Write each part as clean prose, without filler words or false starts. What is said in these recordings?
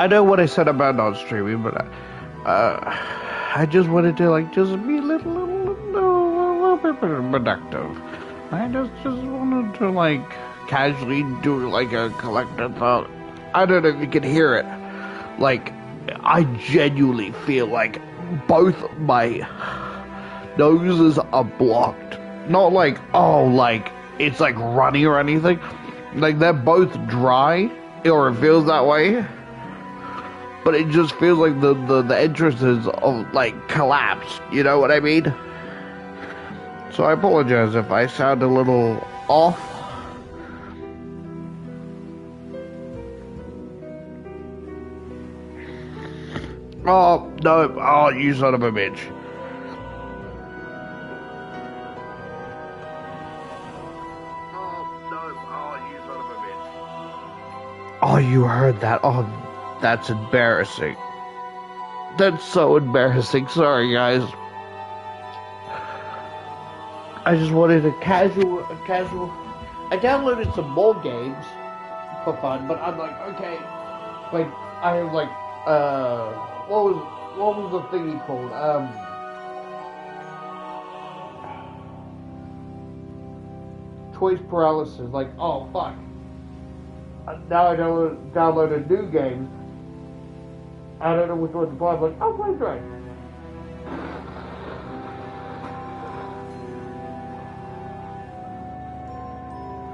I know what I said about not streaming, but I just wanted to like just be a little bit productive. I just wanted to like casually do like a collective thought. I don't know if you can hear it. Like, I genuinely feel like both my noses are blocked. Not like, oh, like it's like runny or anything. Like they're both dry, or it feels that way. But it just feels like the entrances of like collapsed. You know what I mean? So I apologize if I sound a little off. Oh, no. Oh, you son of a bitch. Oh, no. Oh, you son of a bitch. Oh, you heard that? Oh, that's embarrassing. That's so embarrassing. Sorry, guys. I just wanted a casual. I downloaded some more games for fun, but I'm like, okay. Like, I have like, what was the thingy called? Choice paralysis. Like, oh fuck. Now I downloaded new games. I don't know which one to play. I'm like, I'll play Dredge.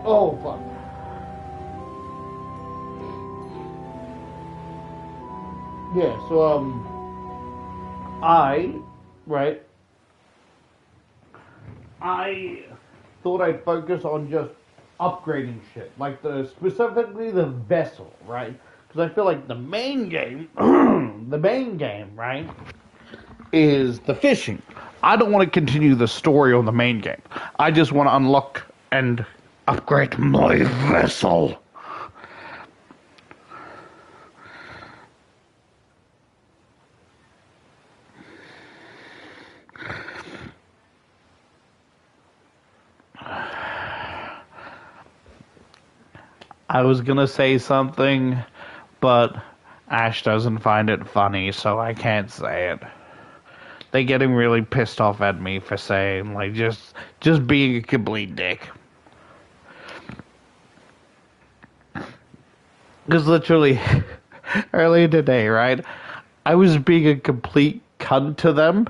Oh fuck. Yeah, so I thought I'd focus on just upgrading shit, like specifically the vessel, right? Because I feel like the main game, right, is the fishing. I don't want to continue the story on the main game. I just want to unlock and upgrade my vessel. I was gonna say something, but Ash doesn't find it funny, so I can't say it. They're getting really pissed off at me for saying, like, just being a complete dick. Because literally, earlier today, right, I was being a complete cunt to them.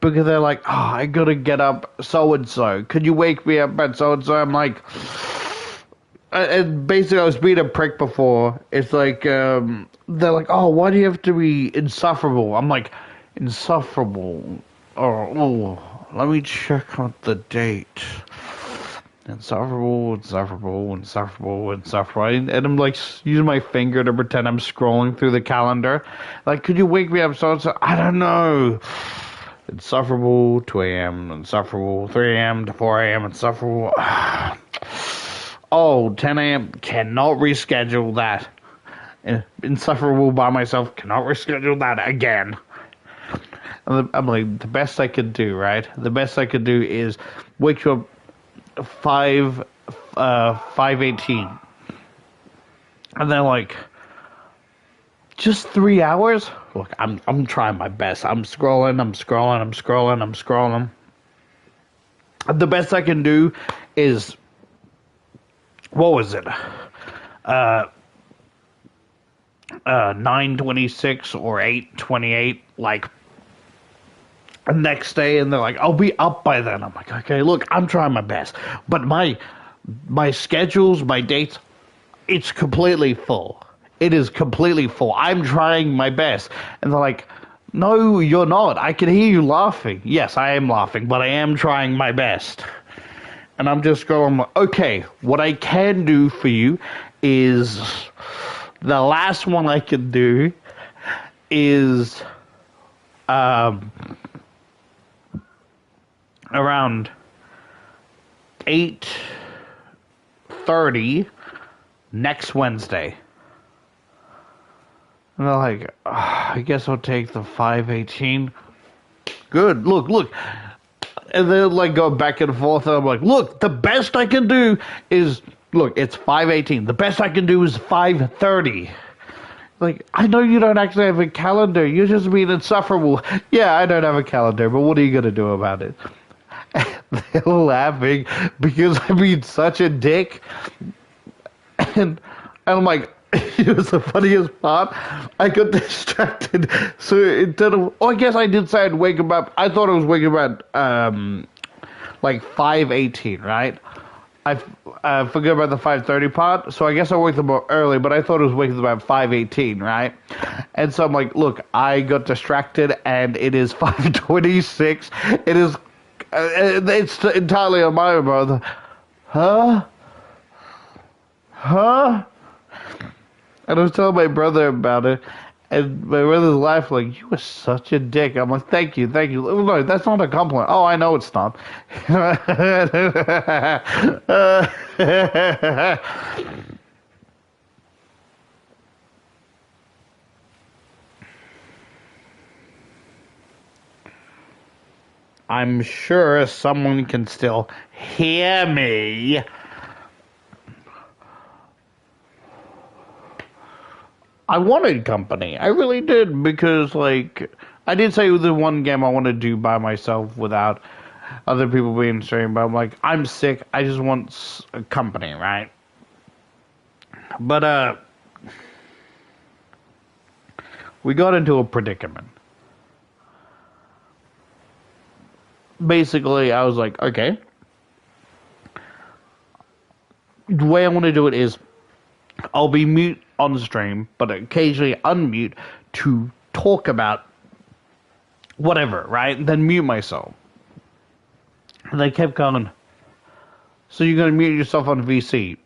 Because they're like, oh, I gotta get up so-and-so. Could you wake me up at so-and-so? I'm like... And basically, I was being a prick before. It's like, they're like, oh, why do you have to be insufferable? I'm like, insufferable? Oh, let me check out the date. Insufferable. And I'm like, using my finger to pretend I'm scrolling through the calendar. Like, could you wake me up so-and-so? I don't know. Insufferable, 2 a.m., insufferable, 3 a.m. to 4 a.m., insufferable. Oh, 10 a.m. Cannot reschedule that. Insufferable by myself. Cannot reschedule that again. I'm like, the best I could do, right? The best I could do is wake you up 5:18. And then like, just 3 hours? Look, I'm trying my best. I'm scrolling. The best I can do is, what was it? 9:26 or 8:28, like the next day, and they're like, I'll be up by then. I'm like, okay, look, I'm trying my best. But my schedules, my dates, it's completely full. It is completely full. I'm trying my best. And they're like, no, you're not. I can hear you laughing. Yes, I am laughing, but I am trying my best. And I'm just going, okay, what I can do for you is, the last one I can do is around 8:30 next Wednesday. And they're like, oh, I guess I'll take the 5:18. Good, look. And then like go back and forth, and I'm like, look, the best I can do is, look, it's 5:18. The best I can do is 5:30. Like, I know you don't actually have a calendar. You're just being insufferable. Yeah, I don't have a calendar, but what are you gonna do about it? They're laughing because I'm being such a dick. And I'm like, it was the funniest part. I got distracted. So instead of, oh, I guess I did say I'd wake him up. I thought I was waking him up like 5:18, right? I forgot about the 5:30 part, so I guess I woke them up early, but I thought it was waking them up 5:18, right? And so I'm like, look, I got distracted, and it is 5:26. It is, it's entirely on my own. Huh? Huh? And I was telling my brother about it, and my brother's laughing like, "You were such a dick." I'm like, "Thank you, thank you." Oh, no, that's not a compliment. Oh, I know it's not. I'm sure someone can still hear me. I wanted company. I really did because, like, I did say the one game I want to do by myself without other people being streamed. But I'm like, I'm sick. I just want a company, right? But we got into a predicament. Basically, I was like, okay. The way I want to do it is I'll be mute on the stream, but occasionally unmute to talk about whatever, right? Then mute myself. And they kept going, so you're going to mute yourself on VC?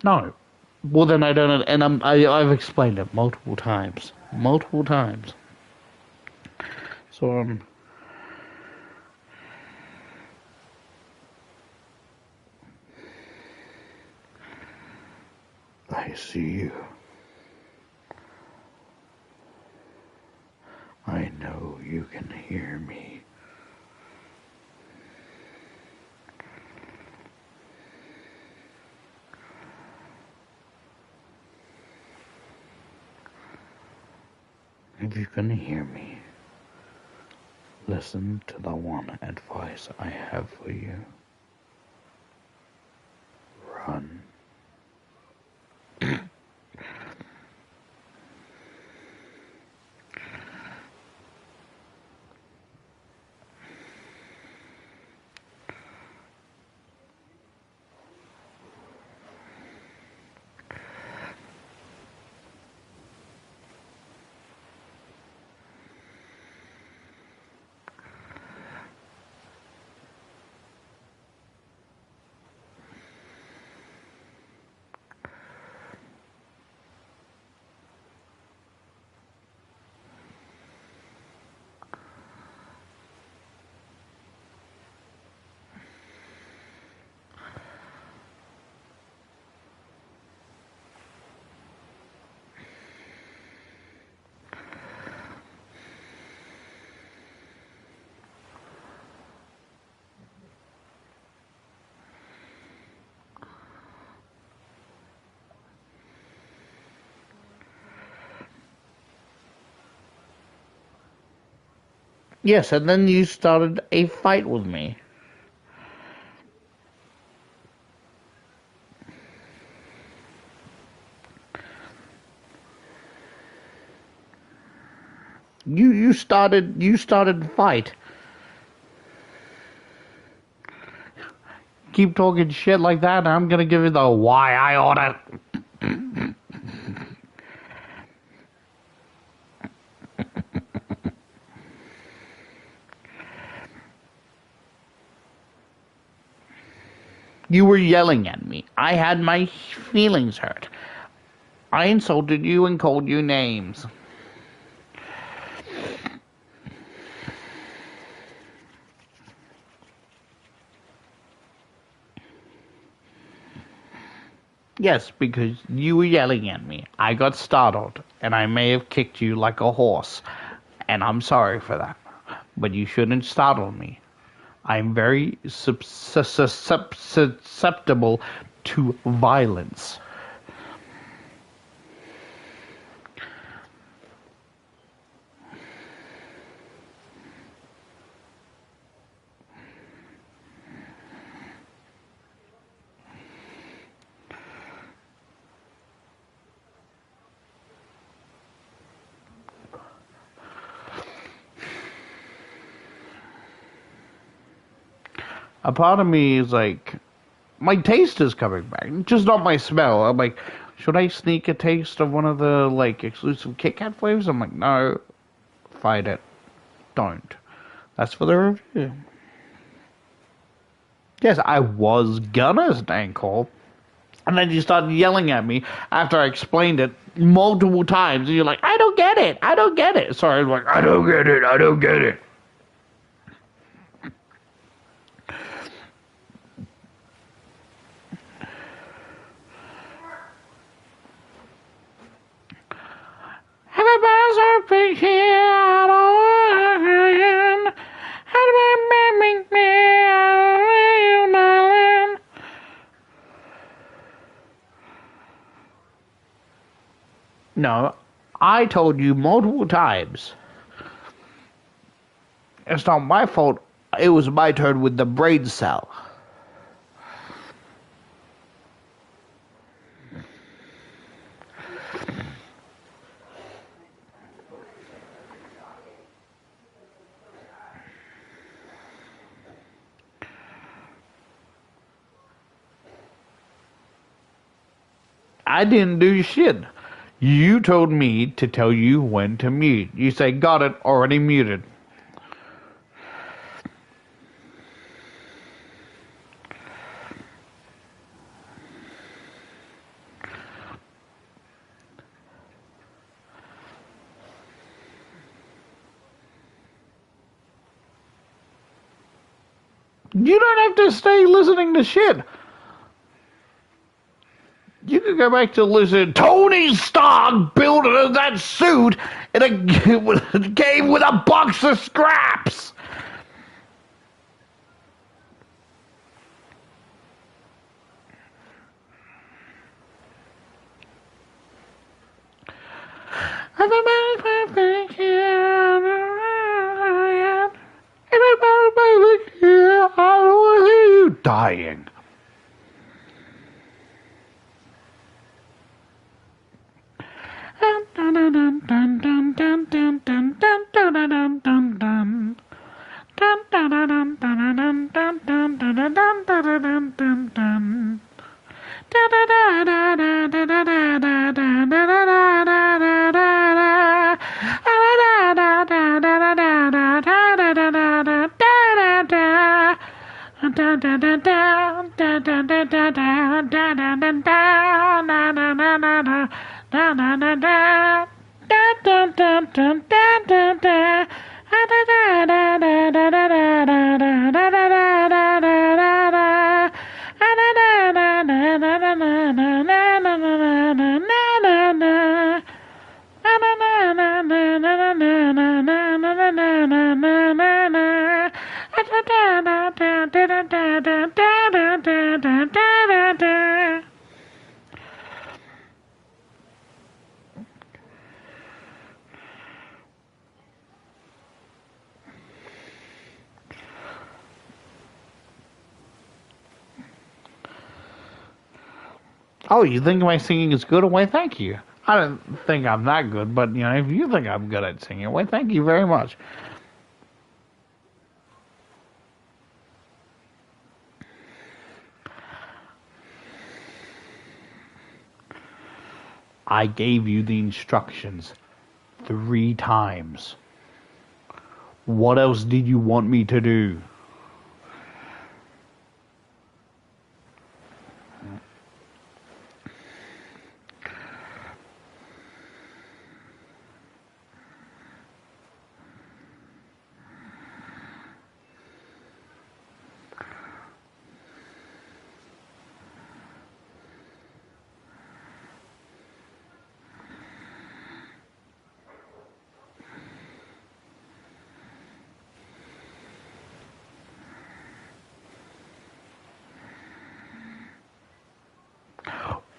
No. Well, then I don't, and I've explained it multiple times. Multiple times. So, I see you. I know you can hear me. If you can hear me, listen to the one advice I have for you. Run. Yes, and then you started a fight with me. You started the fight. Keep talking shit like that, and I'm gonna give you the why I order. You were yelling at me. I had my feelings hurt. I insulted you and called you names. Yes, because you were yelling at me. I got startled, and I may have kicked you like a horse, and I'm sorry for that. But you shouldn't startle me. I'm very susceptible to violence. a part of me is like, my taste is coming back, just not my smell. I'm like, should I sneak a taste of one of the like exclusive Kit Kat flavors? I'm like, no, fight it, don't. That's for the review. Yes, I was gonna stank call, and then you started yelling at me after I explained it multiple times, and you're like, I don't get it, I don't get it. Sorry, I'm like, I don't get it, I don't get it. Everybody's hoping here, I don't want No, I told you multiple times. It's not my fault. It was my turn with the brain cell. I didn't do shit. You told me to tell you when to mute. You say, got it, already muted. You don't have to stay listening to shit. You can go back to listen. Tony Stark built that suit in a cave with a box of scraps. Dying. Oh, you think my singing is good? Why, thank you. I don't think I'm that good, but you know, if you think I'm good at singing, why, thank you very much. I gave you the instructions 3 times. What else did you want me to do?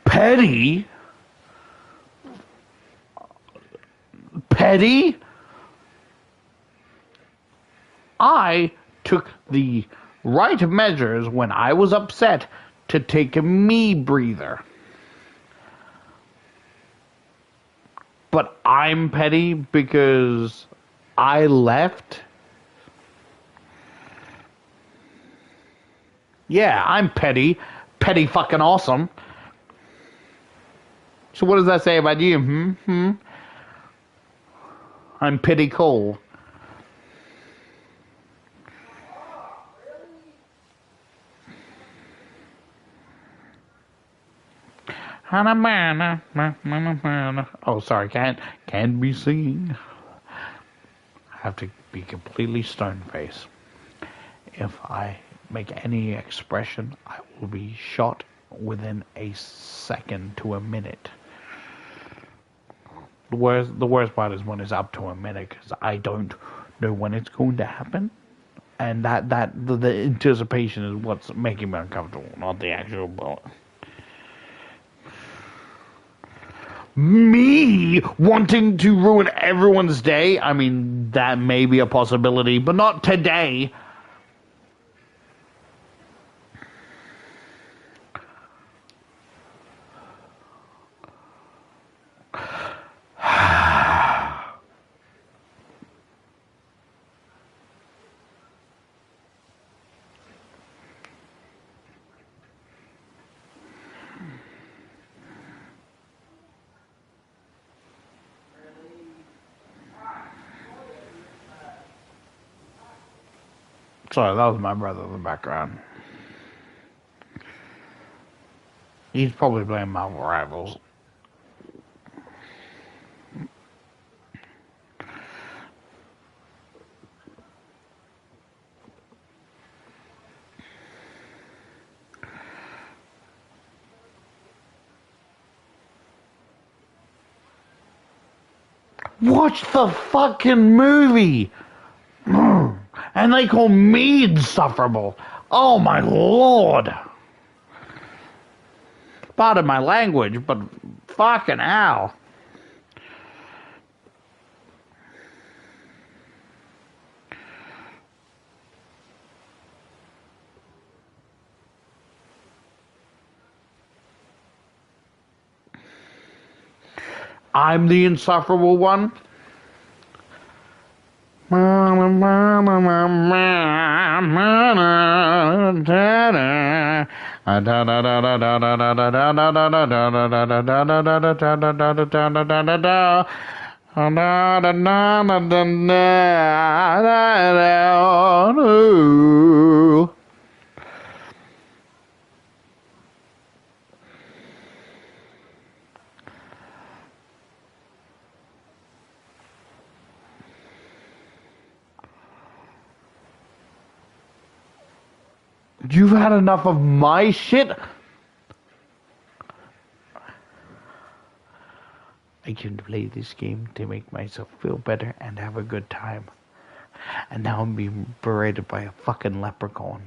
Petty? Petty? I took the right measures when I was upset to take a me breather. But I'm petty because I left? Yeah, I'm petty. Petty fucking awesome. So what does that say about you? I'm petty cool. Oh, sorry, can't be seen. I have to be completely stone-faced. If I make any expression, I will be shot within a second to a minute. The worst part is when it's up to a minute, because I don't know when it's going to happen, and the anticipation is what's making me uncomfortable, not the actual bullet. Me wanting to ruin everyone's day? I mean, that may be a possibility, but not today. Sorry, that was my brother in the background. He's probably playing Marvel Rivals. Watch the fucking movie! And they call me insufferable. Oh my lord. Pardon my language, but fucking hell. I'm the insufferable one. You've had enough of my shit? I came to play this game to make myself feel better and have a good time. And now I'm being berated by a fucking leprechaun.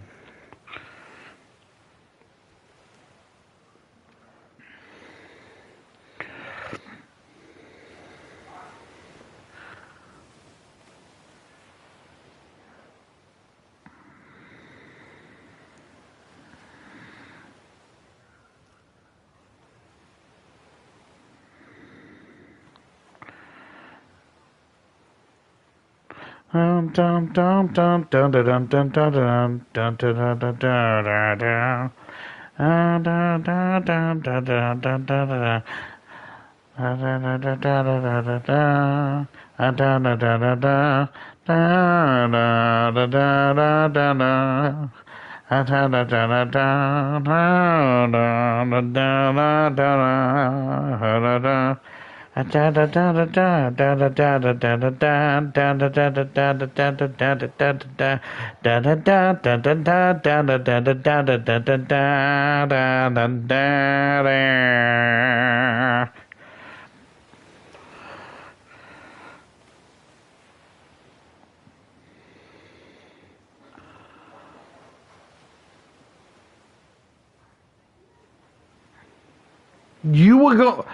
Dum dum dum dum dum dum dum dum dum dum dum dum dum You were go.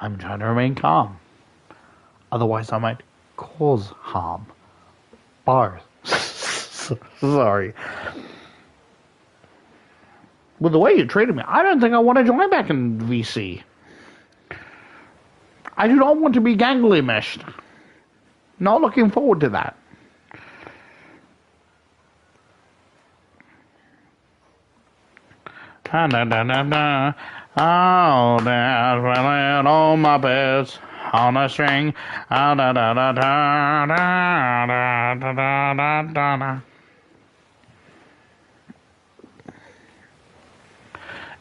I'm trying to remain calm. Otherwise, I might cause harm. Bars. Sorry. With the way you treated me, I don't think I want to join back in VC. I do not want to be gangly meshed. Not looking forward to that. Da da da da da. Oh, there's little Muppets on a string. Da da da da da da da da da da.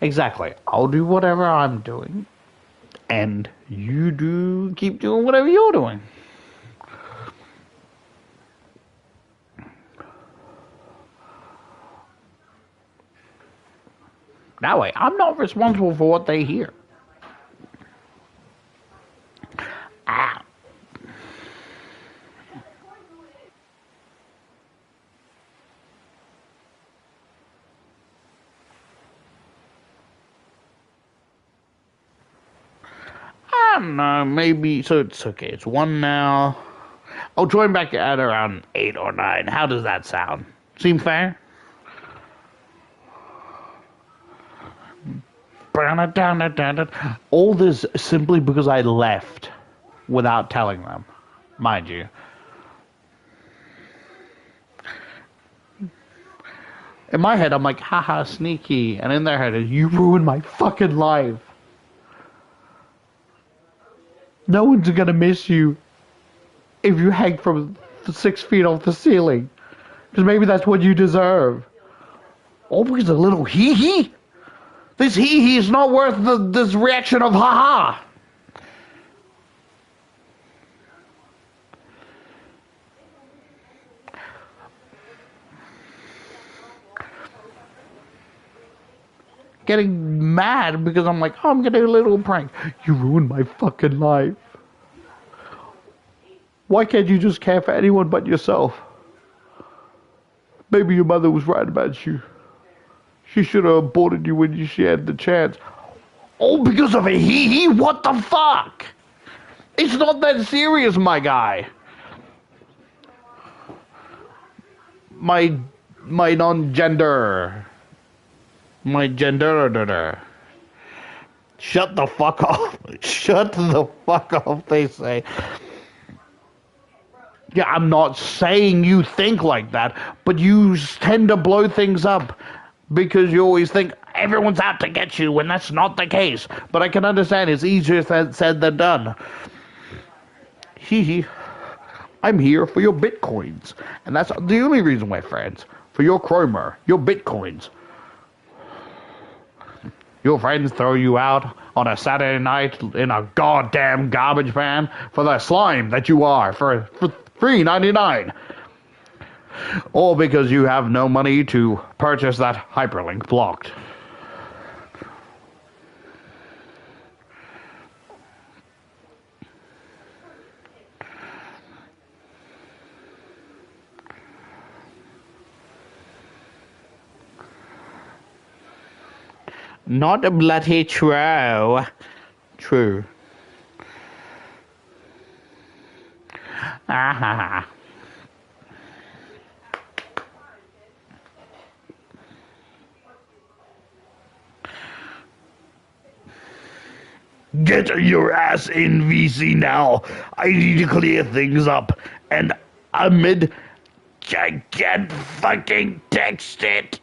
Exactly. I'll do whatever I'm doing, and you keep doing whatever you're doing. That way, I'm not responsible for what they hear. Ah. I don't know, maybe, so it's okay, it's 1 now. I'll join back at around 8 or 9. How does that sound? Seem fair? All this simply because I left without telling them, mind you. In my head, I'm like, haha, sneaky. And in their head, you ruined my fucking life. No one's gonna miss you if you hang from 6 feet off the ceiling. Because maybe that's what you deserve. All because a little hee-hee? This hee-hee is not worth this reaction of haha. Getting mad because I'm like, oh, I'm gonna do a little prank. You ruined my fucking life. Why can't you just care for anyone but yourself? Maybe your mother was right about you. She should have aborted you when she had the chance. All because of a hee-hee? What the fuck? It's not that serious, my guy. My non-gender. My gender. Shut the fuck off. Shut the fuck off, they say. Yeah, I'm not saying you think like that, but you tend to blow things up because you always think everyone's out to get you when that's not the case. But I can understand it's easier said than done. Hee hee. I'm here for your bitcoins. And that's the only reason we're friends. For your chromer, your bitcoins. Your friends throw you out on a Saturday night in a goddamn garbage pan for the slime that you are for $3.99. All because you have no money to purchase that hyperlink blocked. Not a bloody true. True. Ah. Get your ass in VC now. I need to clear things up. And amid can't fucking text it.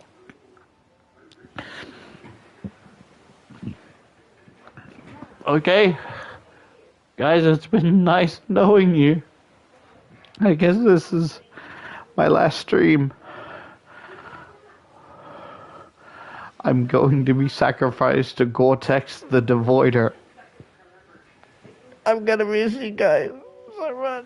Okay. Guys, it's been nice knowing you. I guess this is my last stream. I'm going to be sacrificed to Gore-Tex the Devoider. I'm gonna miss you guys so much.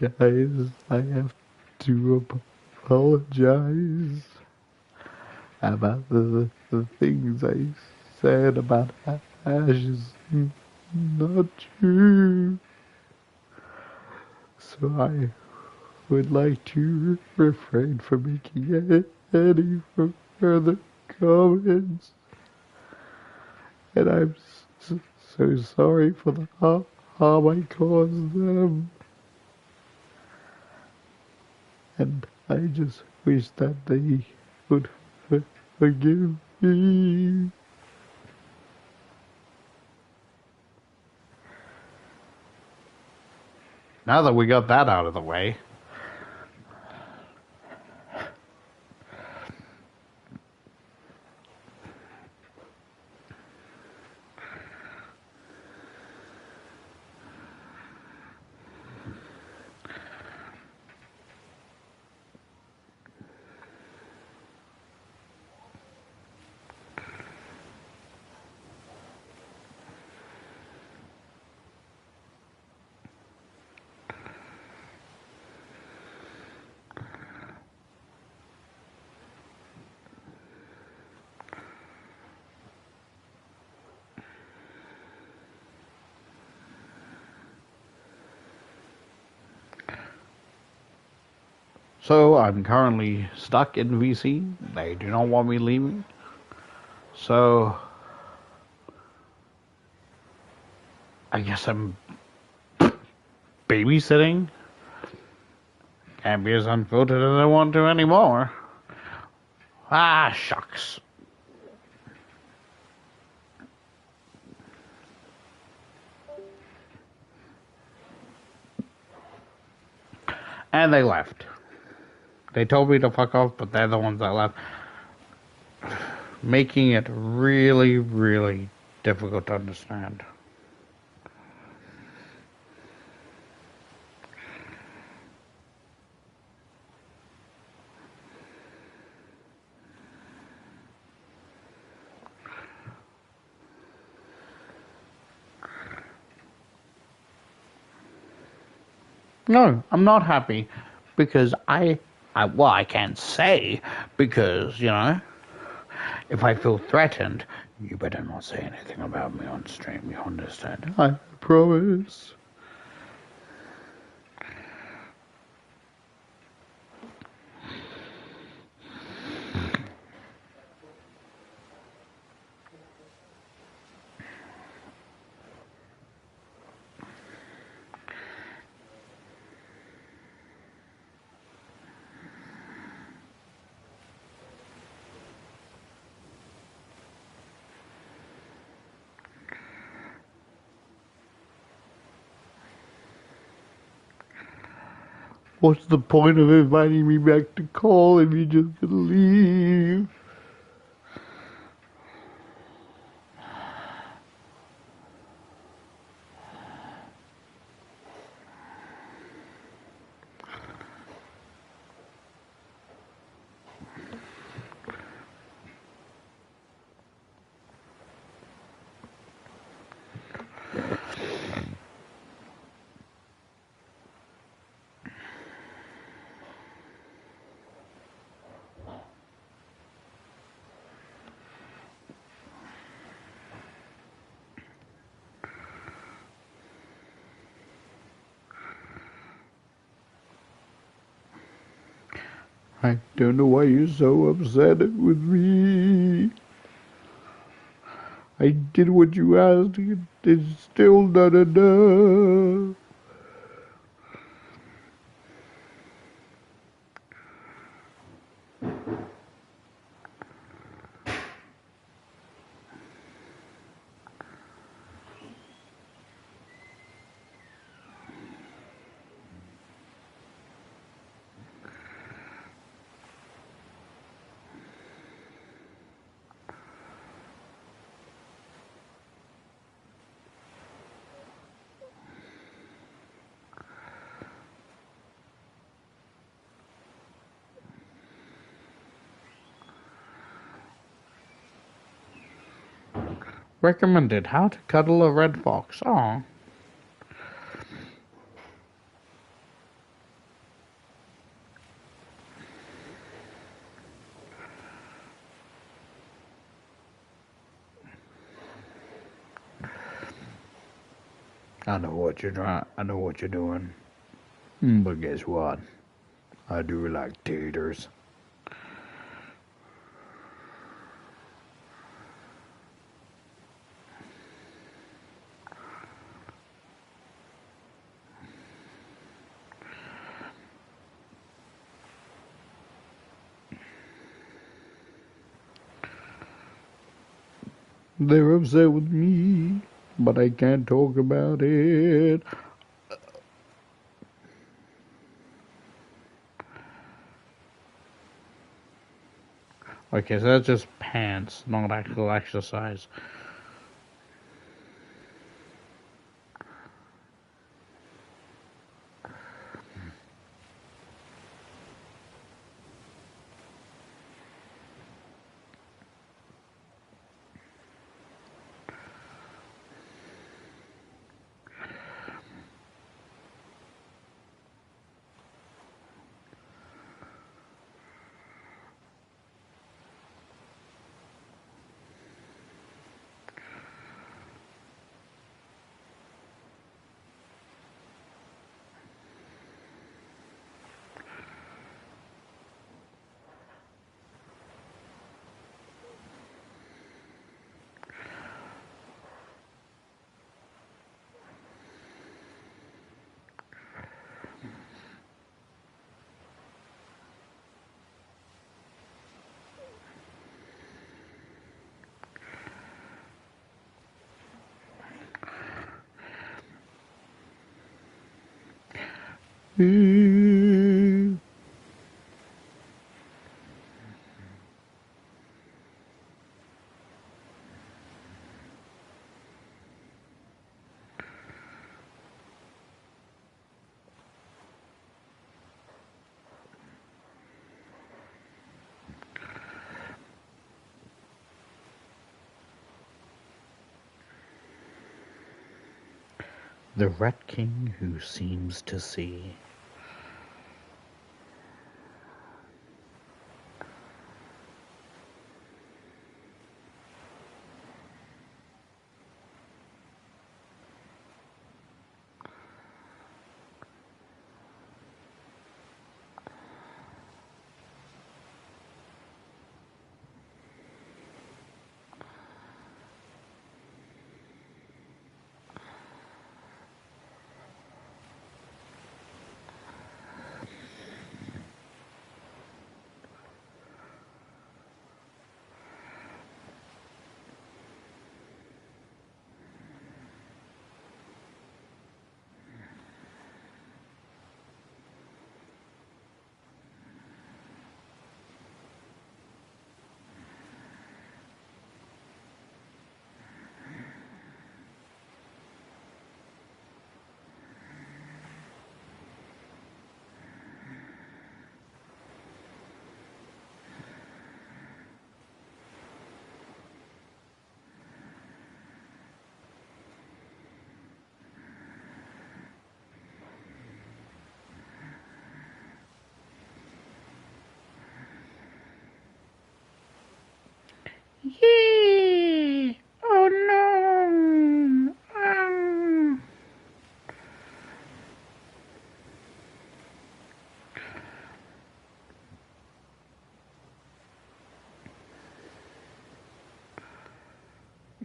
Guys, I have to apologize about the things I said about Ash is not true. So I would like to refrain from making any further comments. And I'm so sorry for the harm I caused them. And I just wish that they would forgive me. Now that we got that out of the way, so I'm currently stuck in VC. They do not want me leaving. So I guess I'm babysitting. Can't be as unfiltered as I want to anymore. Ah, shucks. And they left. They told me to fuck off, but they're the ones that left. Making it really, really difficult to understand. No, I'm not happy because I can't say because, you know, if I feel threatened, you better not say anything about me on stream, you understand? I promise. What's the point of inviting me back to call if you're just gonna leave? I don't know why you're so upset with me. I did what you asked, it's still not enough. Recommended how to cuddle a red fox. Aw. I know what you're trying. I know what you're doing. But guess what? I do like taters. They're upset with me, but I can't talk about it. Okay, so that's just pants, not actual exercise. The Rat King who seems to see. Yeah. Oh no.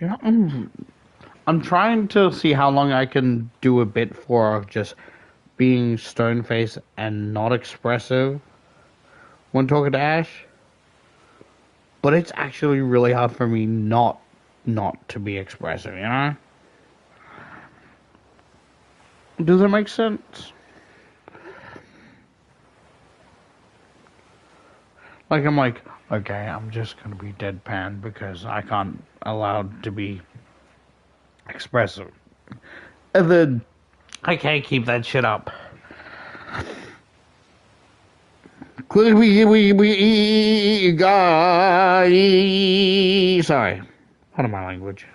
Yeah, I'm trying to see how long I can do a bit for just being stone faced and not expressive when talking to Ash. But it's actually really hard for me not to be expressive, you know? Does that make sense? Like I'm like, okay, I'm just gonna be deadpan because I can't allowed to be expressive. And then I can't keep that shit up. We guy. Sorry, pardon my language.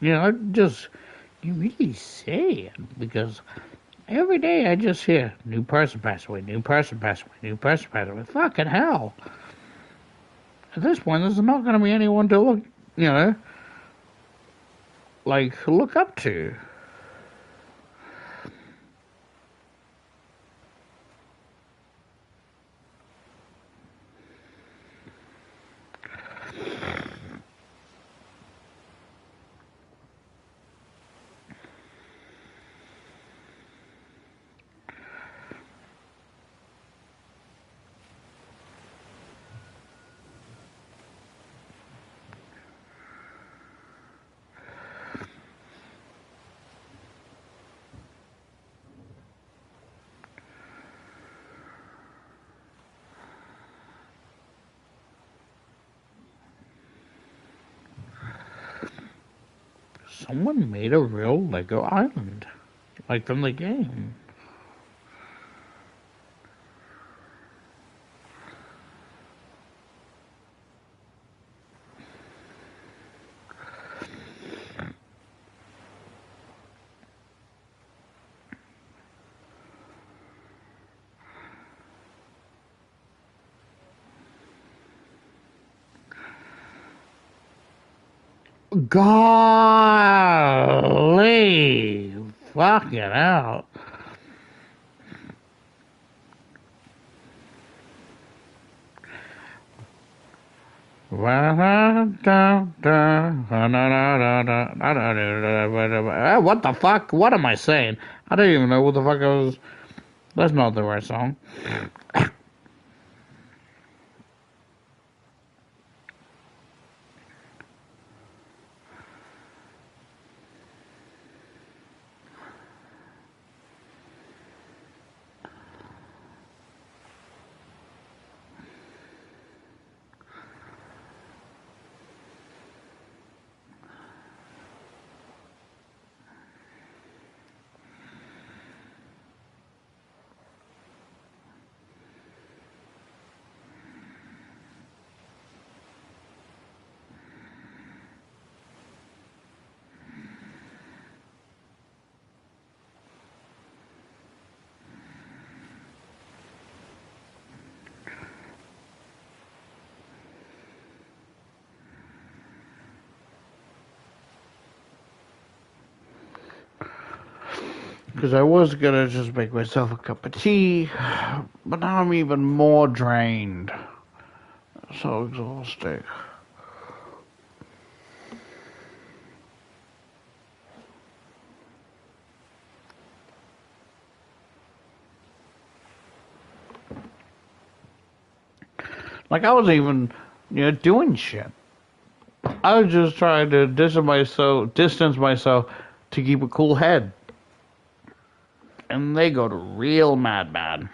You really sad because every day I just hear new person passed away, new person passed away, new person passed away. Fucking hell! At this point, there's not going to be anyone to look, look up to. Someone made a real Lego island, like from the game. Golly, fucking hell. What the fuck? What am I saying? I don't even know what the fuck I was. That's not the right song. Because I was gonna just make myself a cup of tea, but now I'm even more drained. So exhausting. Like I wasn't even, doing shit. I was just trying to distance myself to keep a cool head. And they go to real mad.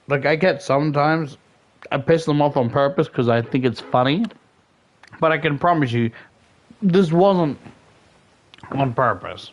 Like I get sometimes, I piss them off on purpose because I think it's funny. But I can promise you, this wasn't on purpose.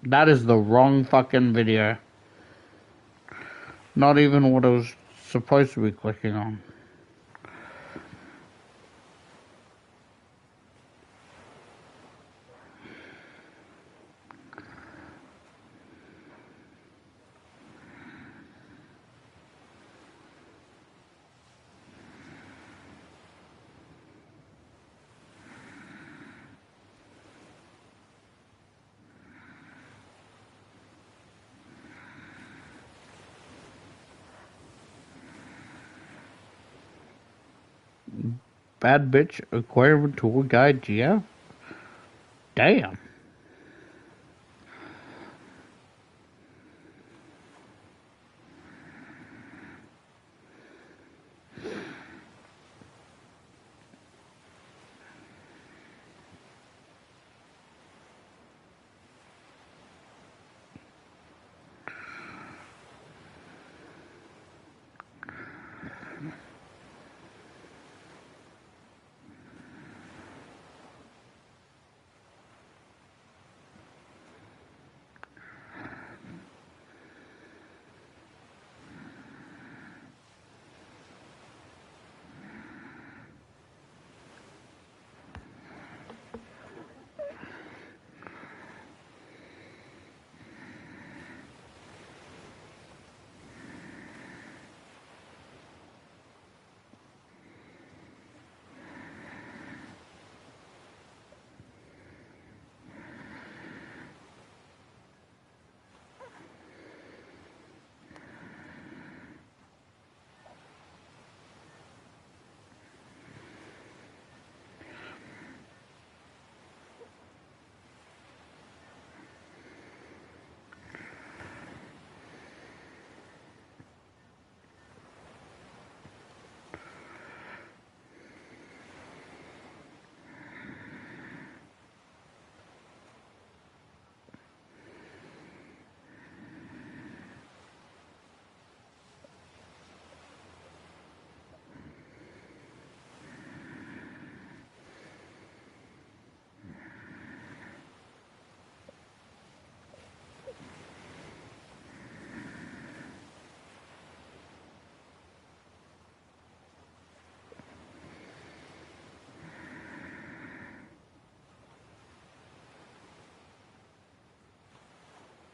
That is the wrong fucking video. Not even what I was supposed to be clicking on. Bad bitch aquarium tour guide, yeah? Damn.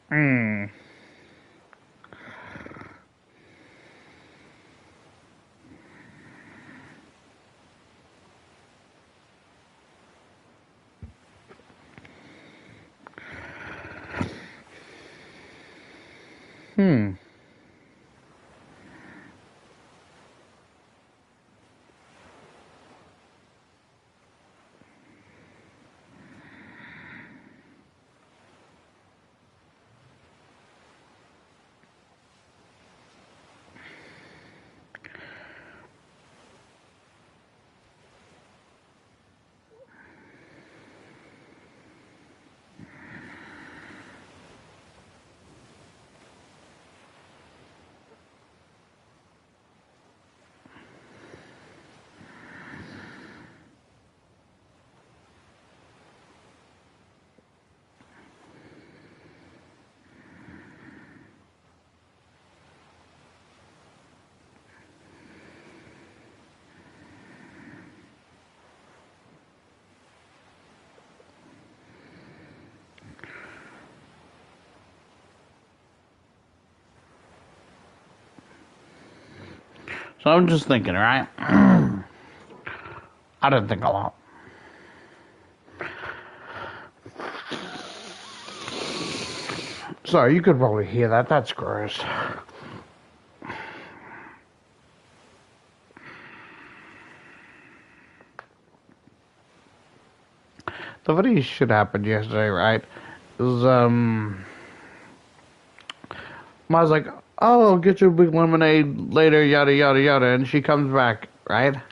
Hmm. Hmm. So I'm just thinking, right? I didn't think a lot. Sorry, you could probably hear that. That's gross. The funny shit happened yesterday, right? It was, I was like, oh, I'll get you a big lemonade later, yada, yada, yada. And she comes back, right? And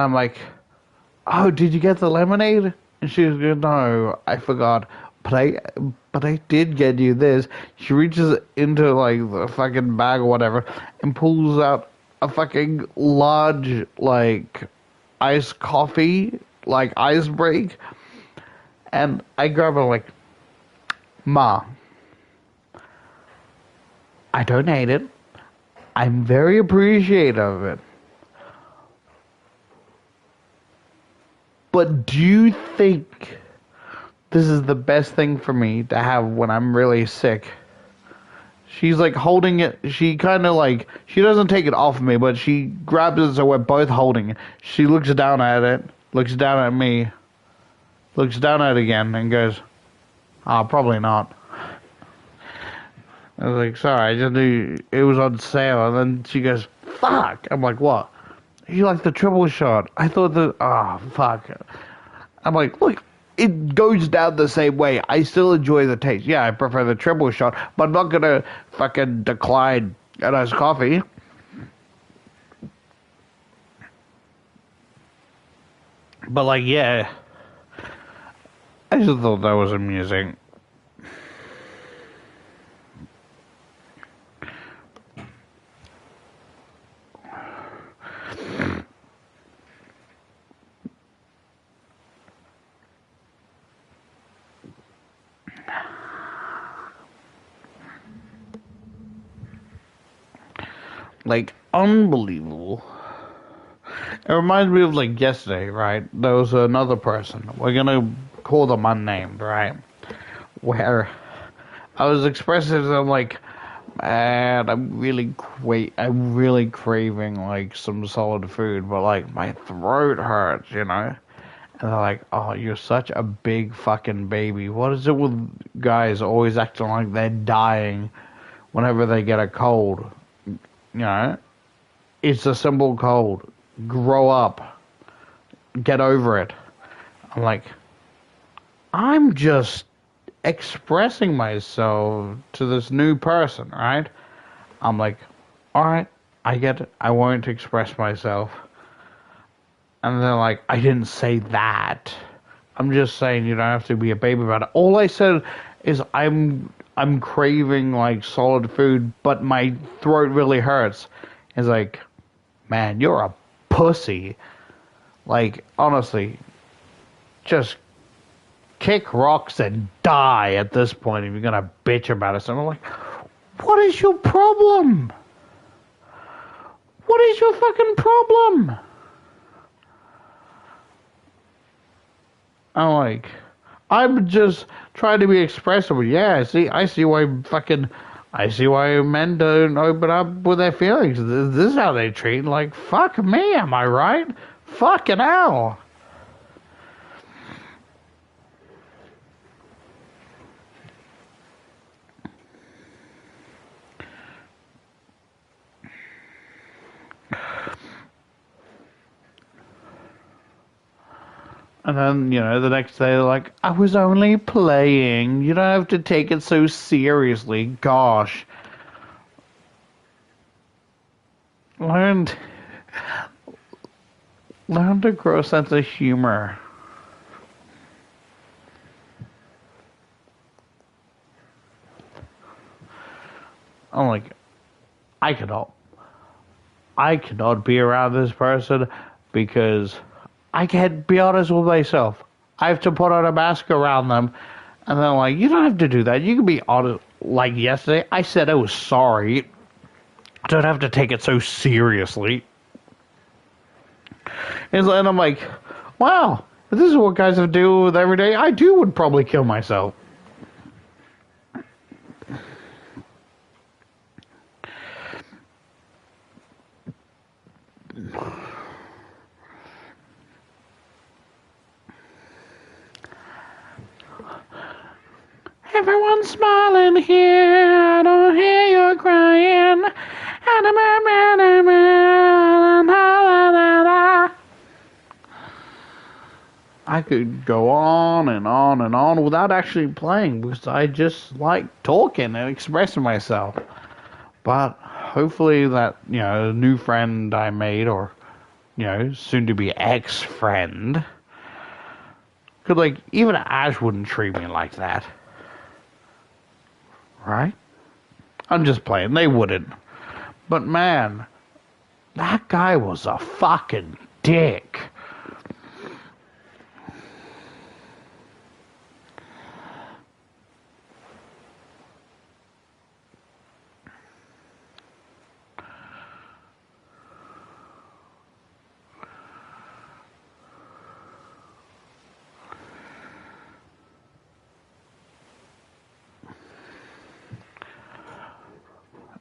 I'm like, oh, did you get the lemonade? And she goes, no, I forgot. But I did get you this. She reaches into, like, the fucking bag or whatever and pulls out a fucking large, like, iced coffee, like, ice break. And I grab her, like, Ma, I don't hate it. I'm very appreciative of it. But do you think this is the best thing for me to have when I'm really sick? She's like holding it. She kind of like, she doesn't take it off of me, but she grabs it so we're both holding it. She looks down at it, looks down at me, looks down at it again, and goes, "Oh, probably not." I was like, "Sorry, I just knew it was on sale." And then she goes, "Fuck." I'm like, "What? You like the triple shot?" I thought fuck. I'm like, "Look, it goes down the same way. I still enjoy the taste. Yeah, I prefer the triple shot, but I'm not gonna fucking decline a nice coffee." But like, yeah, I just thought that was amusing. Like, unbelievable. It reminds me of like yesterday, right? There was another person. We're gonna call them unnamed, right? Where I was expressing to them like, "Man, I'm really craving like some solid food, but like my throat hurts, you know." And they're like, "Oh, you're such a big fucking baby. What is it with guys always acting like they're dying whenever they get a cold? You know, it's a simple cold. Grow up. Get over it." I'm like, I'm just expressing myself to this new person, right? I'm like, alright, I get it. I want to express myself. And they're like, I didn't say that. I'm just saying you don't have to be a baby about it. All I said is I'm craving like solid food, but my throat really hurts. It's like, man, you're a pussy. Like, honestly, just kick rocks and die at this point if you're gonna bitch about it. So I'm like, what is your problem? What is your fucking problem? I'm like, I'm just trying to be expressive. Yeah, I see why men don't open up with their feelings. This is how they treat. Like, fuck me, am I right? Fucking hell. And then, the next day they're like, I was only playing. You don't have to take it so seriously. Gosh. Learn, learn to grow a sense of humor. I'm like, I cannot. I cannot be around this person because I can't be honest with myself. I have to put on a mask around them. And they're like, you don't have to do that. You can be honest. Like yesterday, I said I was sorry. I don't have to take it so seriously. And I'm like, wow, if this is what guys have to deal with every day, I too would probably kill myself. Everyone's smiling here. I don't hear you crying. I could go on and on and on without actually playing because I just like talking and expressing myself. But hopefully that, new friend I made or, soon to be ex-friend could like, even Ash wouldn't treat me like that. Right? I'm just playing. They wouldn't. But man, that guy was a fucking dick.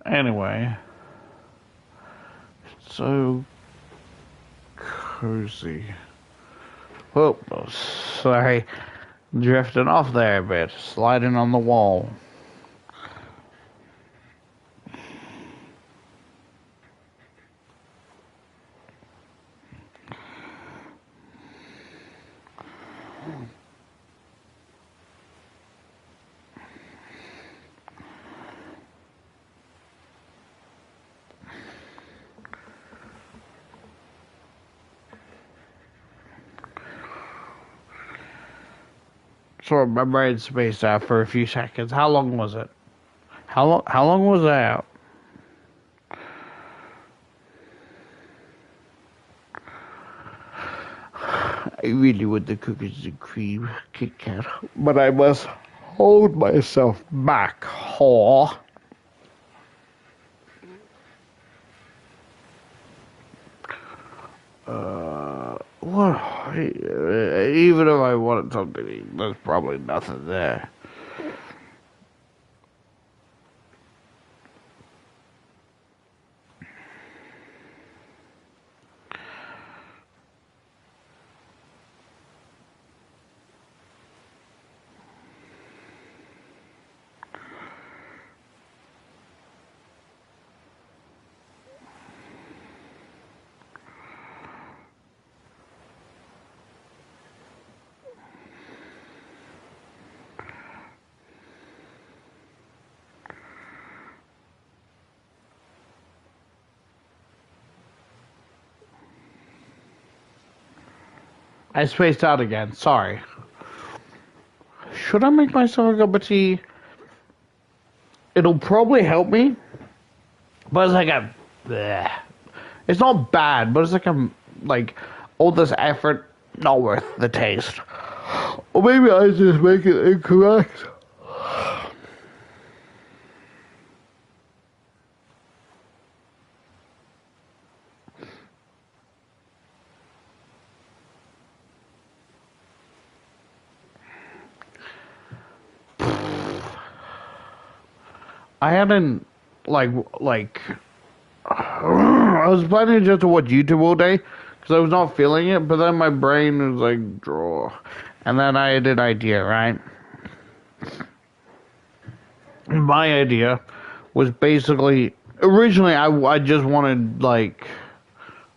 Anyway, it's so cozy. Whoop, sorry, drifting off there a bit, sliding on the wall. Sorry, my brain spaced out for a few seconds. How long was it? How long was I out? I really want the cookies and cream Kit Kat, but I must hold myself back, whore. What? Even if I wanted something to eat, there's probably nothing there. I spaced out again. Sorry. Should I make myself a cup of tea? It'll probably help me, but it's like a. Bleh. It's not bad, but it's like all this effort not worth the taste. Or maybe I just make it incorrect. I hadn't like I was planning just to watch YouTube all day because I was not feeling it, but then my brain was like draw, and then I had an idea, right? My idea was basically originally I just wanted like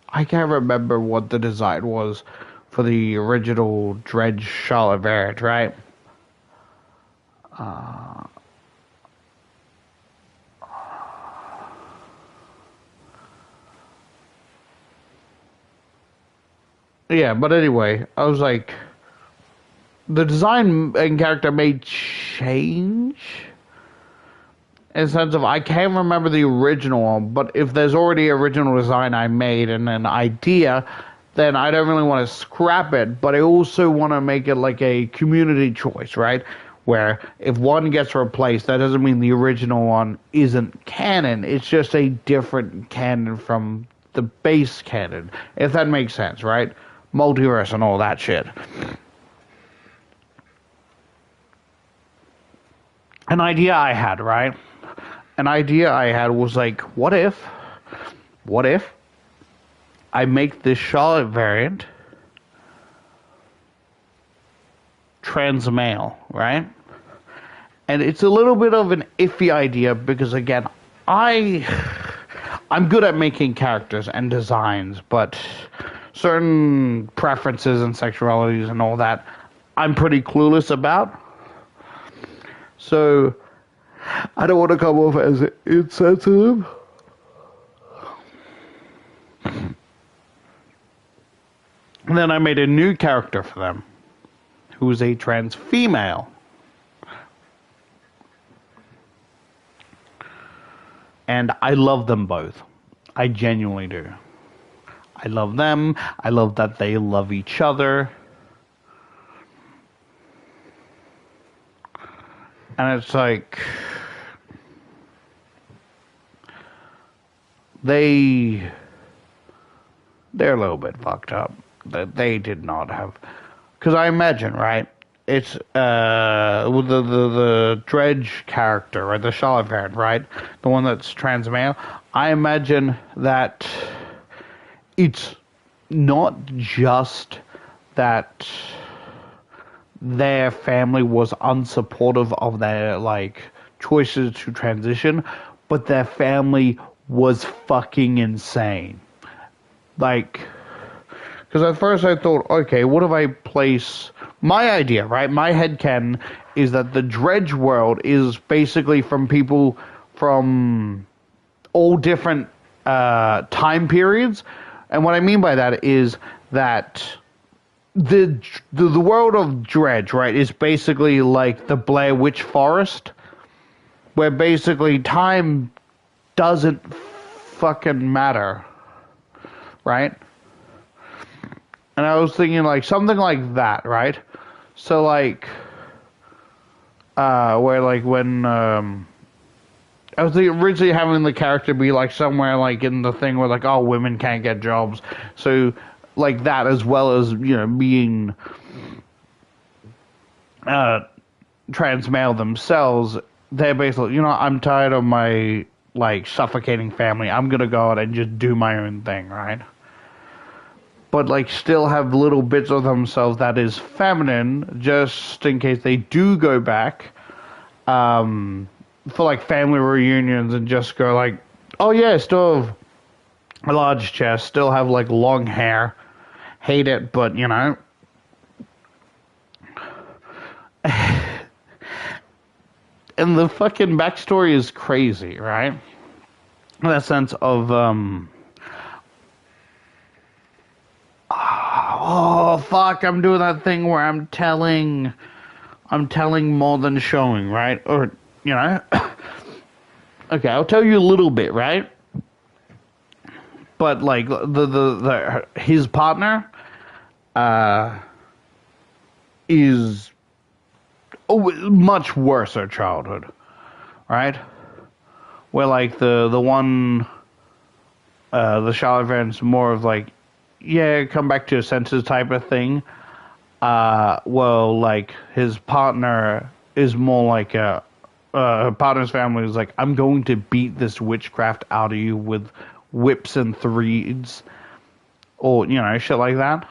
I can't remember what the design was for the original Dredge Charlotte variant, right? Yeah, but anyway, I was like, the design and character may change in the sense of I can't remember the original one, but if there's already original design I made and an idea, then I don't really want to scrap it, but I also want to make it like a community choice, right? Where if one gets replaced, that doesn't mean the original one isn't canon. It's just a different canon from the base canon, if that makes sense, right? Multiverse and all that shit. An idea I had, right? An idea I had was like, what if I make this Charlotte variant trans male, right? And it's a little bit of an iffy idea because again, I'm good at making characters and designs, but certain preferences and sexualities and all that I'm pretty clueless about. So I don't want to come off as insensitive. And then I made a new character for them who is a trans female. And I love them both. I genuinely do. I love them. I love that they love each other. And it's like they're a little bit fucked up. That they did not have, because I imagine, right? it's with the Dredge character, right? The Charlotte variant, right? The one that's trans male. I imagine that it's not just that their family was unsupportive of their like choices to transition, but their family was fucking insane. Like, because at first I thought, okay, what if I place my idea, right? My headcanon is that the Dredge world is basically from people from all different time periods, and what I mean by that is that the world of Dredge, right, is basically like the Blair Witch Forest, where basically time doesn't fucking matter, right? And I was thinking like something like that, right? So like, where like when I was originally having the character be like somewhere like in the thing where like, oh, women can't get jobs, so like that, as well as, you know, being trans male themselves. They're basically, you know, I'm tired of my like suffocating family. I'm gonna go out and just do my own thing, right? But like still have little bits of themselves that is feminine, just in case they do go back for like family reunions and just go like, oh yeah, still have a large chest, still have like long hair. Hate it, but you know. And the fucking backstory is crazy, right? In that sense of, oh fuck, I'm doing that thing where I'm telling more than showing, right? Or, you know. Okay, I'll tell you a little bit, right? But like his partner is much worse her childhood, right? Where like the one the Charlotte variant's more of like, yeah, come back to your senses type of thing. Well, like his partner is more like a her partner's family is like, I'm going to beat this witchcraft out of you with whips and threes, or you know, shit like that.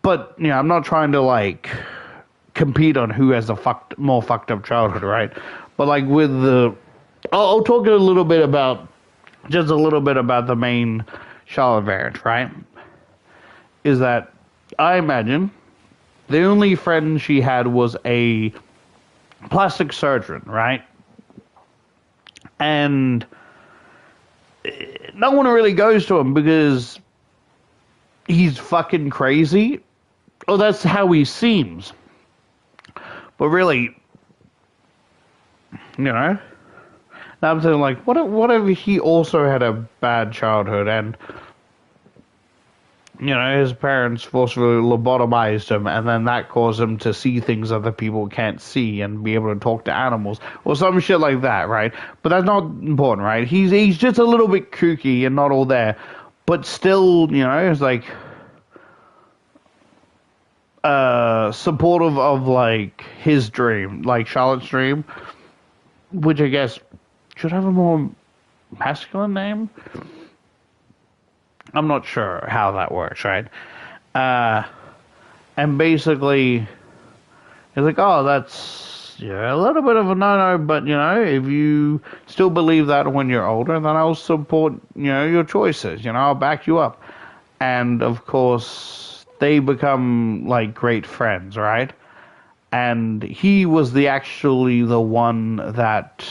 But you know, I'm not trying to like compete on who has a more fucked up childhood, right? But like with the, I'll talk a little bit about, just a little bit about the main Charlotte variant, right? Is that I imagine the only friend she had was a plastic surgeon, right? And no one really goes to him because he's fucking crazy. Oh, that's how he seems. But really, you know, I'm saying like, what if he also had a bad childhood and, you know, his parents forcefully lobotomized him, and then that caused him to see things other people can't see and be able to talk to animals or some shit like that, right? But that's not important, right? He's just a little bit kooky and not all there, but still, you know, it's like supportive of like his dream, like Charlotte's dream, which I guess should have a more masculine name. I'm not sure how that works, right? And basically, it's like, oh, that's, yeah, a little bit of a no-no, but, you know, if you still believe that when you're older, then I'll support, you know, your choices. You know, I'll back you up. And, of course, they become, like, great friends, right? And he was actually the one that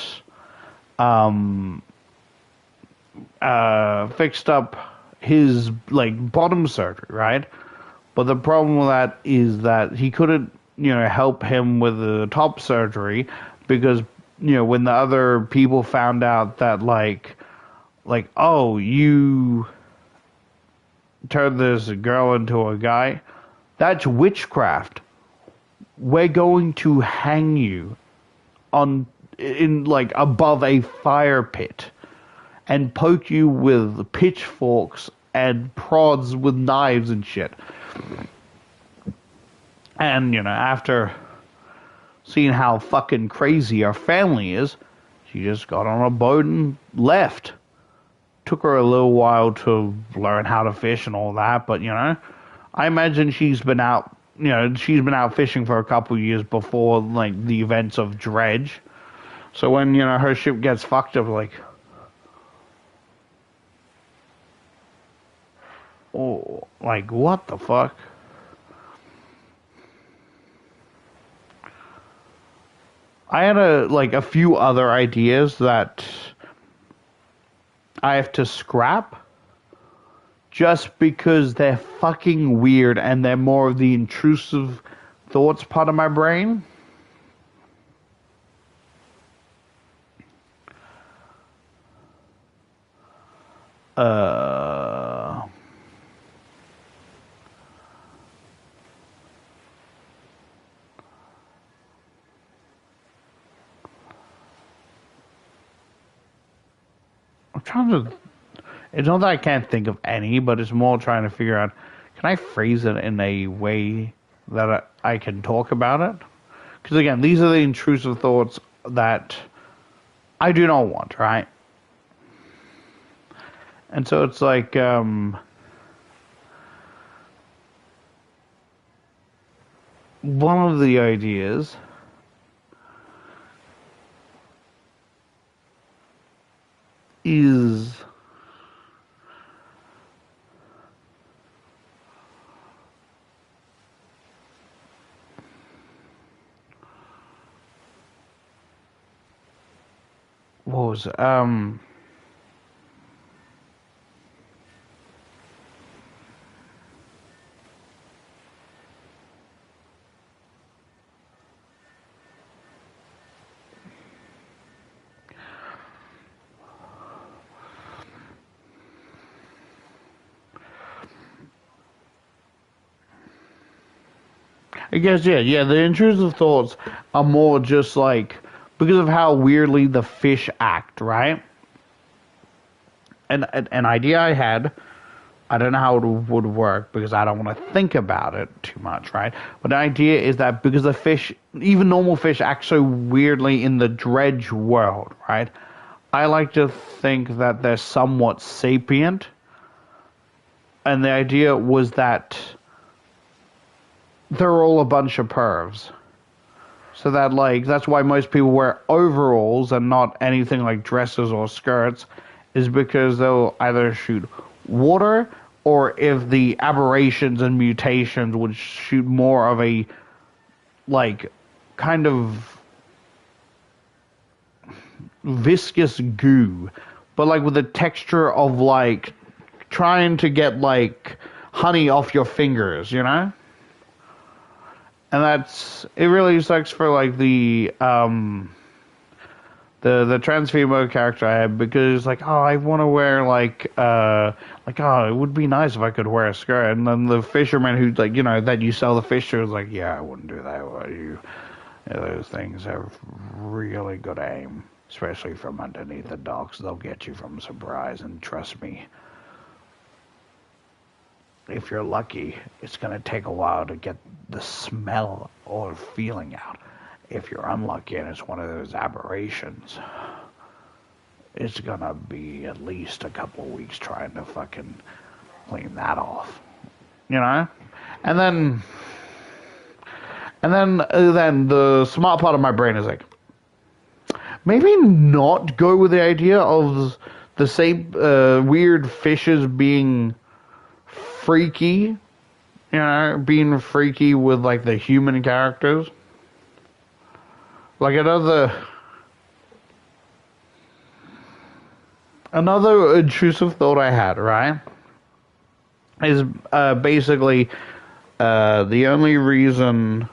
fixed up his like bottom surgery, right? But the problem with that is that he couldn't, you know, help him with the top surgery because, you know, when the other people found out that like, oh, you turned this girl into a guy, that's witchcraft. We're going to hang you in like above a fire pit and poke you with pitchforks and prods with knives and shit. And, after seeing how fucking crazy our family is, she just got on a boat and left. Took her a little while to learn how to fish and all that, but, I imagine she's been out fishing for a couple of years before, like, the events of Dredge. So when, her ship gets fucked up, like, oh, like, what the fuck? I had a few other ideas that I have to scrap just because they're fucking weird and they're more of the intrusive thoughts part of my brain. I'm trying to. It's not that I can't think of any, but it's more trying to figure out, can I phrase it in a way that I can talk about it? Because again, these are the intrusive thoughts that I do not want, right? And so it's like, one of the ideas is what was it? I guess yeah. The intrusive thoughts are more just like because of how weirdly the fish act, right? And an idea I had, I don't know how it would work because I don't want to think about it too much, right? But the idea is that because the fish, even normal fish, act so weirdly in the Dredge world, right? I like to think that they're somewhat sapient. And the idea was that they're all a bunch of pervs. So that, like, that's why most people wear overalls and not anything like dresses or skirts, is because they'll either shoot water, or if the aberrations and mutations would shoot more of a, like, kind of viscous goo, but, like, with the texture of, like, trying to get, like, honey off your fingers, And it really sucks for like the trans female character I had, because like, oh, I want to wear oh, it would be nice if I could wear a skirt, and then the fisherman who like that you sell the fish to is like, yeah, I wouldn't do that. Well, those things have really good aim, especially from underneath the docks. They'll get you from surprise, and trust me, if you're lucky, it's going to take a while to get the smell or feeling out. If you're unlucky and it's one of those aberrations, it's going to be at least a couple of weeks trying to fucking clean that off. And then the smart part of my brain is like, maybe not go with the idea of the same weird fishes being freaky, being freaky with like the human characters. Like another intrusive thought I had, right, is basically the only reason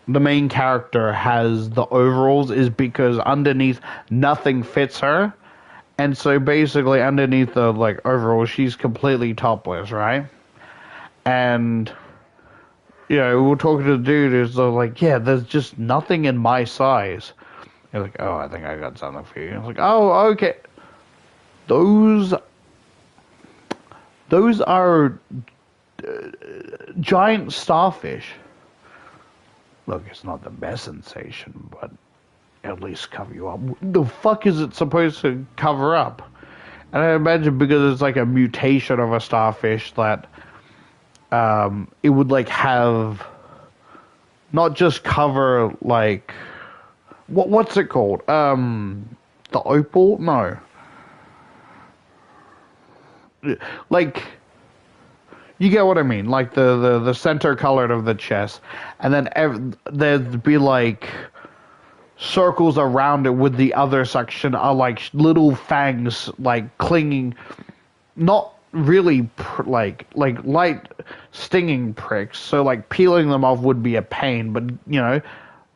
the main character has the overalls is because underneath nothing fits her, and so basically underneath the like overalls she's completely topless, right? And, we're talking to the dude who's like, yeah, there's just nothing in my size. You're like, oh, I think I got something for you. I was like, oh, okay. Those are giant starfish. Look, it's not the best sensation, but at least cover you up. The fuck is it supposed to cover up? And I imagine because it's like a mutation of a starfish that it would like have not just cover like what's it called? The opal? No. Like you get what I mean? Like the center colored of the chest, and then there'd be like circles around it with the other section are like little fangs like clinging, not really like light stinging pricks, so like peeling them off would be a pain, but you know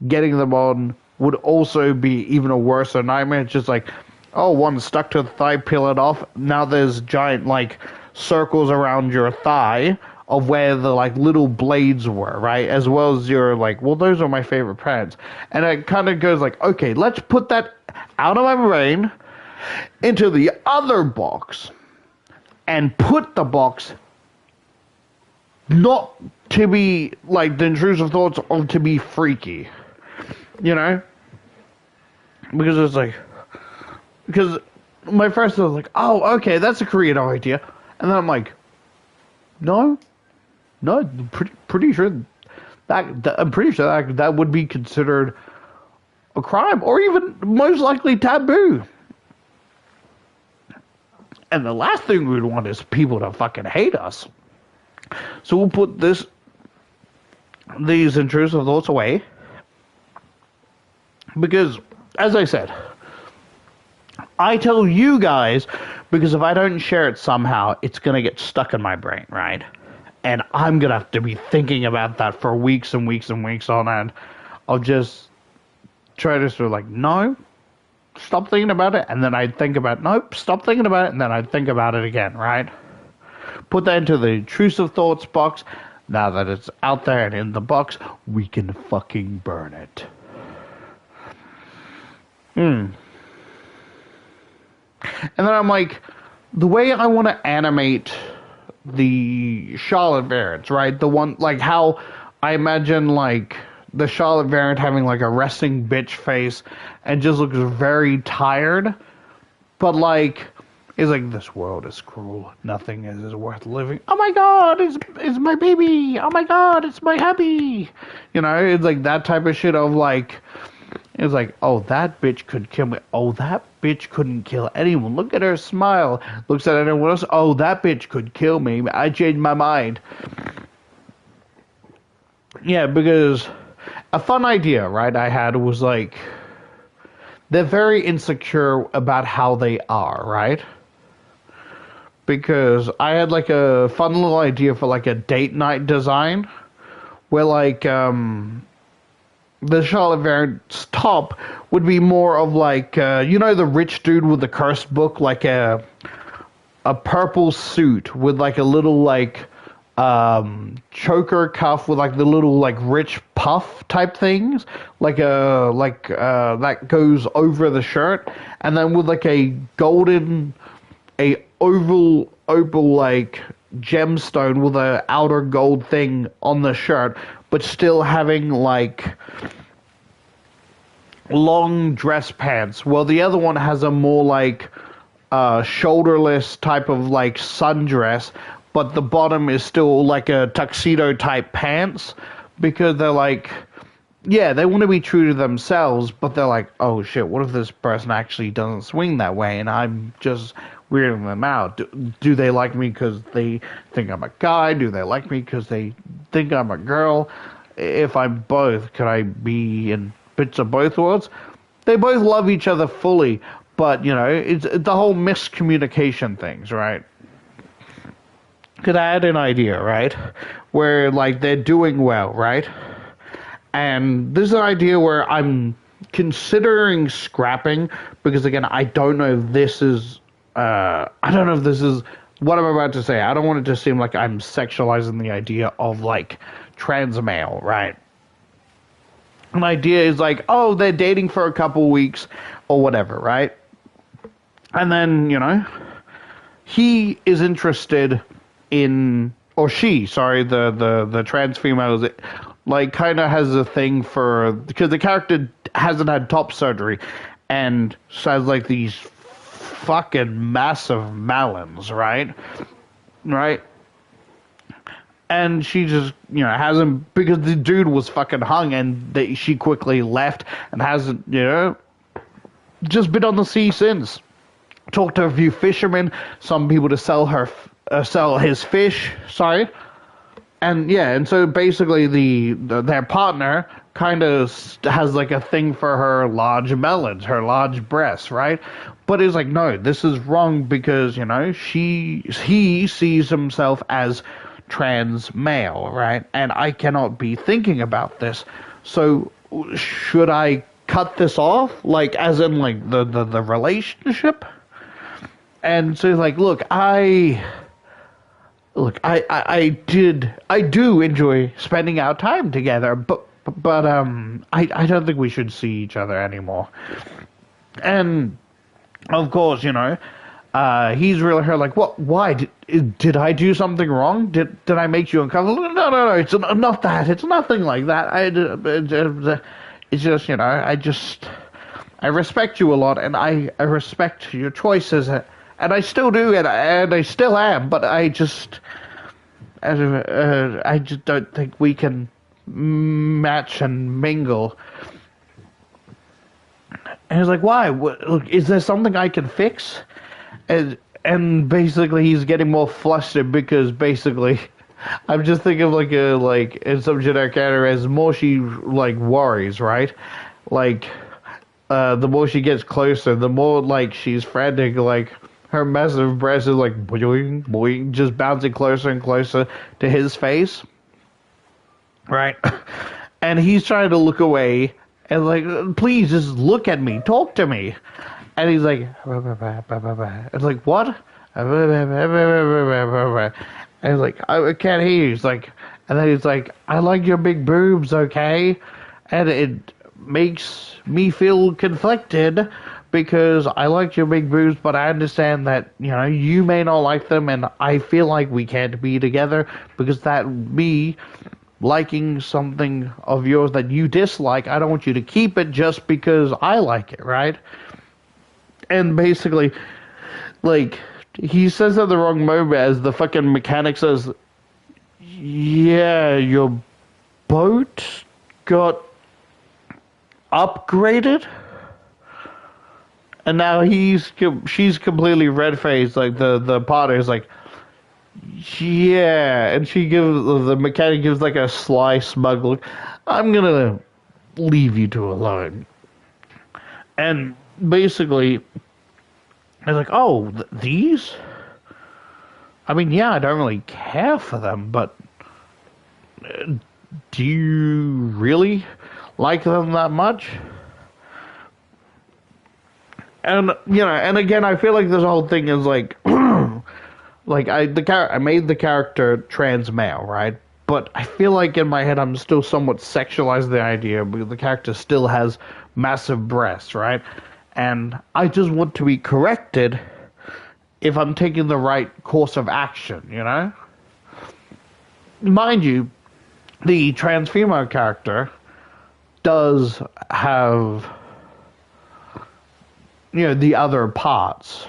getting them on would also be even a worse nightmare. It's just like, oh, one stuck to the thigh, peel it off, now there's giant like circles around your thigh of where the like little blades were, right? As well as you're like, well, those are my favorite pants. And it kind of goes like, okay, let's put that out of my brain into the other box and put the box not to be like the intrusive thoughts or to be freaky, you know? Because it's like, because my first thought was like, oh, okay, that's a creative idea. And then I'm like, no, pretty sure that would be considered a crime or even most likely taboo. And the last thing we'd want is people to fucking hate us. So we'll put these intrusive thoughts away because, as I said, I tell you guys because if I don't share it somehow, it's gonna get stuck in my brain, right? And I'm going to have to be thinking about that for weeks and weeks and weeks on end. I'll just try to sort of like, no, stop thinking about it. And then I'd think about, nope, stop thinking about it. And then I'd think about it again, right? Put that into the intrusive thoughts box. Now that it's out there and in the box, we can fucking burn it. And then I'm like, the way I want to animate the Charlotte variants, right? The one, like how I imagine like the Charlotte variant having like a resting bitch face and just looks very tired, but like it's like, this world is cruel, nothing is worth living. Oh my god, it's my baby. Oh my god, it's my hubby. You know, it's like that type of shit of like, it's like, oh, that bitch could kill me. Oh, that bitch couldn't kill anyone. Look at her smile. Looks at anyone else. Oh, that bitch could kill me. I changed my mind. Yeah, because a fun idea, right, I had was like, they're very insecure about how they are, right? Because I had like a fun little idea for like a date night design where like, the Charlotte variant's top would be more of like, you know, the rich dude with the cursed book, like a purple suit with like a little like choker cuff with like the little like rich puff type things, like that goes over the shirt, and then with like a oval like gemstone with a outer gold thing on the shirt, but still having like long dress pants. Well, the other one has a more like shoulderless type of like sundress, but the bottom is still like a tuxedo type pants, because they're like, yeah, they want to be true to themselves, but they're like, oh shit, what if this person actually doesn't swing that way and I'm just weirding them out? Do they like me because they think I'm a guy? Do they like me because they think I'm a girl? If I'm both, could I be in bits of both worlds? They both love each other fully, but, you know, it's the whole miscommunication things, right? Because I had an idea, right, where, like, they're doing well, right? And this is an idea where I'm considering scrapping, because, again, I don't know if this is what I'm about to say. I don't want it to seem like I'm sexualizing the idea of, like, trans male, right? An idea is like, oh, they're dating for a couple weeks or whatever, right? And then, you know, he is interested in, or she, sorry, the trans female is like kind of has a thing for, because the character hasn't had top surgery and has like these fucking massive melons, right, and she just, hasn't, because the dude was fucking hung, and she quickly left and hasn't, just been on the sea since. Talked to a few fishermen, some people to sell his fish, sorry. And yeah, and so basically their partner kind of has like a thing for her large melons, her large breasts, right? But it's like, no, this is wrong because, he sees himself as trans male, right? And I cannot be thinking about this. So should I cut this off? Like, as in like the relationship? And so like, I do enjoy spending our time together, but I don't think we should see each other anymore. And of course, he's really her like, what? Why did I do something wrong? Did I make you uncomfortable? No. It's not that. It's nothing like that. It's just, I respect you a lot, and I respect your choices, and I still do, and I still am. But I just don't think we can match and mingle. And he's like, why? Look, is there something I can fix? And basically he's getting more flustered because basically I'm just thinking of like in some generic character, as more she like worries, right? Like the more she gets closer, the more like she's frantic, like her massive breast is like boing, boing, just bouncing closer and closer to his face. Right? And he's trying to look away and like, please just look at me, talk to me. And he's like, it's like, what? And he's like, I can't hear you. He's like, and then he's like, I like your big boobs, okay? And it makes me feel conflicted because I like your big boobs, but I understand that, you may not like them, and I feel like we can't be together because that me liking something of yours that you dislike, I don't want you to keep it just because I like it, right? And basically, like, he says at the wrong moment as the fucking mechanic says, yeah, your boat got upgraded? And now she's completely red-faced, like, the partner is like, yeah, and the mechanic gives like a sly, smug look, I'm gonna leave you two alone. And basically, I was like, oh, these? I mean, yeah, I don't really care for them, but do you really like them that much? And, and again, I feel like this whole thing is like, like, I made the character trans male, right? But I feel like in my head I'm still somewhat sexualizing the idea because the character still has massive breasts, right? And I just want to be corrected if I'm taking the right course of action, Mind you, the trans female character does have, the other parts.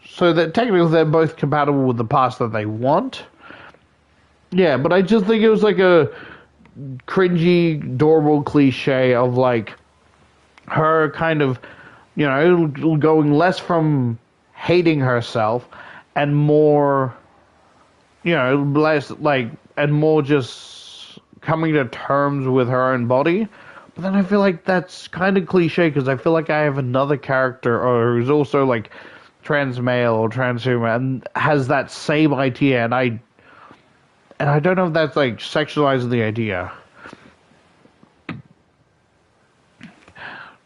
So that technically they're both compatible with the parts that they want. Yeah, but I just think it was like a cringy, adorable cliche of like her kind of, going less from hating herself and more, less like, and more just coming to terms with her own body. But then I feel like that's kind of cliche because I feel like I have another character who's also like trans male or transhuman and has that same idea, and I don't know if that's like sexualizing the idea.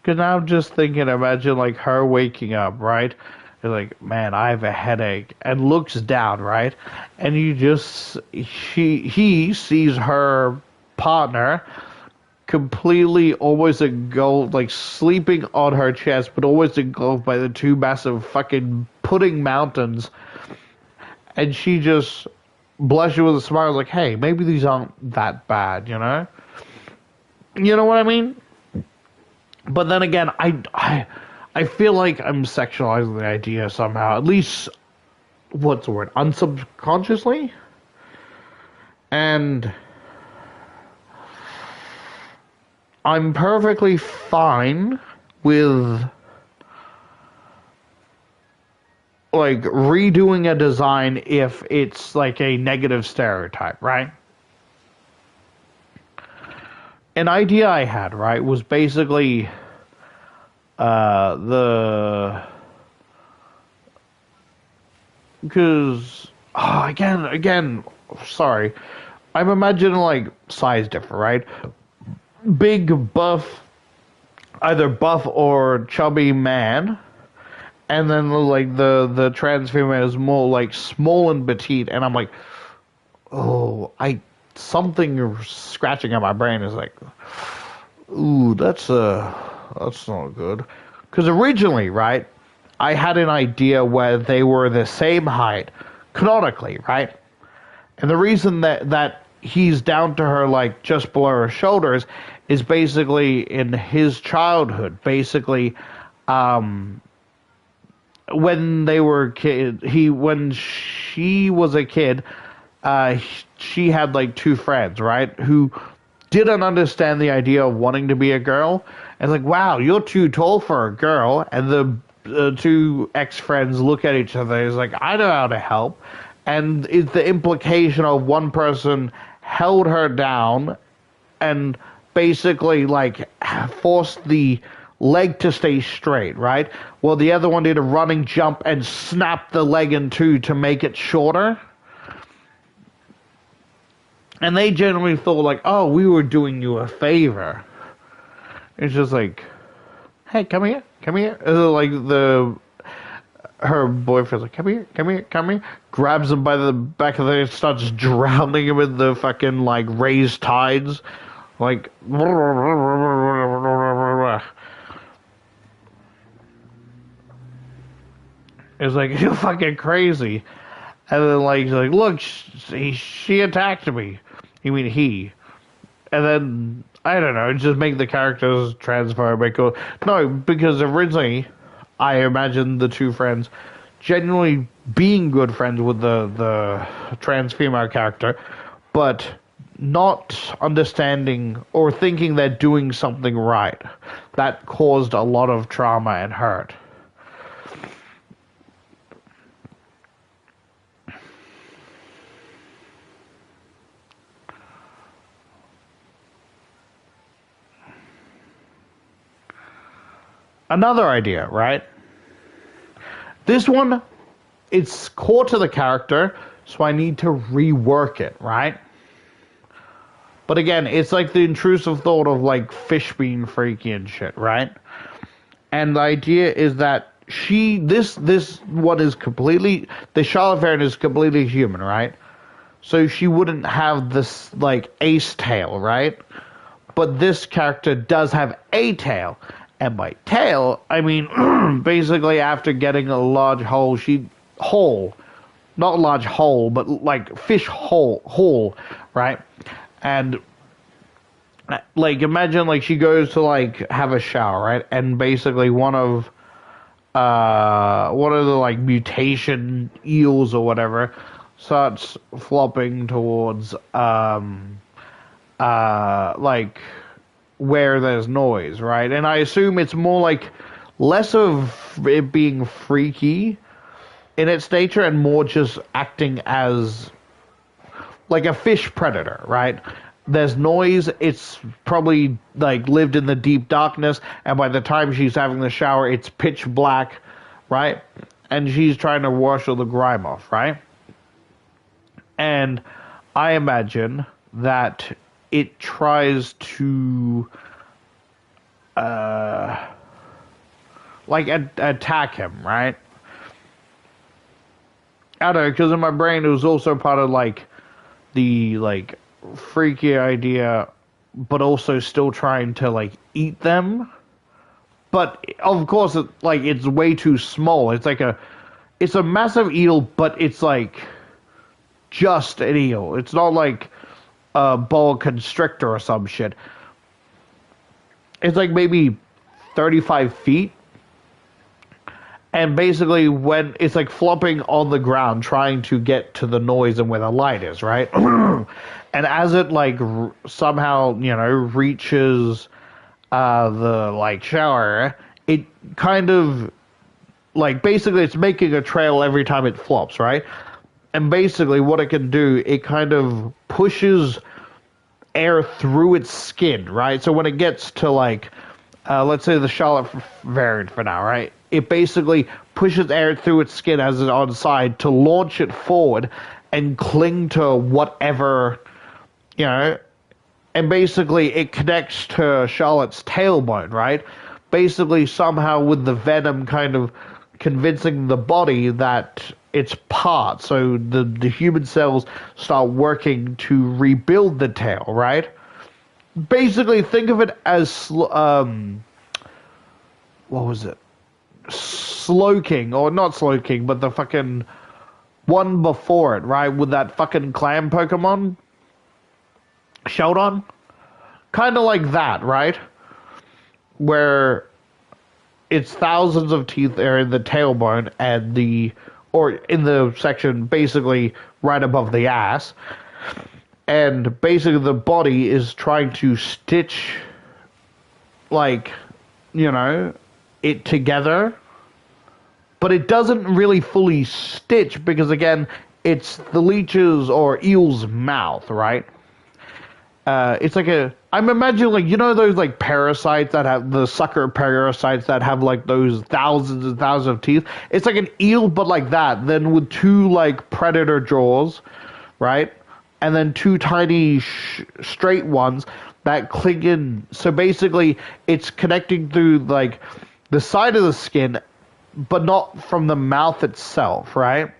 Because now I'm just thinking, imagine like her waking up, right? You're like, man, I have a headache, and looks down, right? And he sees her partner completely almost engulfed, like sleeping on her chest, but always engulfed by the two massive fucking pudding mountains. And she just bless you with a smile, like, hey, maybe these aren't that bad, you know? You know what I mean? But then again, I feel like I'm sexualizing the idea somehow. At least, what's the word? Unsubconsciously? And I'm perfectly fine with like redoing a design if it's like a negative stereotype, right? An idea I had, right, was basically the because again, sorry, I'm imagining like size different, right? Big buff, either buff or chubby man, and then like the trans female is more like small and petite, and I'm like, oh, something scratching at my brain is like, ooh, that's not good. Because originally, right, I had an idea where they were the same height, canonically, right? And the reason that he's down to her, like, just below her shoulders is basically in his childhood. Basically, when they were when she was a kid, she had, like, two friends, right, who didn't understand the idea of wanting to be a girl. And like, wow, you're too tall for a girl. And the two ex-friends look at each other. It's like, I know how to help. And it's the implication of one person held her down and basically like forced the leg to stay straight, right? Well, the other one did a running jump and snapped the leg in two to make it shorter. And they generally thought like, oh, we were doing you a favor. It's just like, hey, come here. Like her boyfriend's like, come here. Grabs him by the back of the head, starts drowning him in the fucking like raised tides. Like, it's like, you're fucking crazy. And then like, he's like, look, she attacked me. You mean he? And then I don't know, just make the characters transphobic or no, because originally I imagined the two friends genuinely being good friends with the trans female character, but not understanding or thinking they're doing something right. That caused a lot of trauma and hurt. Another idea, right? This one, it's core to the character, so I need to rework it, right? But again, it's like the intrusive thought of like fish being freaky and shit, right? And the idea is that this one is completely, the Charlotte Fair is completely human, right? So she wouldn't have this like ace tail, right? But this character does have a tail. And by tail, I mean, basically after getting a large hole, not a large hole, but like fish hole, right? And like imagine like she goes to like have a shower, right? And basically one of the like mutation eels or whatever starts flopping towards like where there's noise, right? And I assume it's more like less of it being freaky in its nature and more just acting as like a fish predator, right? There's noise, it's probably like lived in the deep darkness, and by the time she's having the shower, it's pitch black, right? And she's trying to wash all the grime off, right? And I imagine that it tries to like attack him, right? I don't know, because in my brain it was also part of like the like freaky idea, but also still trying to like eat them. But of course, it's way too small. It's a massive eel, but it's like just an eel. It's not like a boa constrictor or some shit. It's like maybe 35 feet. And basically, when it's like flopping on the ground, trying to get to the noise and where the light is, right? And as it like somehow, reaches the like shower, it kind of like basically it's making a trail every time it flops, right? And basically, what it can do, it kind of pushes air through its skin, right? So when it gets to like, let's say the Charlotte variant for now, right? It basically pushes air through its skin as it's on side to launch it forward and cling to whatever, and basically it connects to Charlotte's tailbone, right? Basically somehow with the venom kind of convincing the body that it's part, so the human cells start working to rebuild the tail, right? Basically think of it as, what was it? Slowking, or not Slowking, but the fucking one before it, right? With that fucking clam Pokemon? Sheldon? Kind of like that, right? Where it's thousands of teeth are in the tailbone and or in the section basically right above the ass. And basically the body is trying to stitch, like, it together, but it doesn't really fully stitch because, again, it's the leech's or eel's mouth, right? It's like I'm imagining, like, those, like, parasites that have, the sucker parasites that have, like, those thousands and thousands of teeth. It's like an eel, but like that, then with two, like, predator jaws, right? And then two tiny straight ones that cling in. So basically, it's connecting through, like, the side of the skin, but not from the mouth itself, right?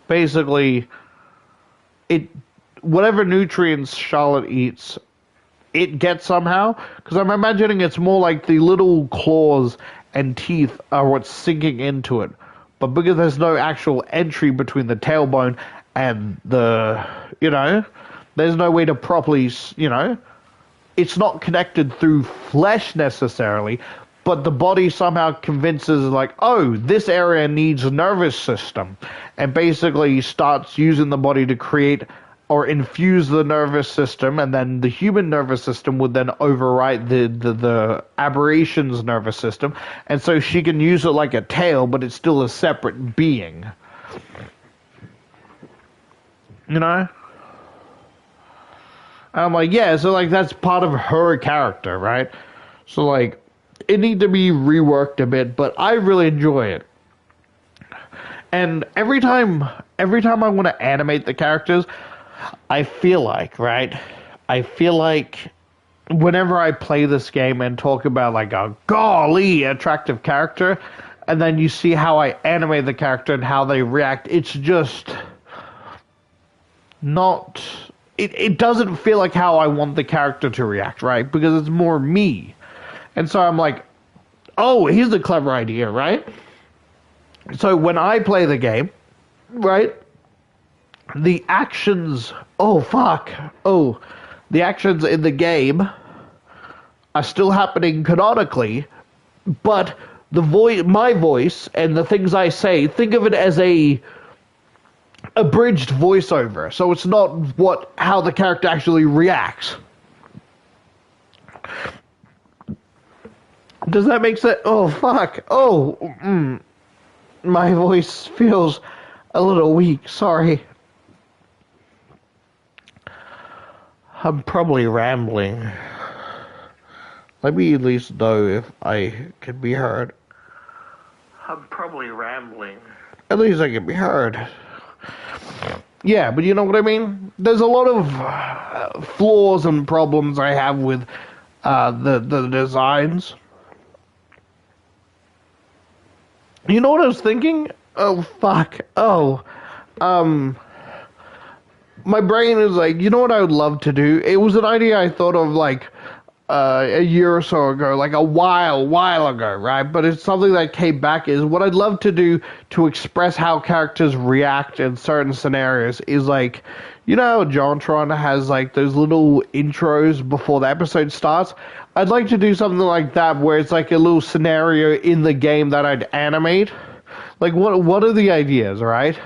Basically, whatever nutrients Charlotte eats, it gets somehow. Because I'm imagining it's more like the little claws and teeth are what's sinking into it. But because there's no actual entry between the tailbone and there's no way to properly, it's not connected through flesh necessarily, but the body somehow convinces, like, oh, this area needs a nervous system, and basically starts using the body to create or infuse the nervous system, and then the human nervous system would then overwrite the aberration's nervous system, and so she can use it like a tail, but it's still a separate being. And I'm like, yeah, so, like, that's part of her character, right? So, like, it needs to be reworked a bit, but I really enjoy it. And every time I want to animate the characters, I feel like whenever I play this game and talk about, like, a golly attractive character, and then you see how I animate the character and how they react, it's just not... It doesn't feel like how I want the character to react, right? Because it's more me. And so I'm like, oh, here's a clever idea, right? So when I play the game, right, the actions in the game are still happening canonically, but my voice and the things I say, think of it as a abridged voiceover, so it's not how the character actually reacts. Does that make sense? Oh, fuck. My voice feels a little weak. Sorry. I'm probably rambling. Let me at least know if I can be heard. I'm probably rambling. At least I can be heard. Yeah, but you know what I mean? There's a lot of flaws and problems I have with the designs. You know what I was thinking? Oh, fuck. My brain is like, you know what I would love to do? It was an idea I thought of, like, a year or so ago, like a while ago, right? But it's something that came back. Is what I'd love to do to express how characters react in certain scenarios is like, JonTron has like those little intros before the episode starts. I'd like to do something like that where it's like a little scenario in the game that I'd animate. Like what are the ideas, right?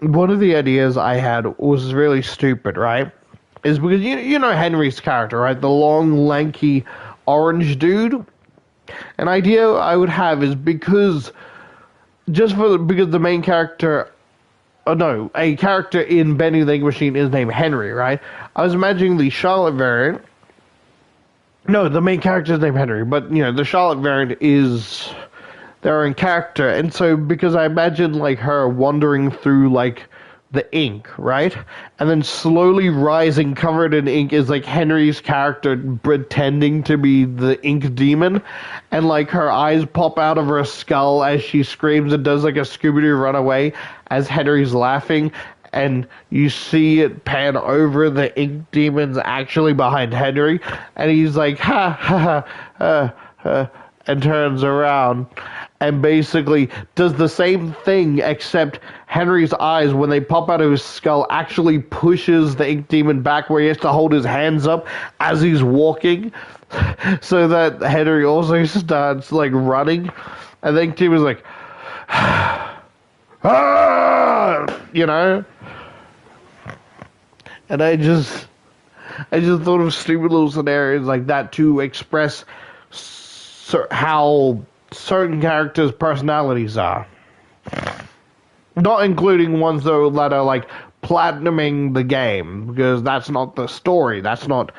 One of the ideas I had was really stupid, right? Is because you know Henry's character, right? The long, lanky, orange dude. An idea I would have is because because the main character, no, a character in Bendy the Ink Machine is named Henry, right? I was imagining the Charlotte variant. No, the main character is named Henry, but the Charlotte variant is their own character, and so because I imagine like her wandering through like the ink, right? And then slowly rising covered in ink is like Henry's character pretending to be the ink demon, and like her eyes pop out of her skull as she screams and does like a Scooby-Doo runaway as Henry's laughing, and you see it pan over the ink demon's actually behind Henry, and he's like ha ha ha and turns around and basically does the same thing, except Henry's eyes, when they pop out of his skull, actually pushes the ink demon back where he has to hold his hands up as he's walking, so that Henry also starts like running, and the ink demon's like, ah, and I just thought of stupid little scenarios like that to express how certain characters' personalities are. Not including ones, though, that are, like, platinuming the game, because that's not the story. That's not,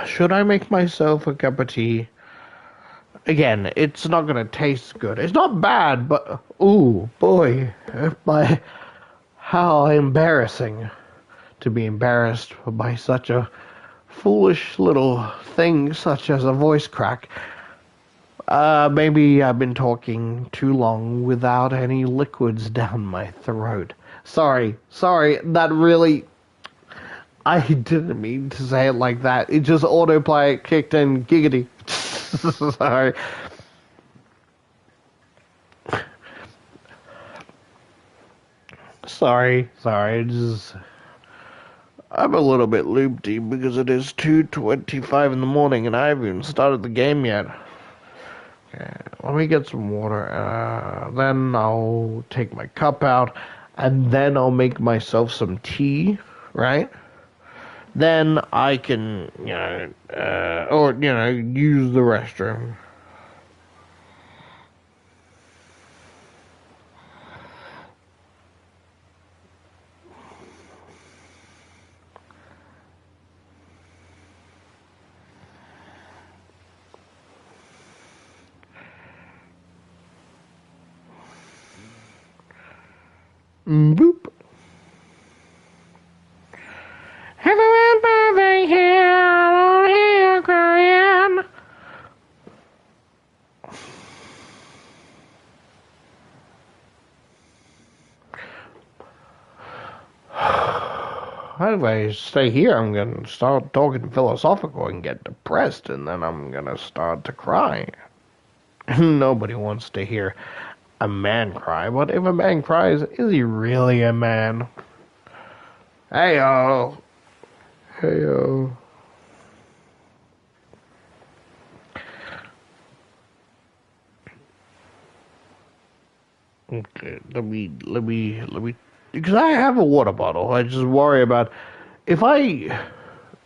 Should I make myself a cup of tea? Again, it's not gonna taste good. It's not bad, but ooh, boy, how embarrassing to be embarrassed by such a foolish little thing, such as a voice crack. Maybe I've been talking too long without any liquids down my throat. Sorry, that really, I didn't mean to say it like that. It just autoplay kicked in, giggity. Sorry. Sorry. I'm a little bit loopy because it is 2:25 in the morning and I haven't even started the game yet. Okay, let me get some water. Then I'll take my cup out, and then I'll make myself some tea, right? Then I can, use the restroom. Boop. Everyone moving here, I don't hear crying. If I stay here, I'm going to start talking philosophical and get depressed, and then I'm going to start to cry. Nobody wants to hear a man cry, but if a man cries, is he really a man? Hey-o. Hey-o. Okay, let me, because I have a water bottle. I just worry about if I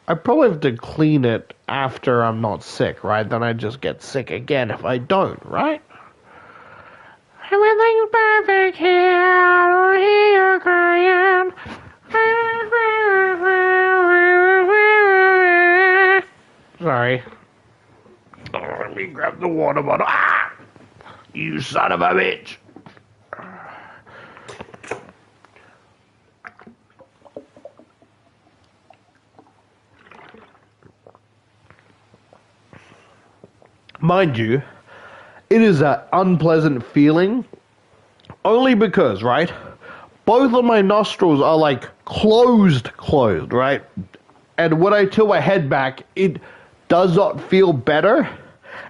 probably have to clean it after I'm not sick, right? Then I just get sick again if I don't, right? Everything's perfect here, I don't hear you crying. Sorry. Oh, let me grab the water bottle. Ah! You son of a bitch. Mind you, it it is an unpleasant feeling. Only because, right? Both of my nostrils are like closed, right? And when I tilt my head back, it does not feel better.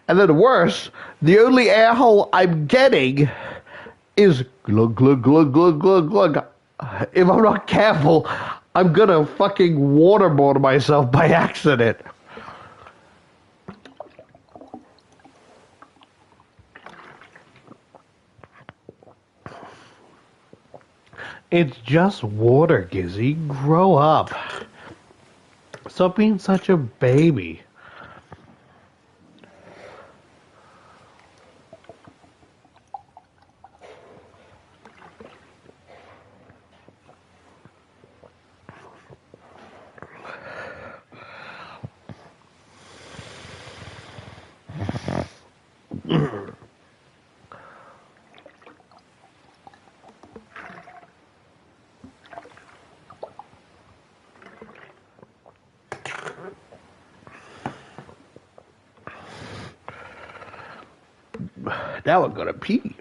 And then worse, the only air hole I'm getting is glug, glug, glug, glug, glug, glug. If I'm not careful, I'm gonna fucking waterboard myself by accident. It's just water, Gizzy. Grow up. Stop being such a baby. Now I'm gonna pee.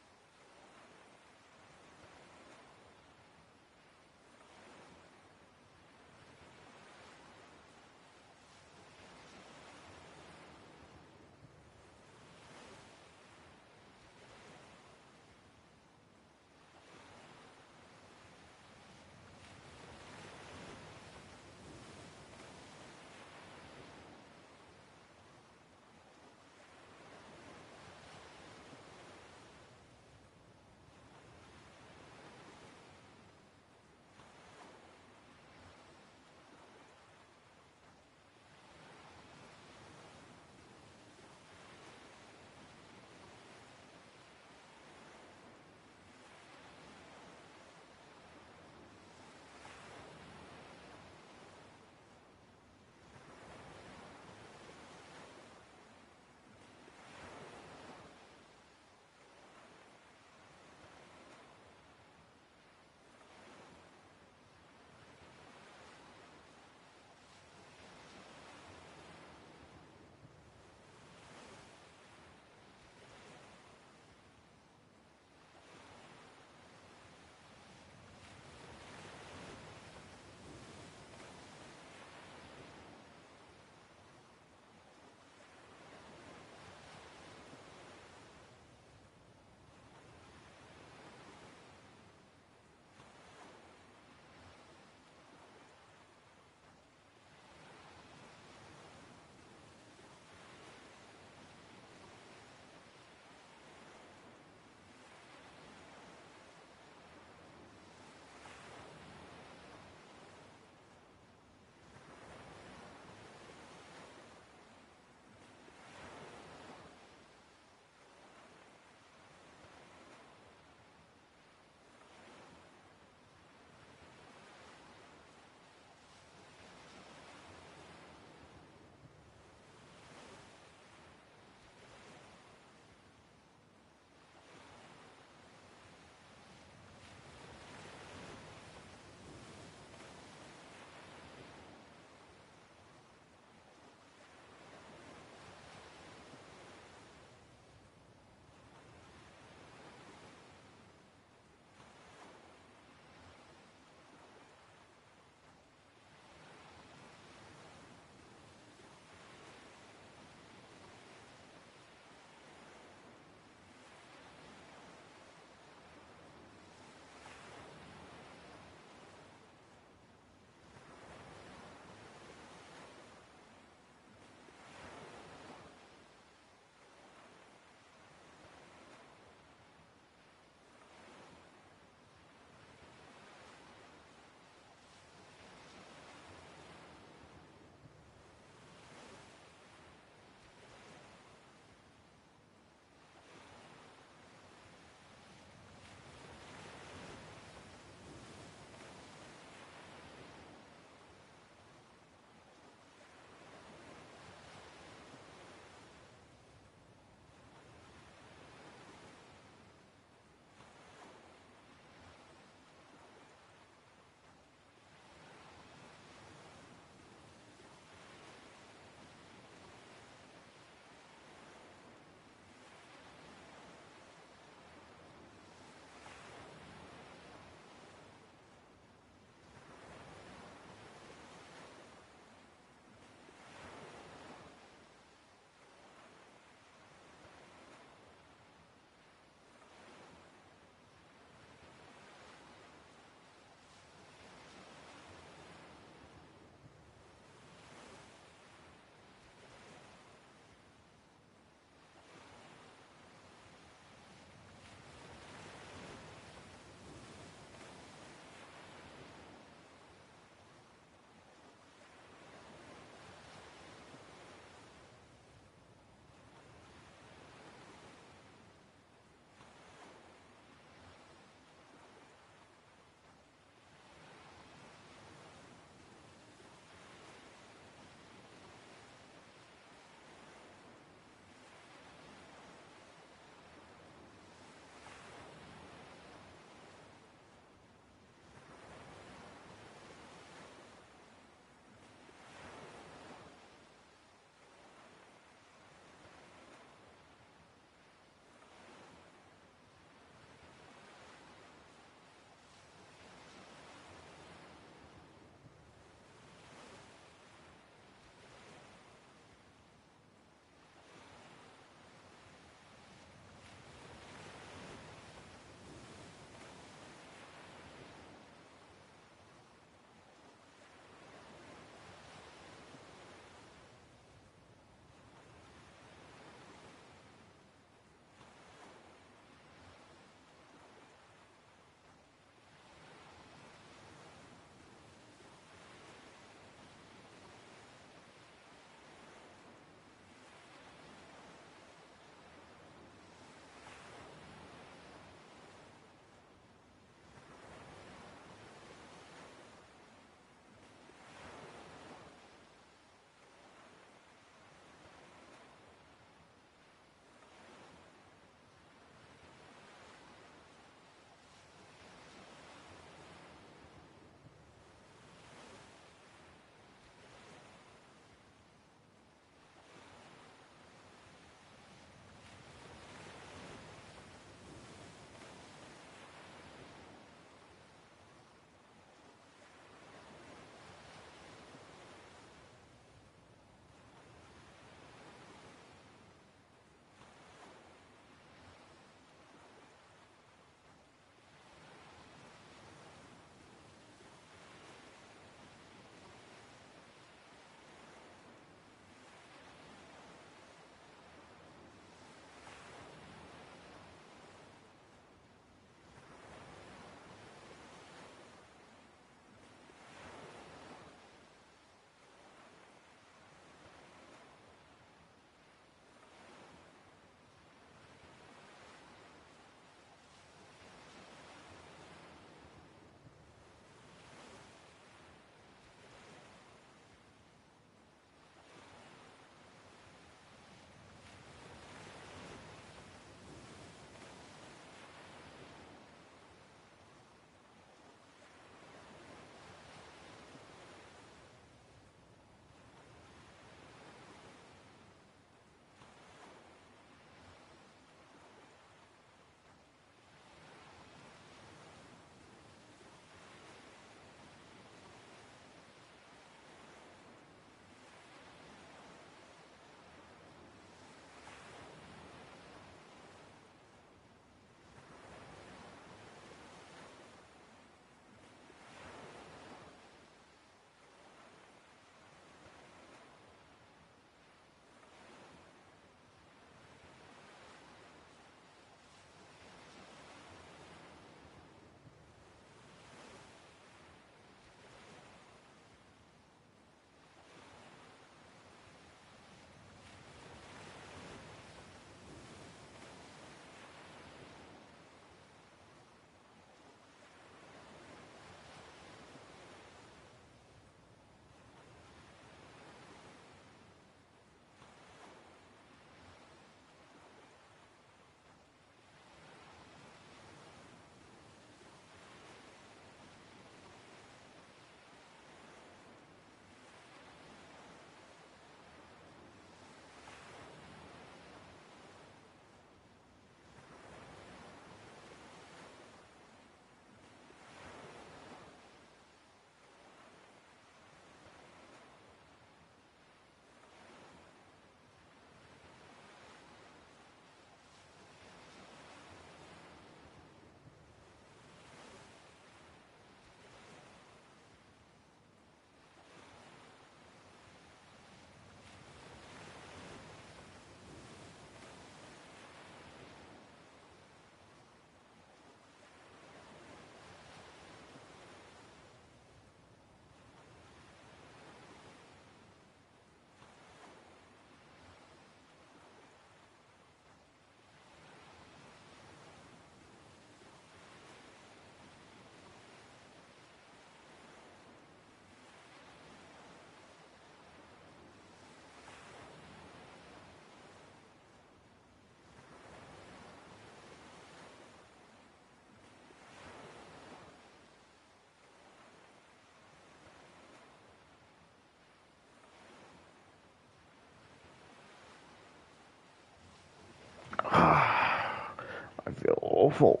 awful.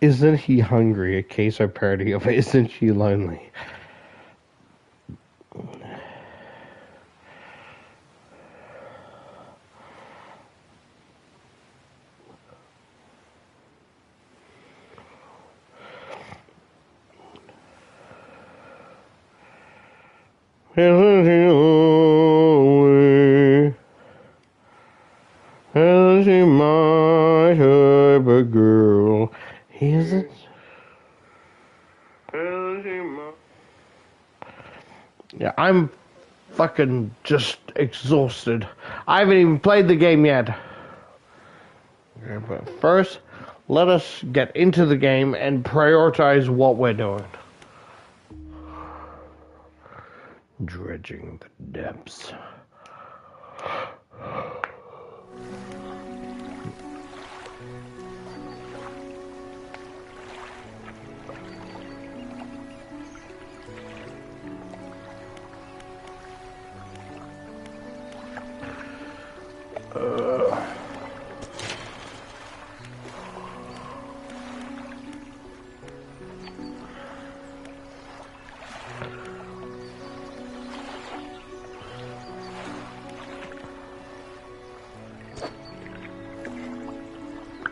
Isn't he hungry? A case or parody of Isn't she lonely? Isn't she lonely? Isn't she my type of girl? Isn't she my... Yeah, I'm fucking just exhausted. I haven't even played the game yet. Okay, but first, let us get into the game and prioritize what we're doing. Dredging the depths.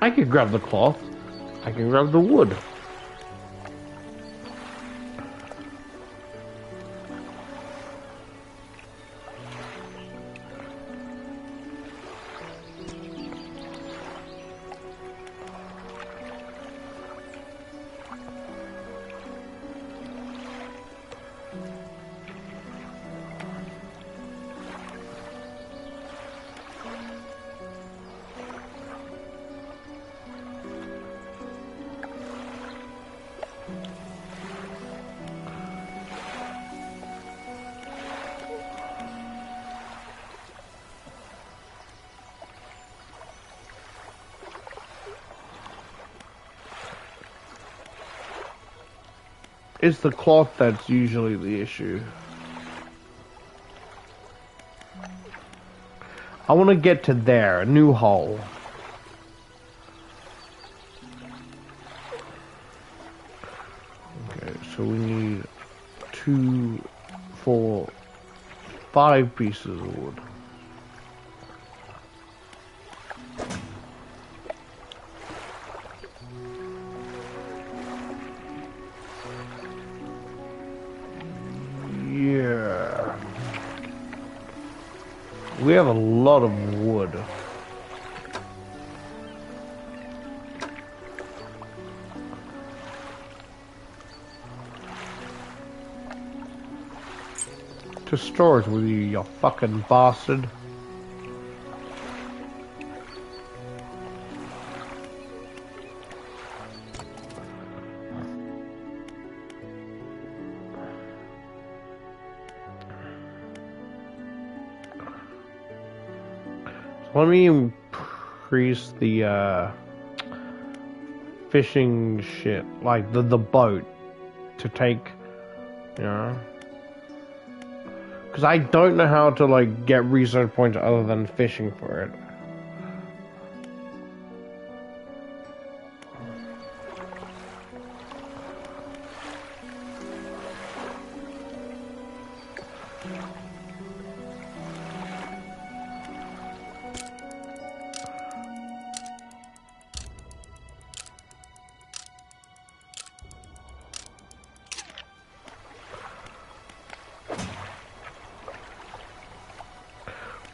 I can grab the cloth. I can grab the wood. It's the cloth that's usually the issue. I want to get to there, a new hole. Okay, so we need 2, 4, 5 pieces of wood. Yeah. We have a lot of wood. To storage with you fucking bastard. Let me increase the fishing shit, like the boat, to take, you know, because I don't know how to like get research points other than fishing for it.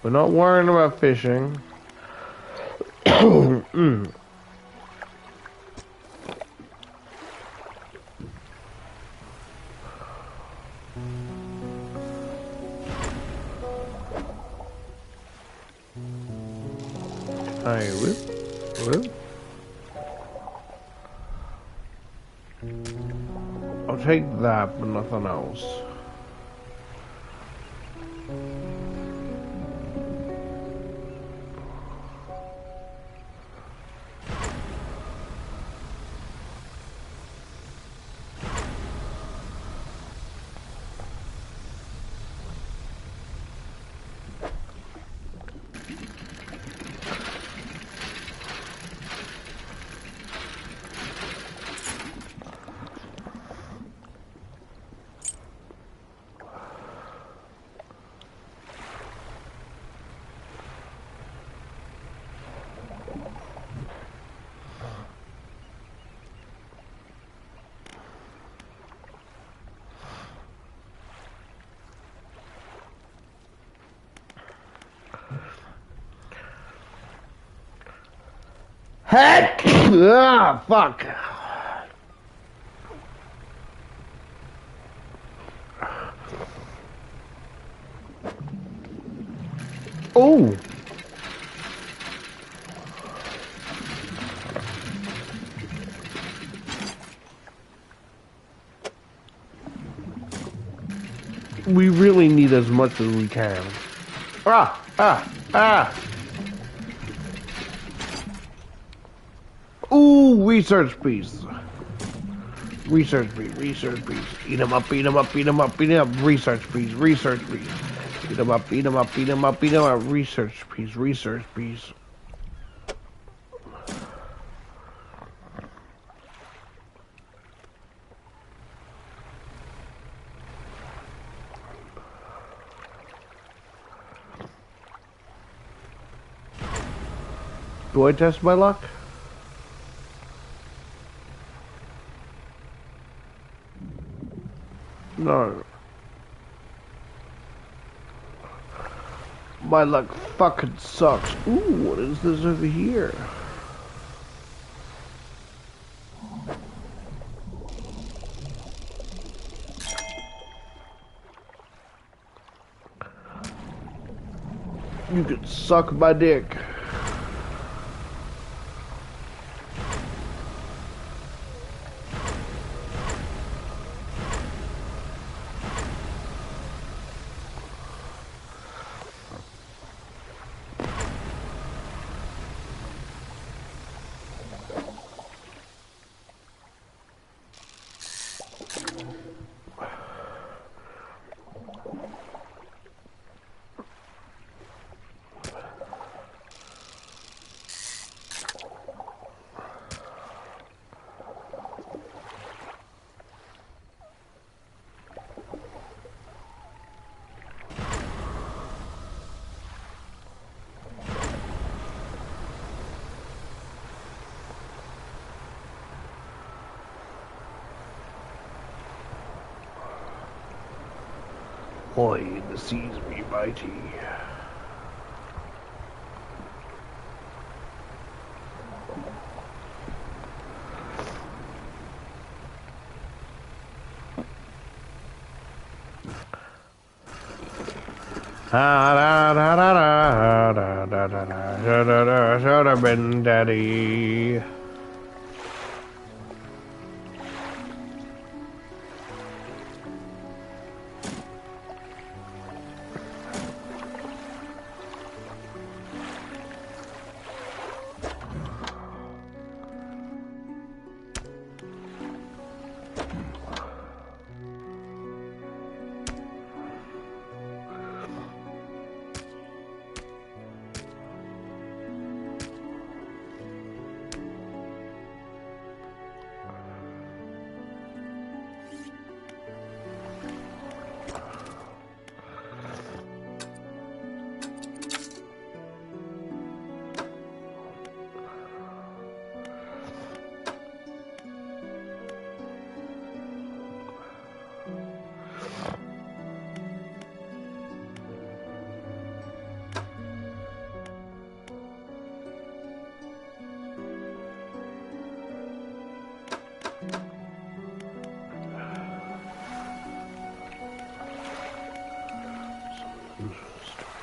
We're not worrying about fishing. Hey, whoop. I'll take that, but nothing else. Heck! Ah, fuck. Oh! We really need as much as we can. Ah! Ah! Ah! Ooh, research piece. Research piece, research piece. Eat 'em up, eat 'em up, eat 'em up, eat 'em up. Research piece, research piece. Eat 'em up, eat 'em up, eat 'em up, eat 'em up. Research piece, research piece. Do I test my luck? No. My luck fucking sucks. Ooh, what is this over here? You could suck my dick. Boy, the seas be mighty. Should have been daddy.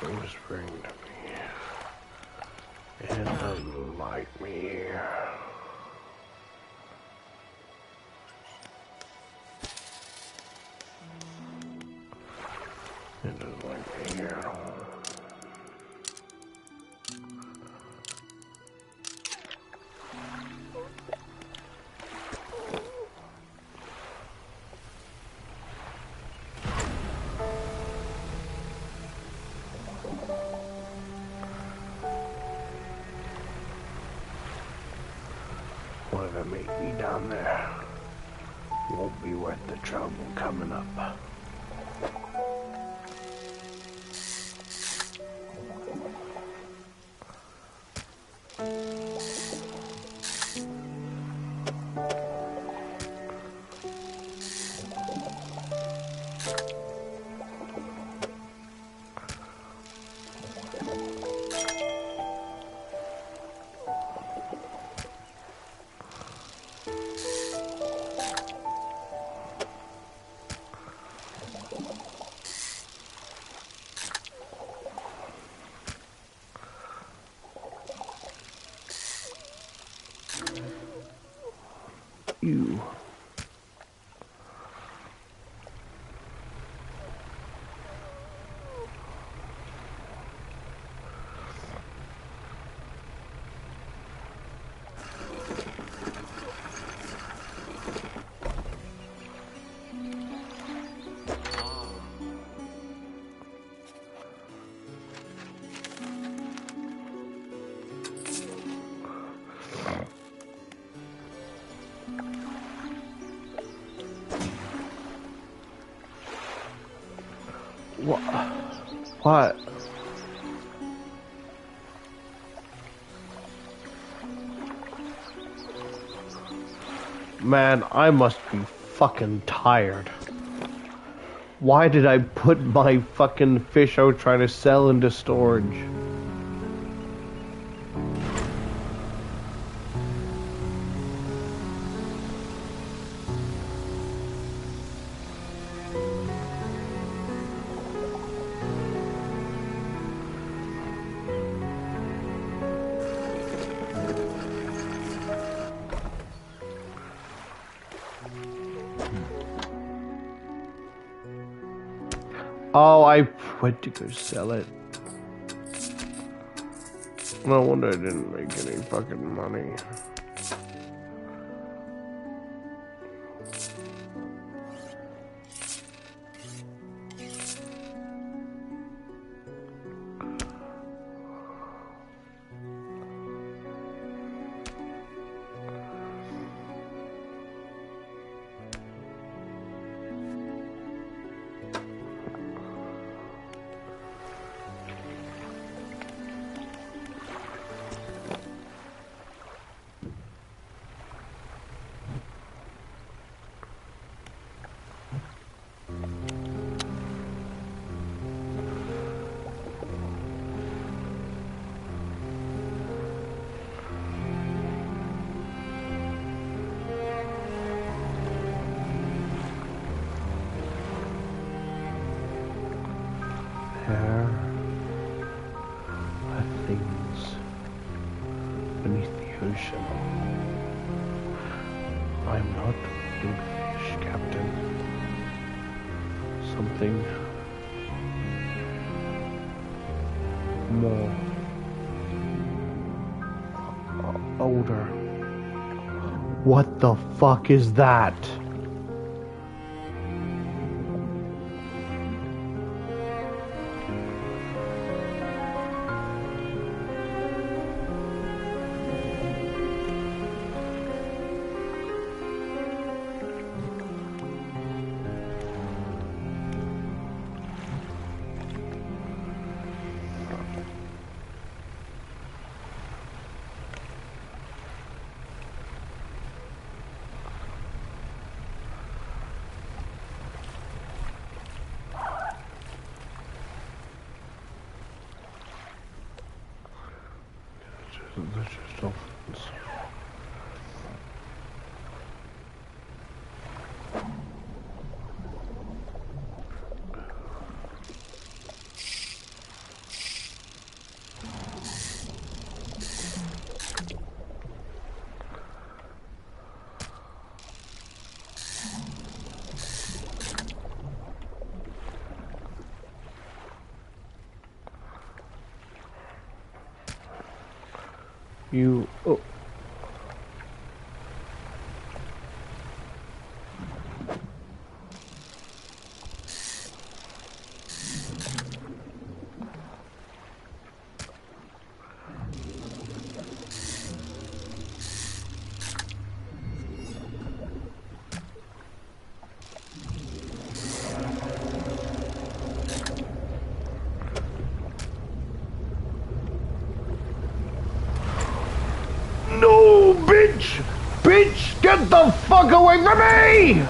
Whispering to me. It doesn't like me. It doesn't like me here. Whatever may be down there won't be worth the trouble coming up. You. What? Man, I must be fucking tired. Why did I put my fucking fish out trying to sell into storage? Oh, I went to go sell it. No wonder I didn't make any fucking money. There are things beneath the ocean. I'm not a big fish, Captain. Something more older. What the fuck is that? They're just dolphins. You... Oh. No, bitch! Bitch, get the fuck away from me!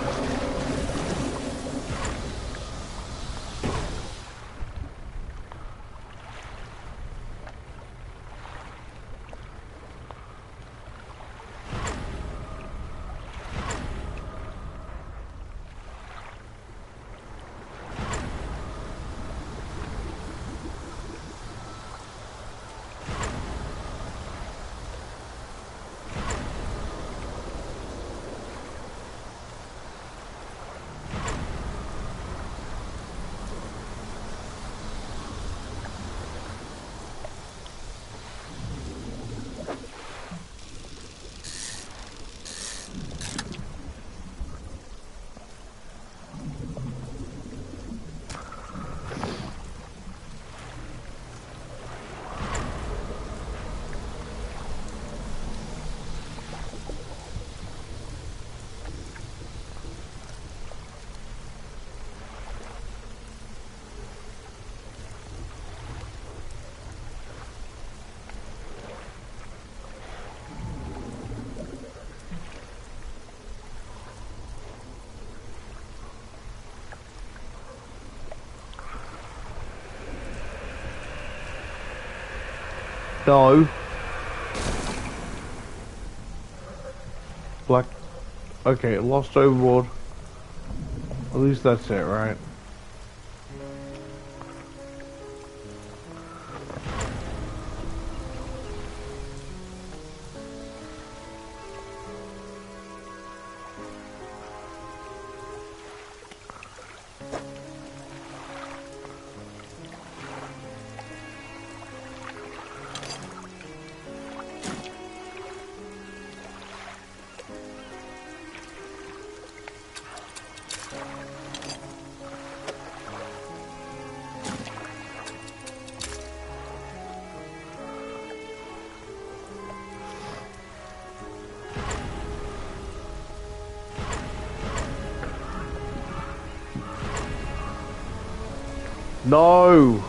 No. Black. Okay, lost overboard. At least that's it, right? No!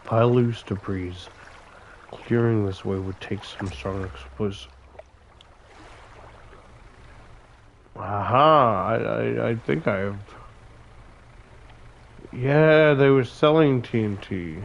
Pile loose debris. Clearing this way would take some strong explosive. Aha! I think I have. Yeah, they were selling TNT.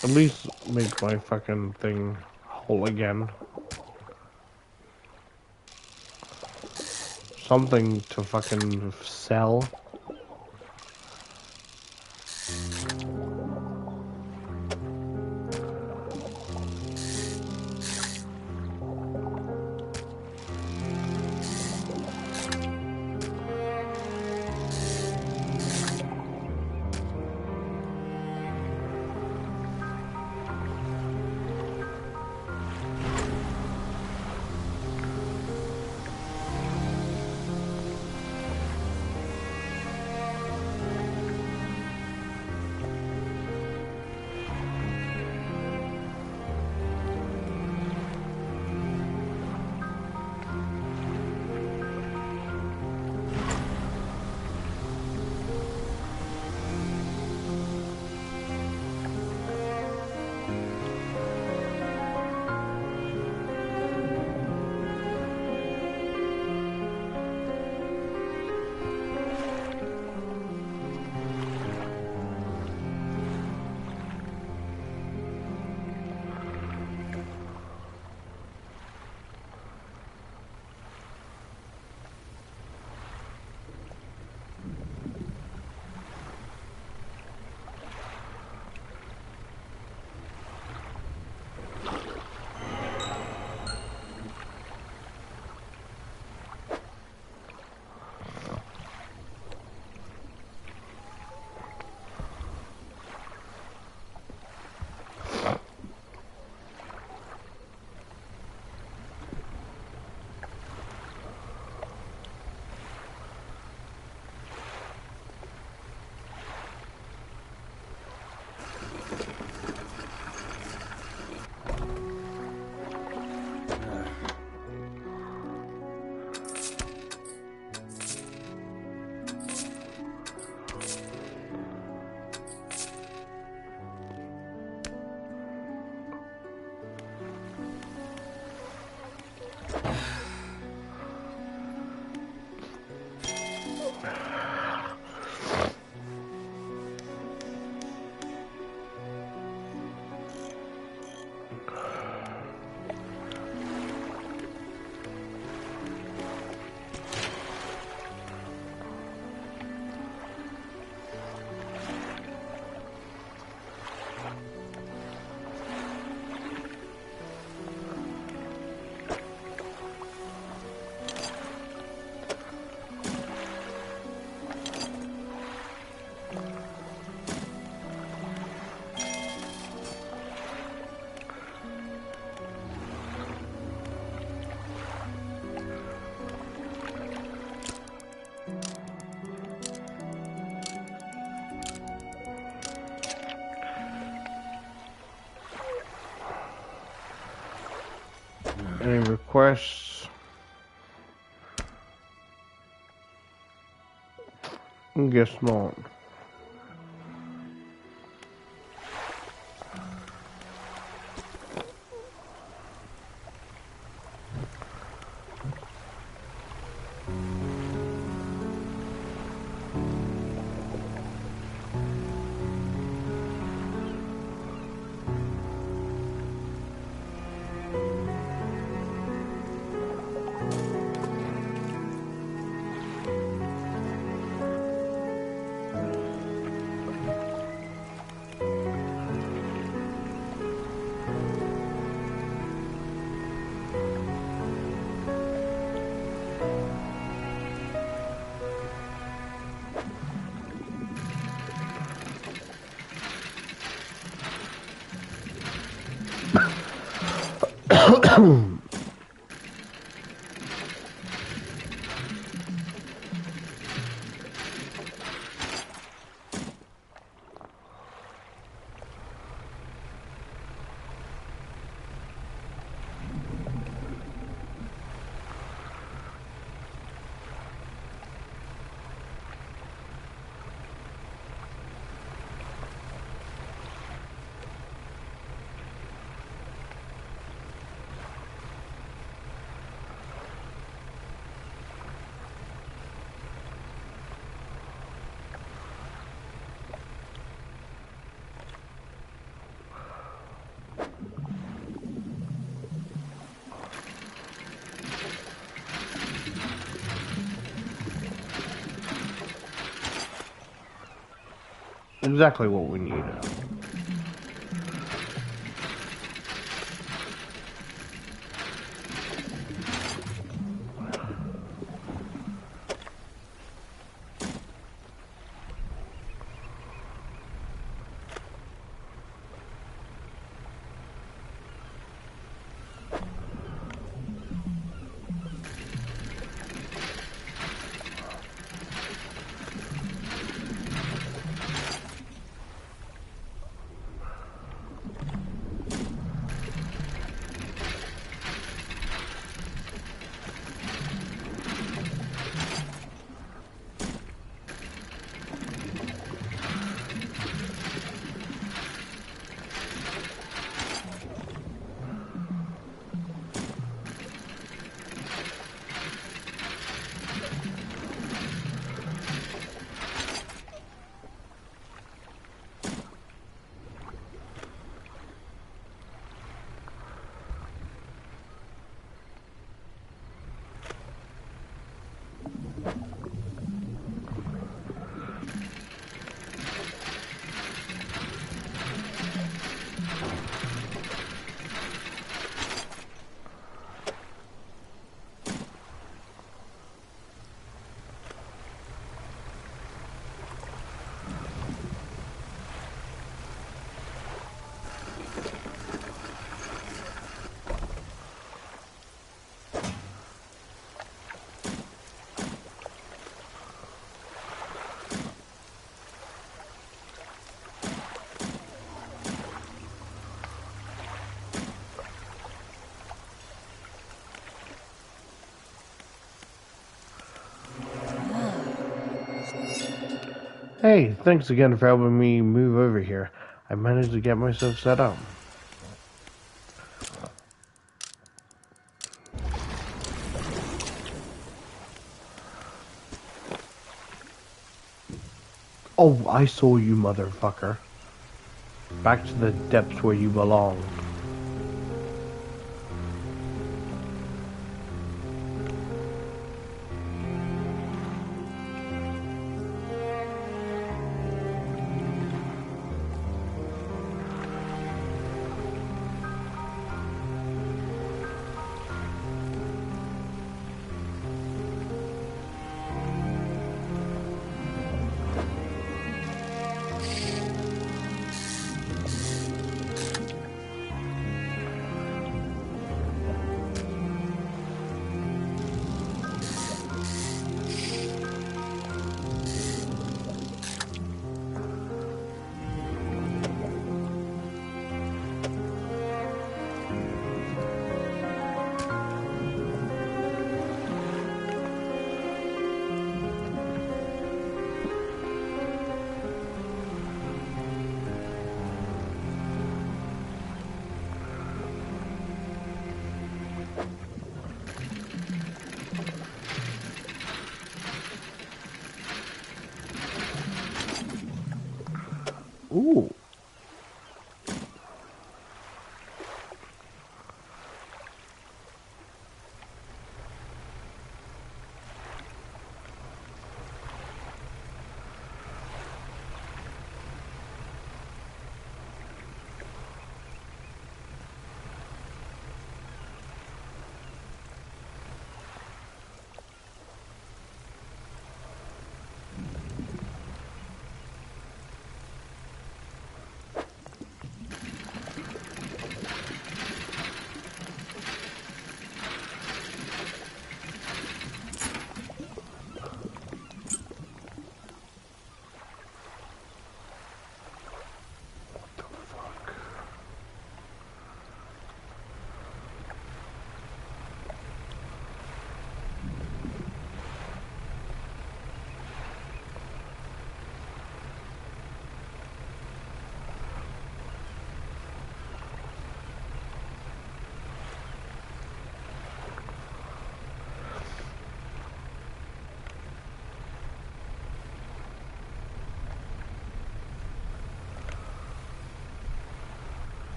At least make my fucking thing whole again. Something to fucking sell. quests. Guess not. Exactly what we need. Hey, thanks again for helping me move over here. I managed to get myself set up. Oh, I saw you, motherfucker. Back to the depths where you belong. Ooh.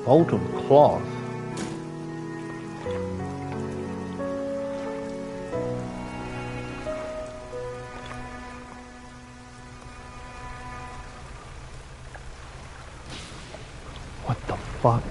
Bolt of cloth. What the fuck?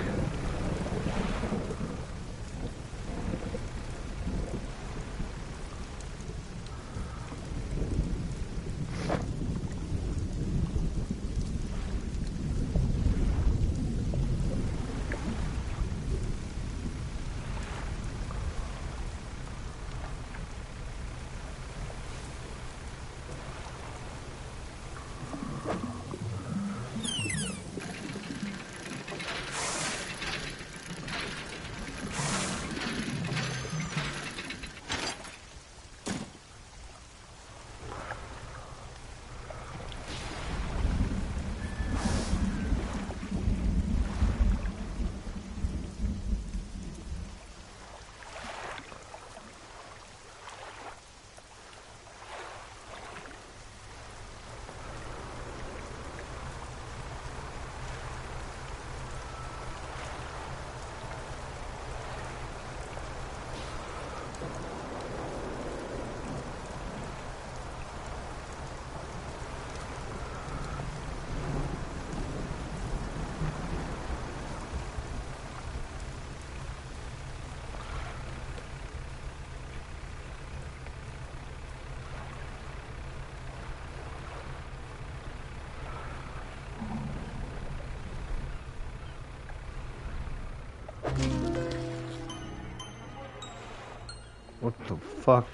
What the fuck?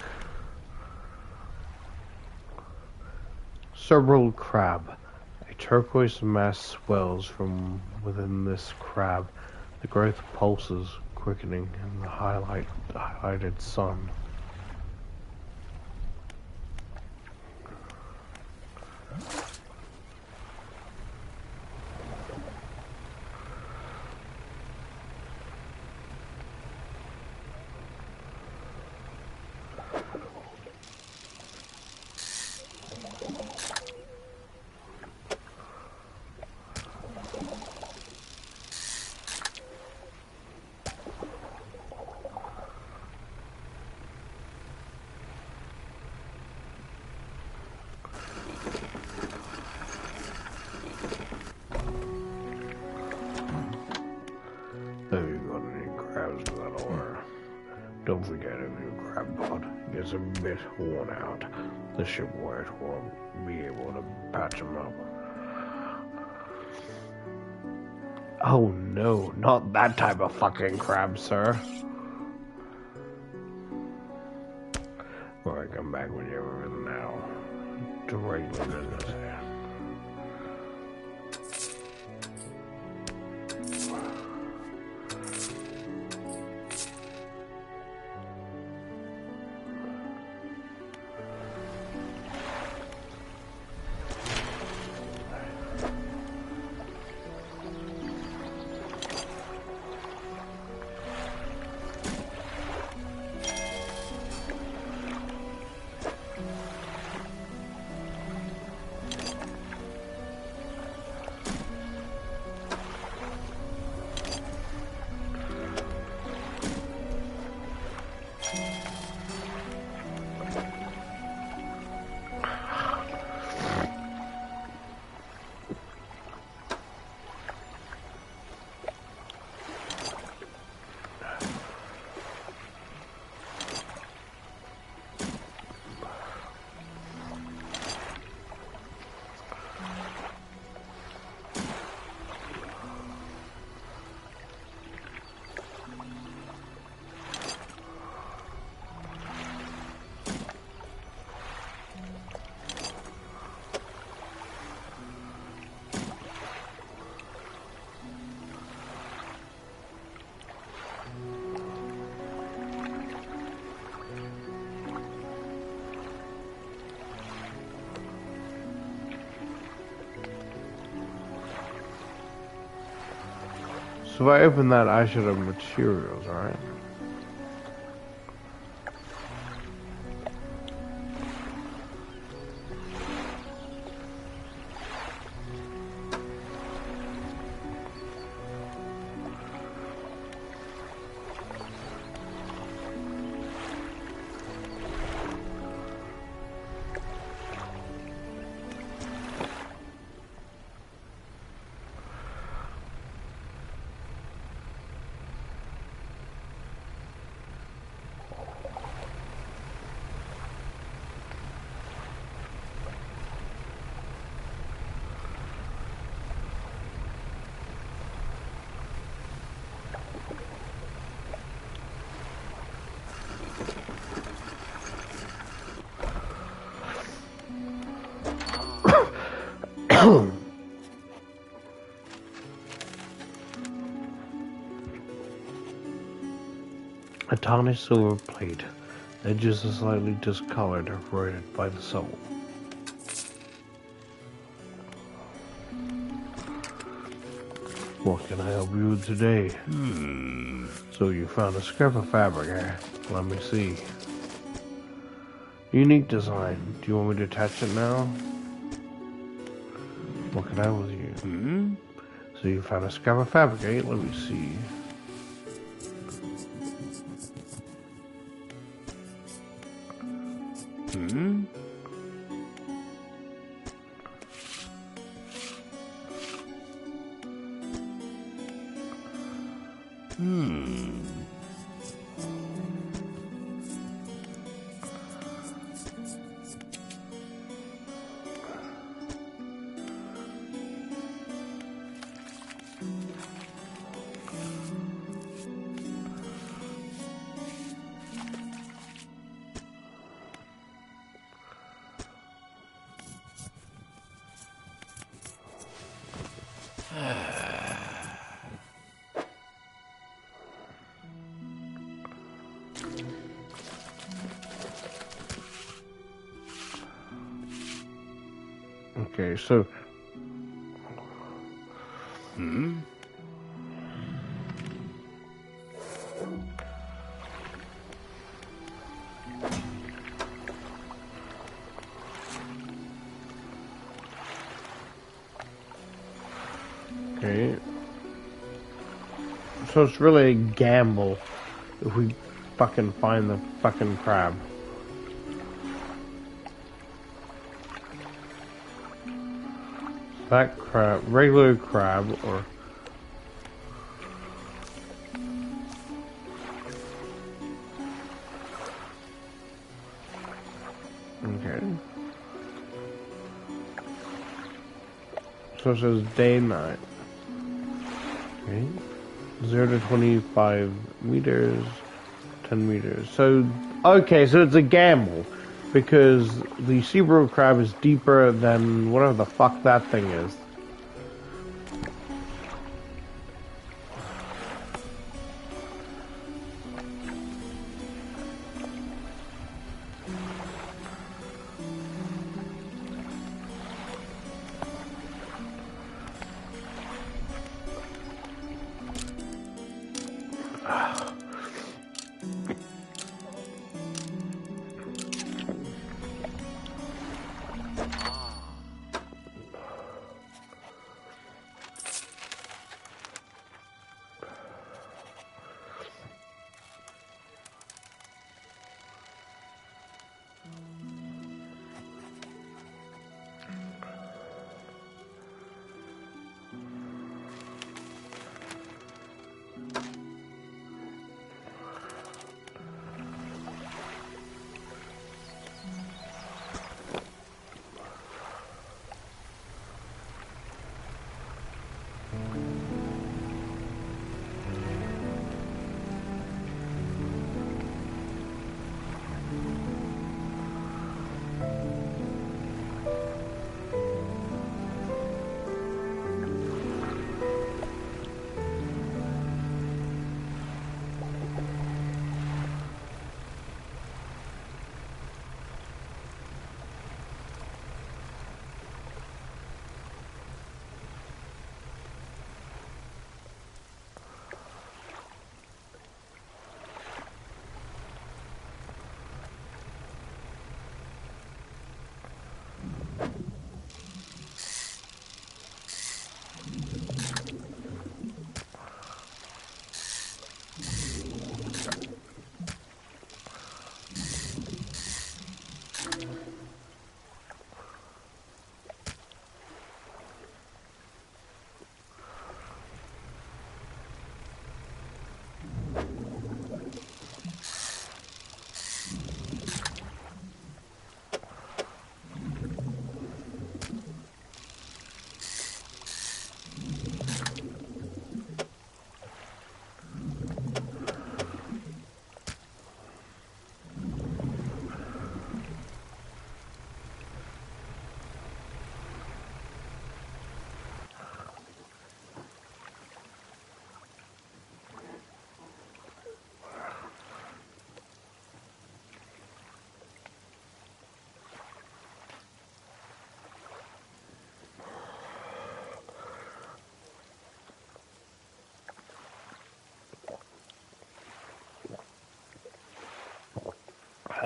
Cerebral crab. A turquoise mass swells from within this crab. The growth pulses, quickening in the highlighted sun. Don't forget, if your crab pod gets a bit worn out, the shipwright will be able to patch him up. Oh no, not that type of fucking crab, sir. Alright, come back when you're in now to regular business here. So if I open that, I should have materials, right? A tarnished silver plate, edges are slightly discolored or corroded by the soul. What can I help you with today? So you found a scrap of fabric, eh? Let me see. Unique design. Do you want me to attach it now? What can I help with you? So you found a scrap of fabric, eh? Let me see. Okay, so... Okay. So it's really a gamble if we fucking find the fucking crab. That crab, regular crab, or... So it says day and night. Okay. 0 to 25 meters, 10 meters. So, okay, so it's a gamble. Because the SeaWorld crab is deeper than whatever the fuck that thing is.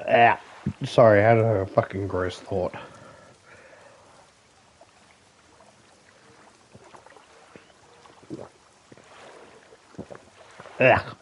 Ah, sorry, I had a fucking gross thought. Ugh.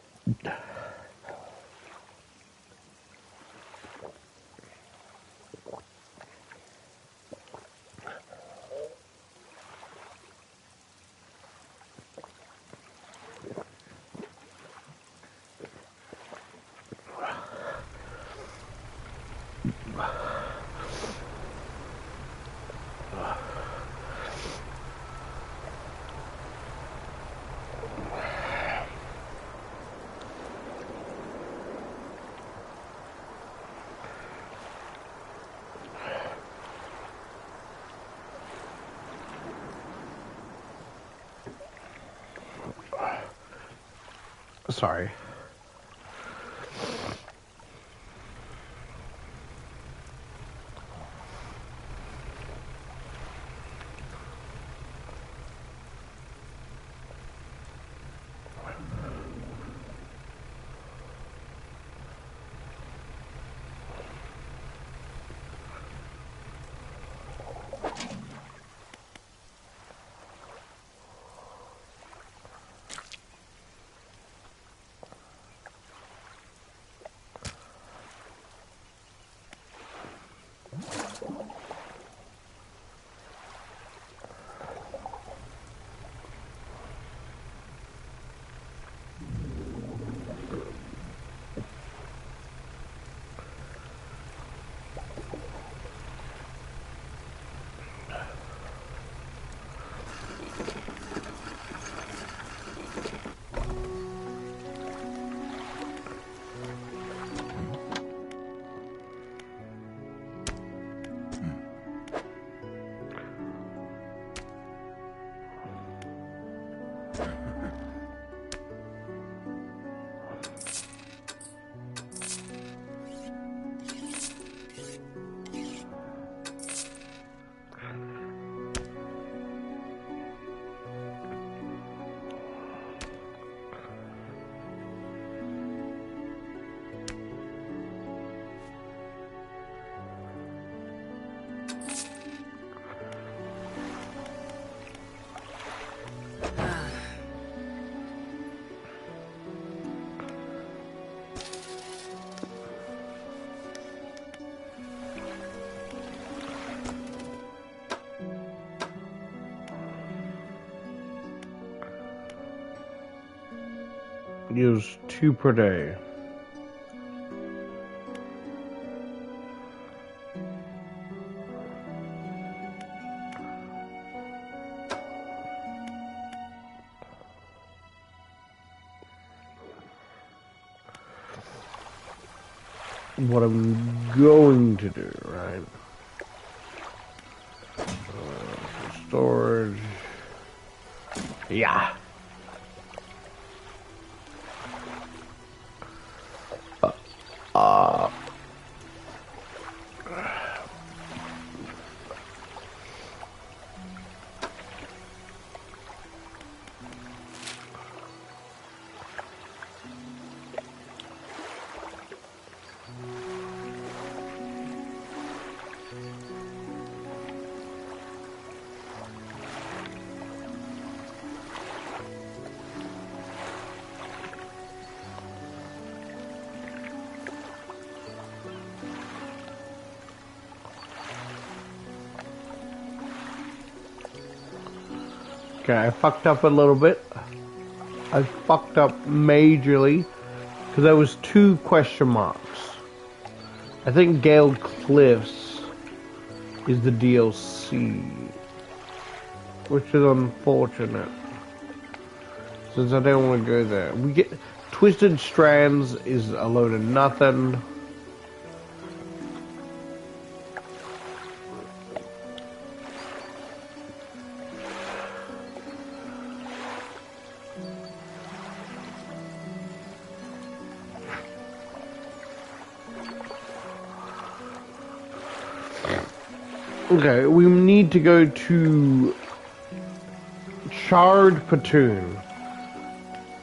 Sorry. Use 2 per day. What I'm going to do, right? Storage. Yeah. Okay, I fucked up a little bit. I fucked up majorly because there was 2 question marks. I think Gale Cliffs is the DLC, which is unfortunate since I don't want to go there. We get Twisted Strands is a load of nothing. Okay, we need to go to Charred Platoon.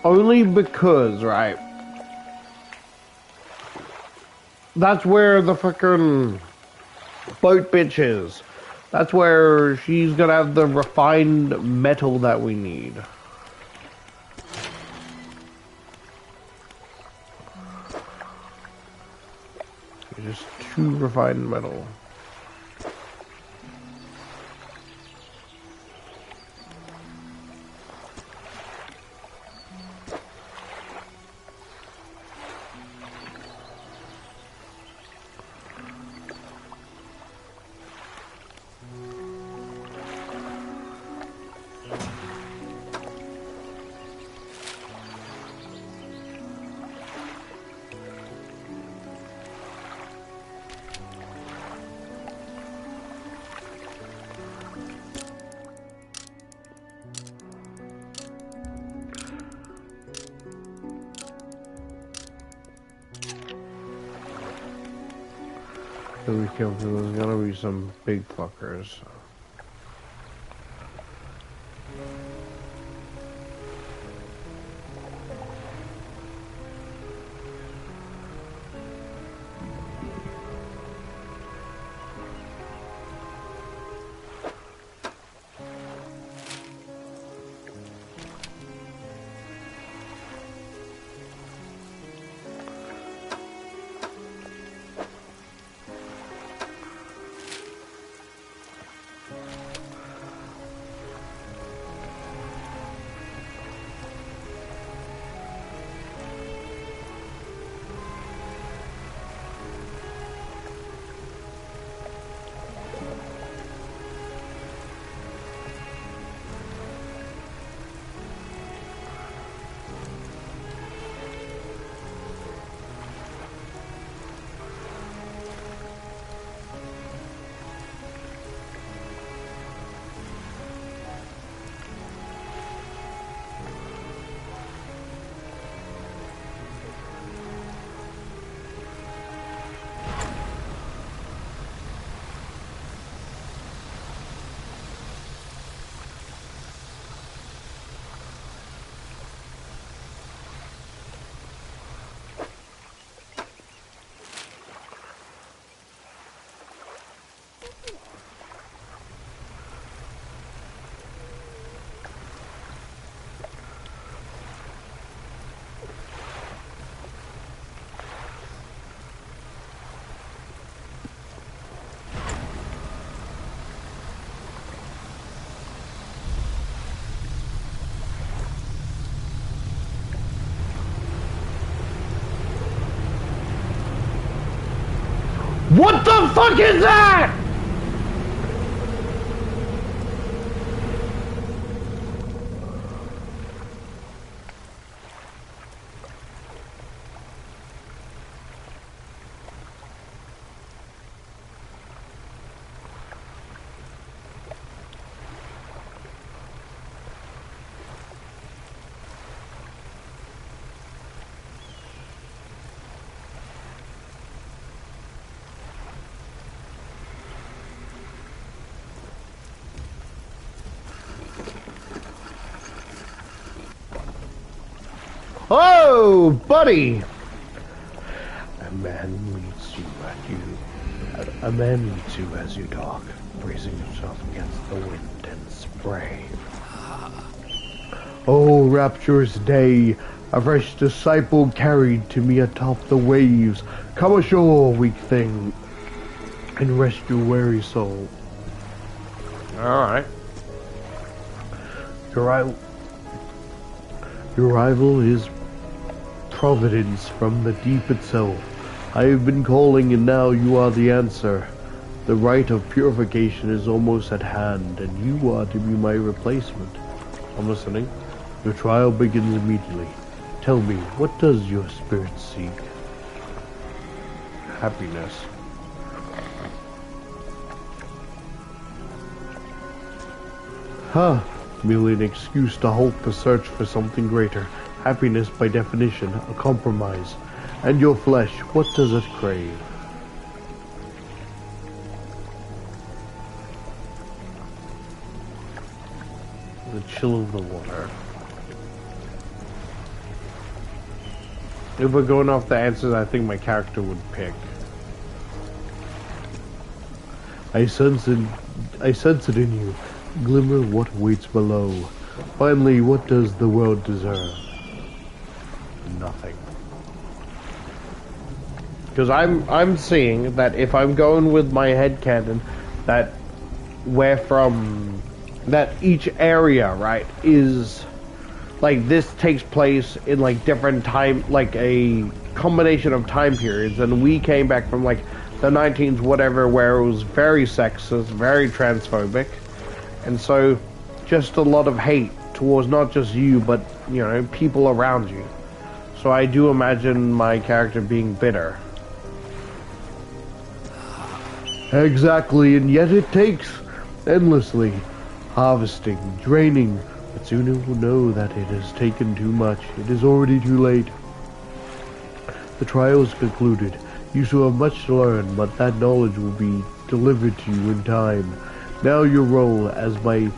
Only because, right? That's where the fucking boat bitch is. That's where she's gonna have the refined metal that we need. Just 2 refined metal. So we killed, there's gonna be some big fuckers. What the fuck is that? Oh, buddy! A man meets you as you talk, bracing himself against the wind and spray. Oh, rapturous day! A fresh disciple carried to me atop the waves. Come ashore, weak thing, and rest your weary soul. Alright. Your arrival is providence from the deep itself. I have been calling, and now you are the answer. The rite of purification is almost at hand, and you are to be my replacement. I'm listening. Your trial begins immediately. Tell me, what does your spirit seek? Happiness. Merely an excuse to halt the search for something greater. Happiness, by definition, a compromise. And your flesh, what does it crave? The chill of the water. If we're going off the answers I think my character would pick. I sense it in you. Glimmer what waits below. Finally, what does the world deserve? Nothing. Because I'm seeing that if I'm going with my headcanon, that that each area, right, is like this takes place in like different time, like a combination of time periods, and we came back from like the 19s, whatever, where it was very sexist, very transphobic, and so just a lot of hate towards not just you, but you know, people around you. So I do imagine my character being bitter. Exactly, and yet it takes endlessly, harvesting, draining, but soon it will know that it has taken too much. It is already too late. The trial is concluded. You still have much to learn, but that knowledge will be delivered to you in time. Now your role as my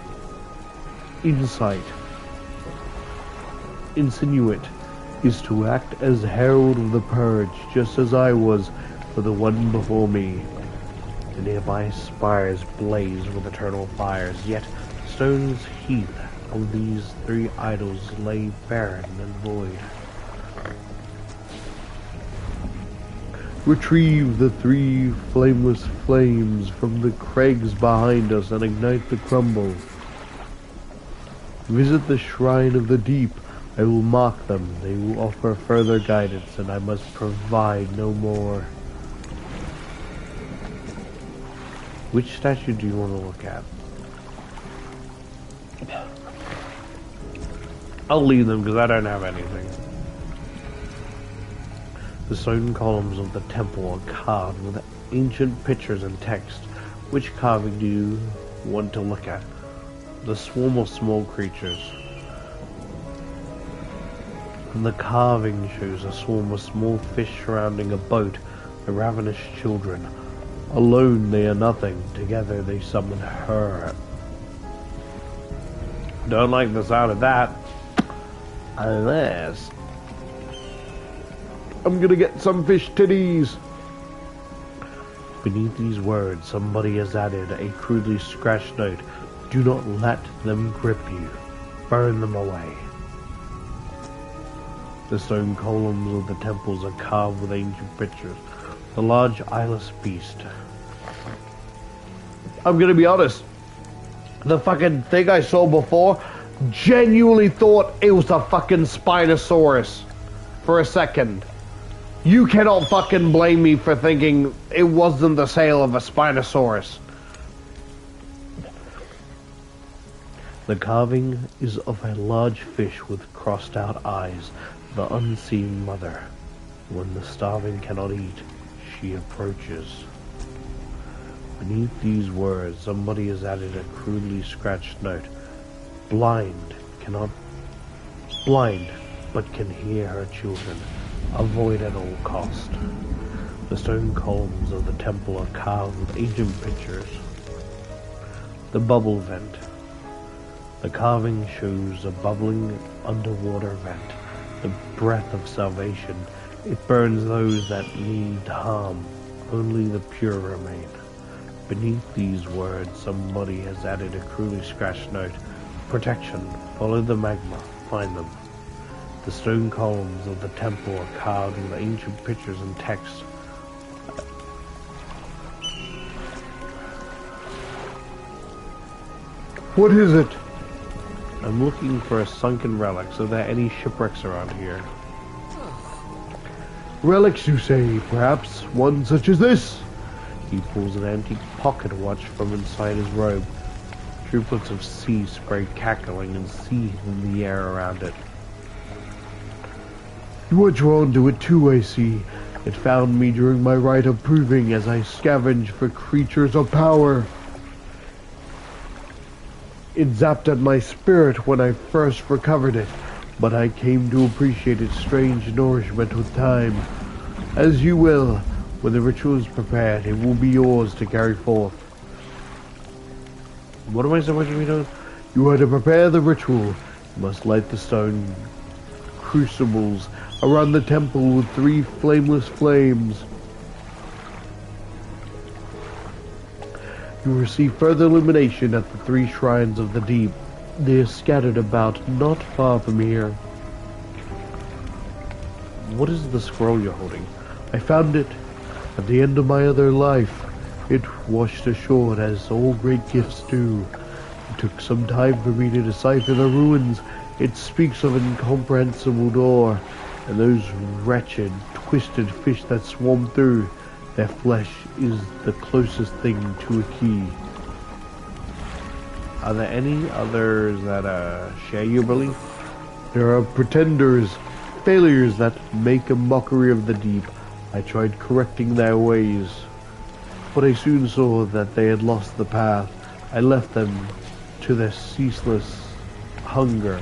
insinuate is to act as herald of the purge, just as I was for the one before me. The nearby spires blaze with eternal fires, yet the stone's heath of these three idols lay barren and void. Retrieve the three flameless flames from the crags behind us and ignite the crumble. Visit the shrine of the deep. I will mark them. They will offer further guidance, and I must provide no more. Which statue do you want to look at? I'll leave them because I don't have anything. The stone columns of the temple are carved with ancient pictures and text. Which carving do you want to look at? The swarm of small creatures. The carving shows a swarm of small fish surrounding a boat, the ravenous children. Alone they are nothing, together they summon her. Don't like the sound of that. Unless I'm gonna get some fish titties. Beneath these words, somebody has added a crudely scratched note. Do not let them grip you. Burn them away. The stone columns of the temples are carved with ancient pictures. The large eyeless beast. I'm gonna be honest. The fucking thing I saw before, genuinely thought it was a fucking Spinosaurus for a second. You cannot fucking blame me for thinking it wasn't the sail of a Spinosaurus. The carving is of a large fish with crossed out eyes, the unseen mother. When the starving cannot eat, she approaches. Beneath these words, somebody has added a crudely scratched note. Blind, but can hear her children. Avoid at all cost. The stone columns of the temple are carved with ancient pictures. The bubble vent. The carving shows a bubbling underwater vent, the breath of salvation. It burns those that need harm. Only the pure remain. Beneath these words, somebody has added a crudely scratched note. Protection. Follow the magma. Find them. The stone columns of the temple are carved with ancient pictures and text. What is it? I'm looking for a sunken relic. Are there any shipwrecks around here? Relics, you say? Perhaps one such as this? He pulls an antique pocket watch from inside his robe. Droplets of sea spray cackling and seethe in the air around it. You are drawn to it too, I see. It found me during my rite of proving as I scavenged for creatures of power. It zapped at my spirit when I first recovered it, but I came to appreciate its strange nourishment with time. As you will, when the ritual is prepared, it will be yours to carry forth. What am I supposed to be doing? You are to prepare the ritual. You must light the stone crucibles around the temple with 3 flameless flames. You will receive further illumination at the 3 shrines of the deep. They are scattered about not far from here. What is the scroll you're holding? I found it at the end of my other life. It washed ashore as all great gifts do. It took some time for me to decipher the ruins. It speaks of an incomprehensible door, and those wretched, twisted fish that swarm through. Their flesh is the closest thing to a key. Are there any others that share your belief? There are pretenders, failures that make a mockery of the deep. I tried correcting their ways, but I soon saw that they had lost the path. I left them to their ceaseless hunger.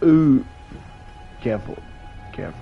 Ooh, careful, careful.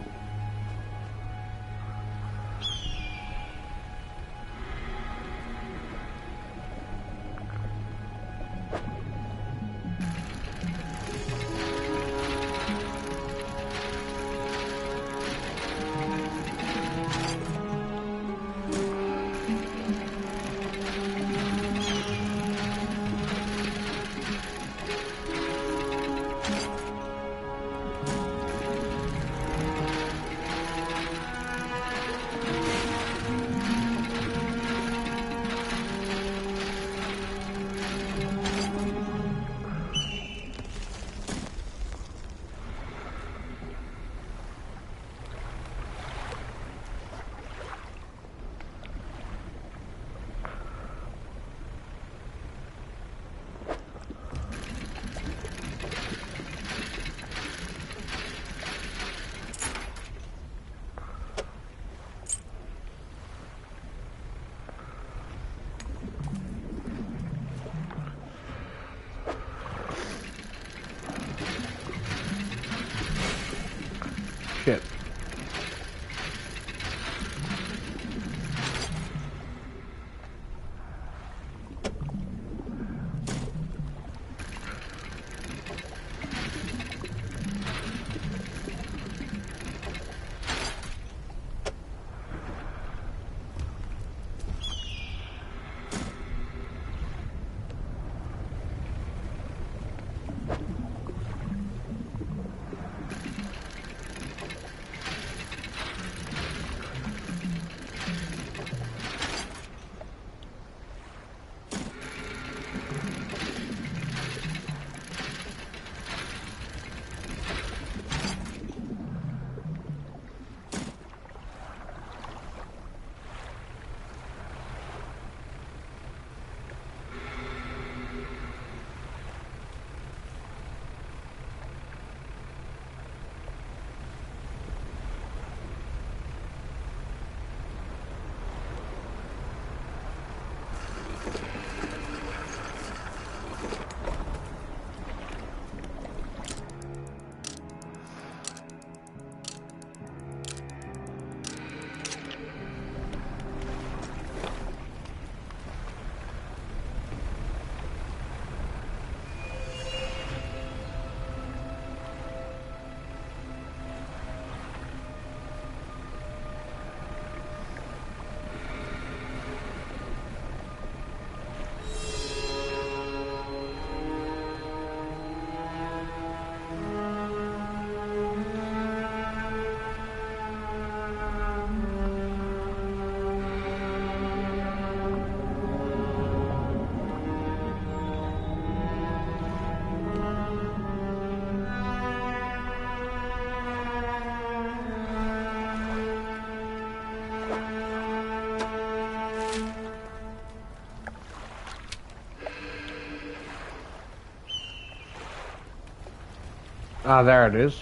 Ah, there it is.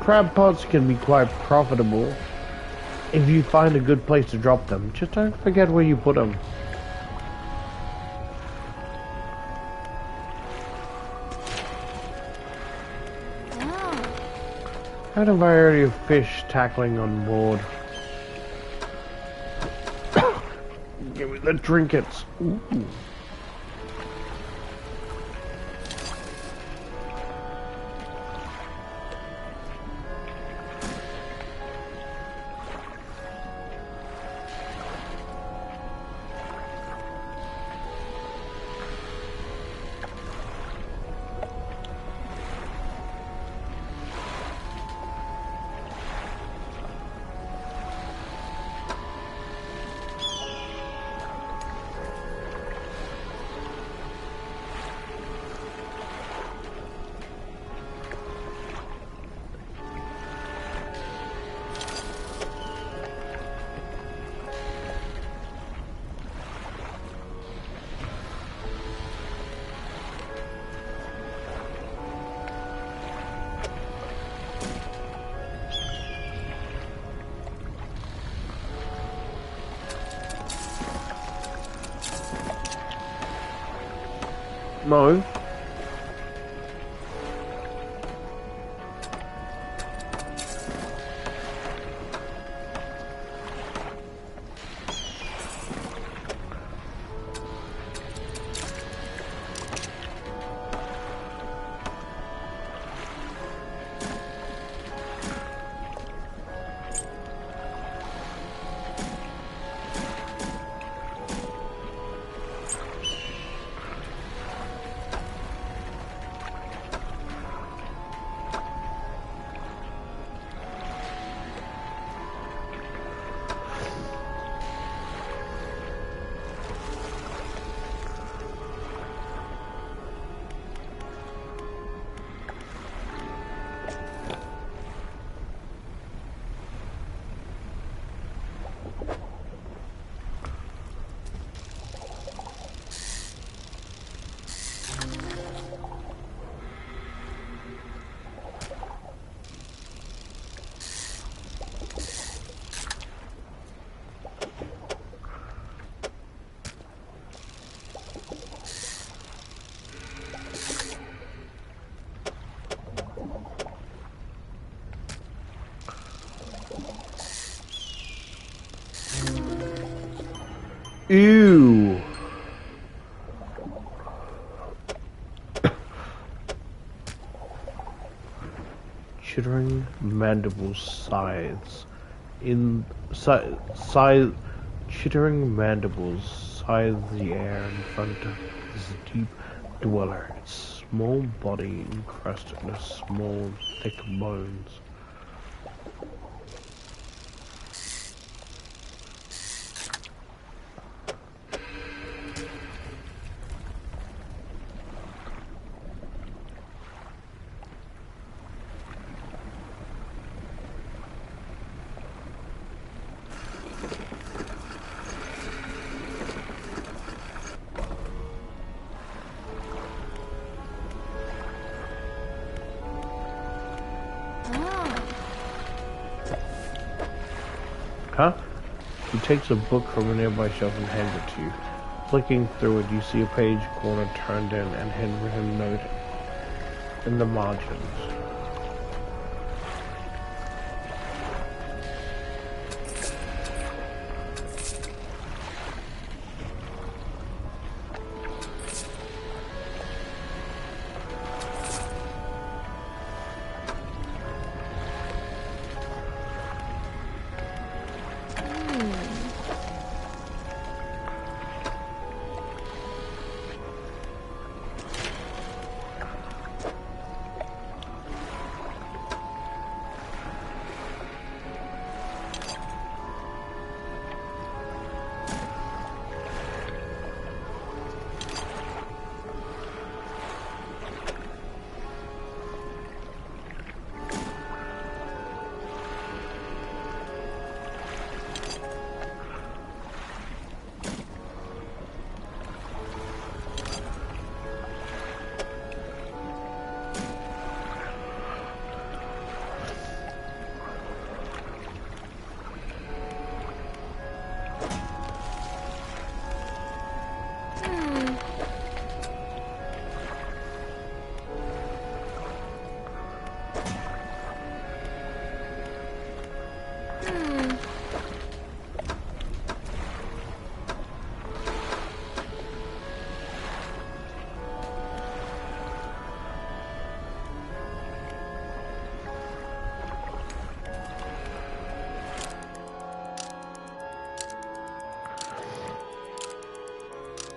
Crab pots can be quite profitable if you find a good place to drop them. Just don't forget where you put them. Had a variety of fish tackling on board. Give me the trinkets. Ooh. No. Ew. Chittering mandible scythes chittering mandibles scythe the air in front of this deep dweller, its small body encrusted with small thick bones. Huh? He takes a book from a nearby shelf and hands it to you. Flicking through it, you see a page corner turned in and handwritten note in the margins.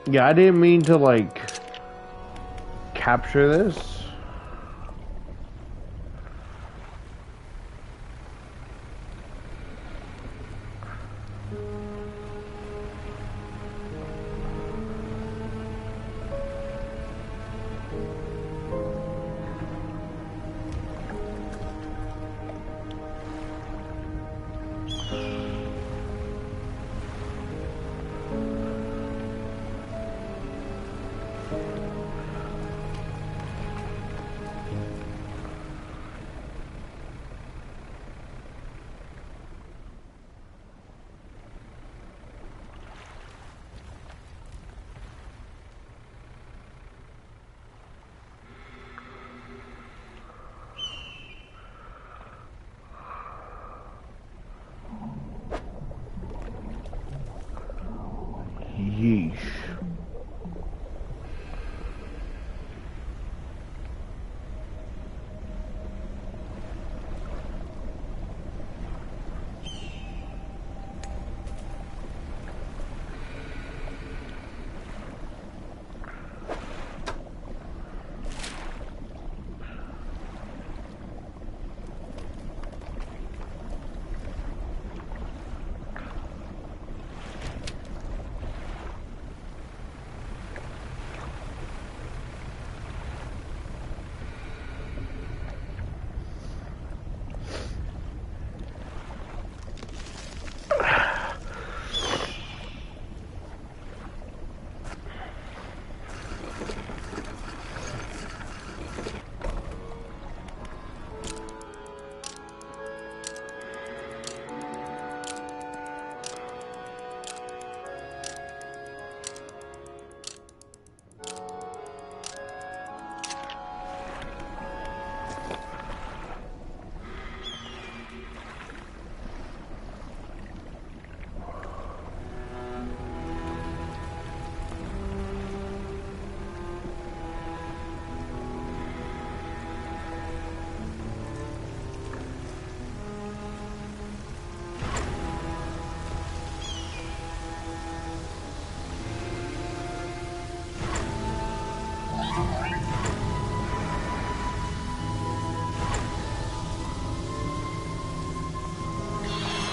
Yeah, I didn't mean to, like, capture this. Yeesh.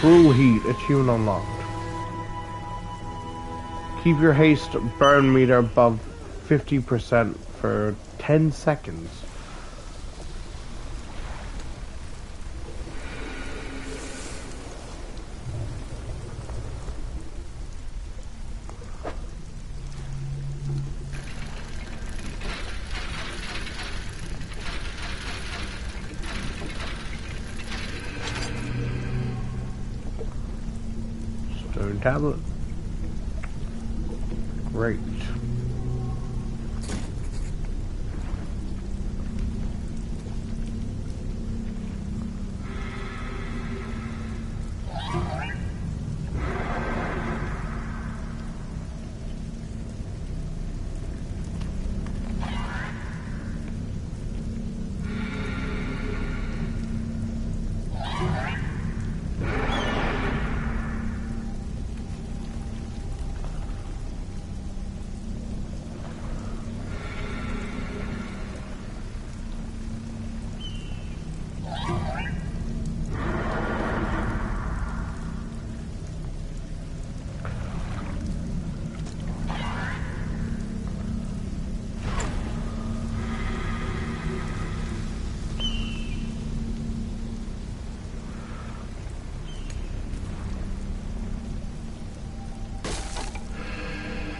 Cruel Heat, achievement unlocked. Keep your haste burn meter above 50% for 10 seconds. Stone tablet. Great.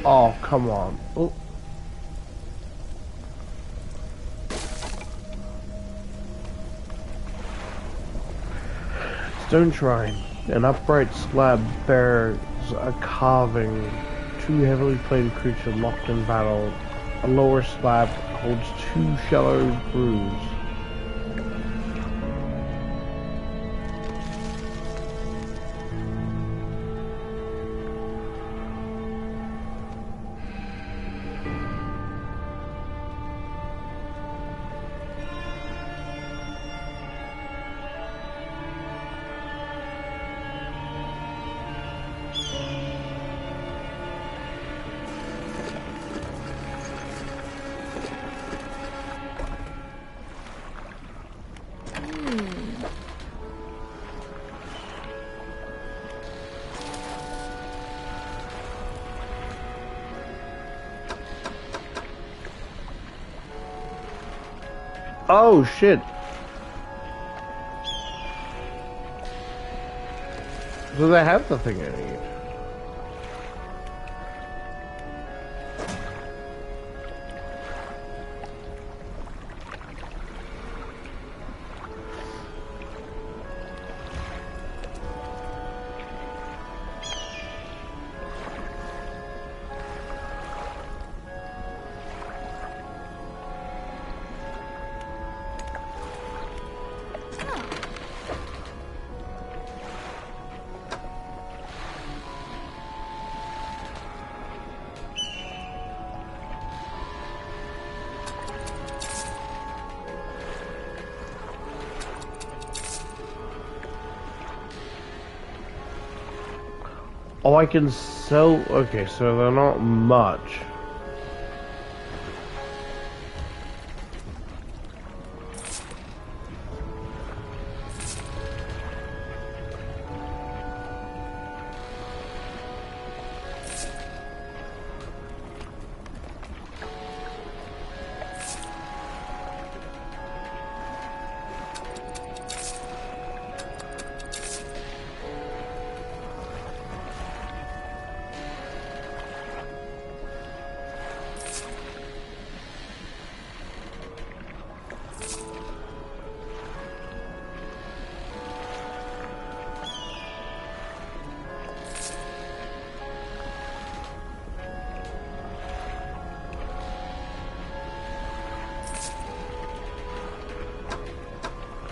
Oh, come on. Oh. Stone Shrine. An upright slab bears a carving. Two heavily plated creatures locked in battle. A lower slab holds two shallow grooves. Oh shit. So I have the thing I need. Oh, I can sell... Okay, so they're not much.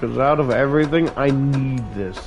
Because out of everything, I need this.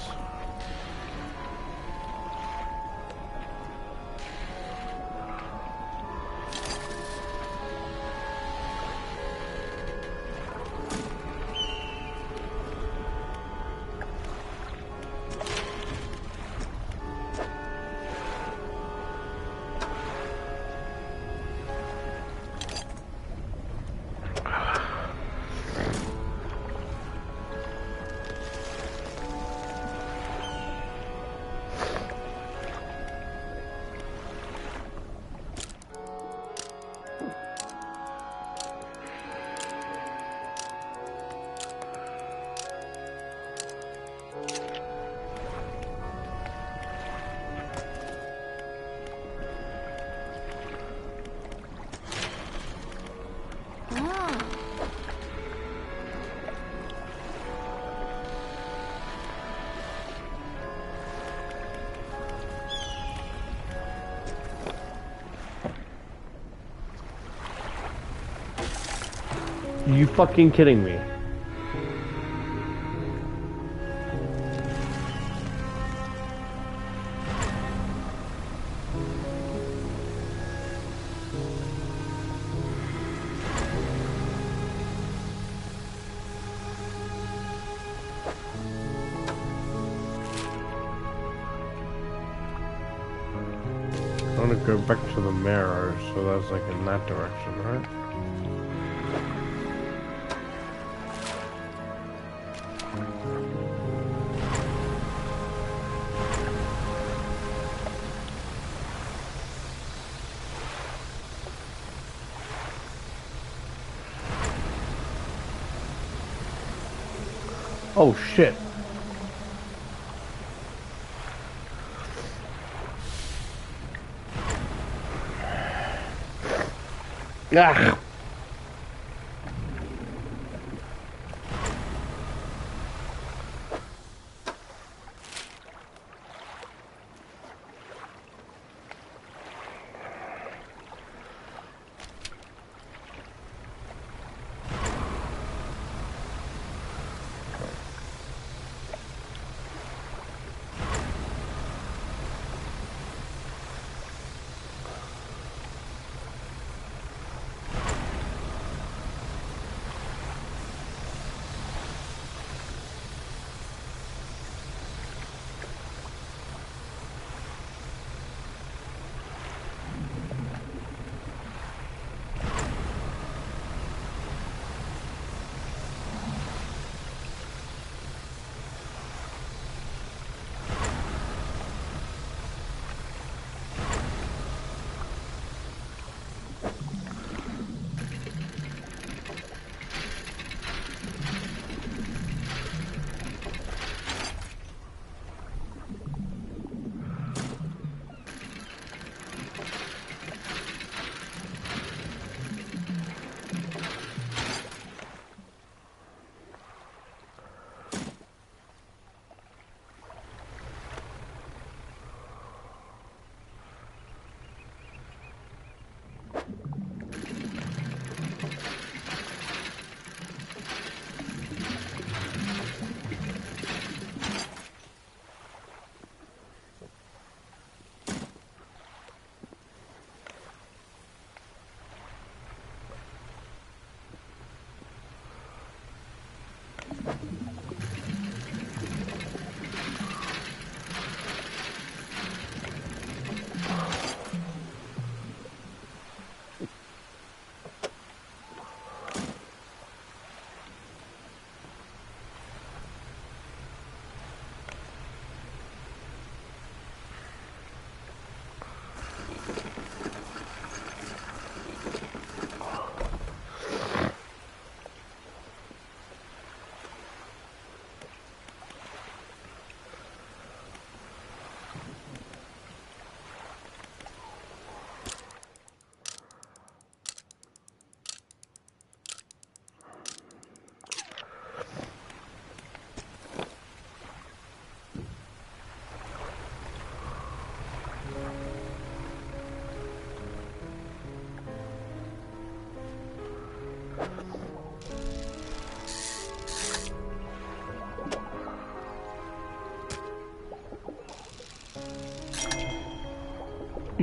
You fucking kidding me? I want to go back to the mirror, so that's like in that direction, right? Oh shit. Ah.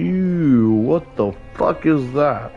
Ew, what the fuck is that?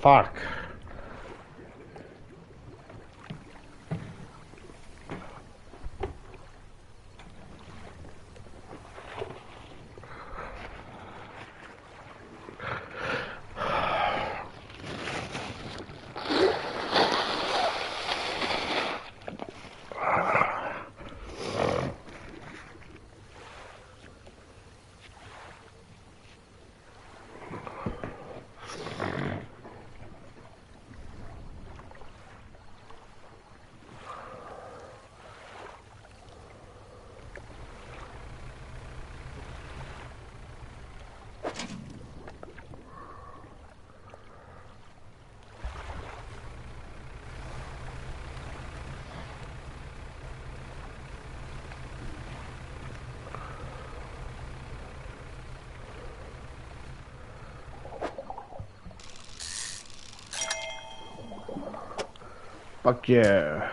fuck? Fuck yeah.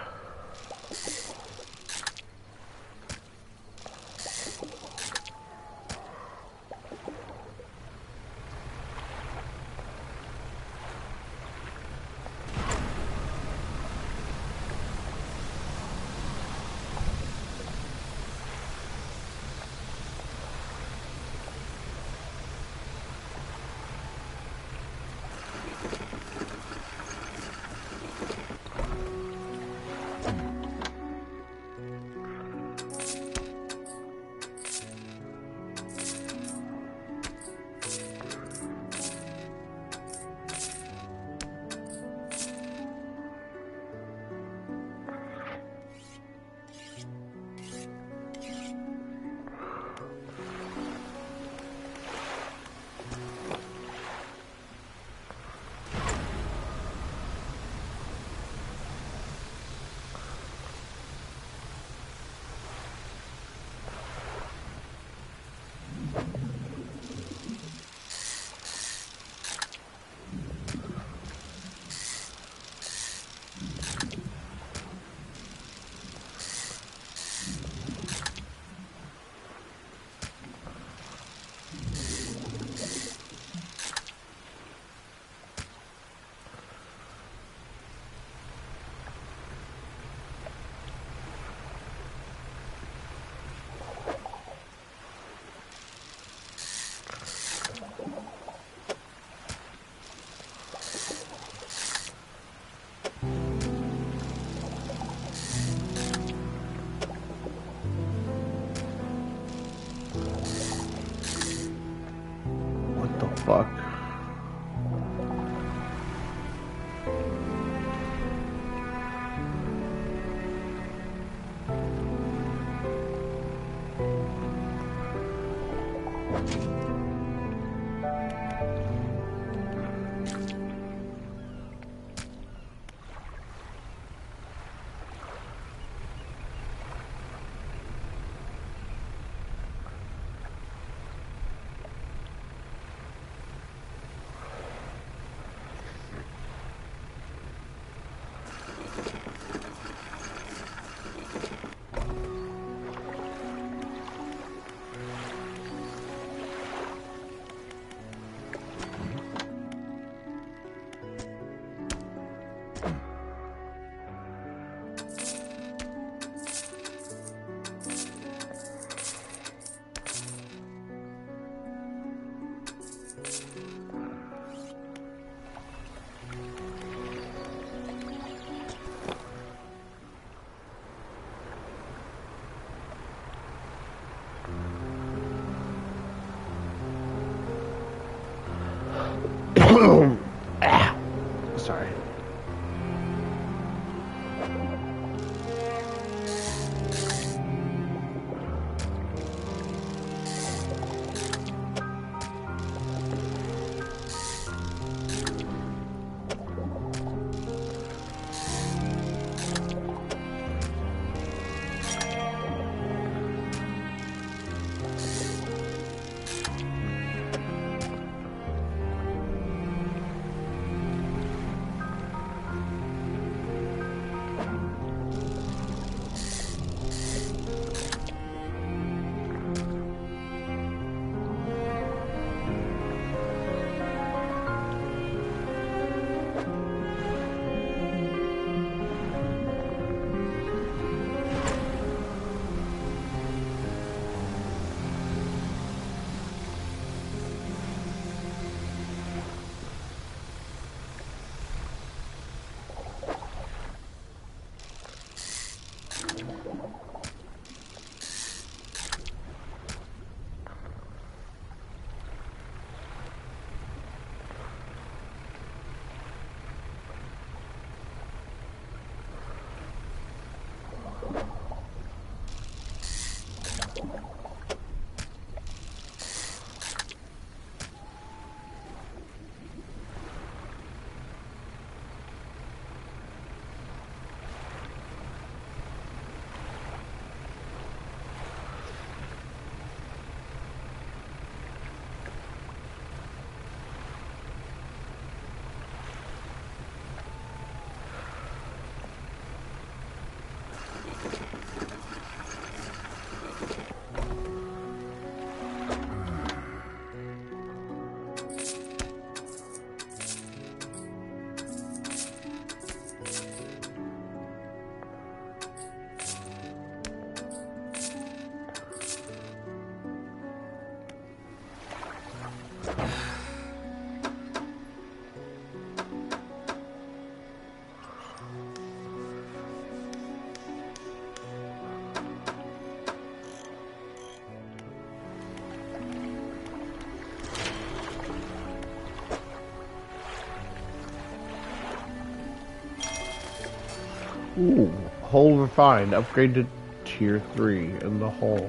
What the fuck? Ah, sorry. Ooh, hull refined, upgrade to tier 3 in the hull.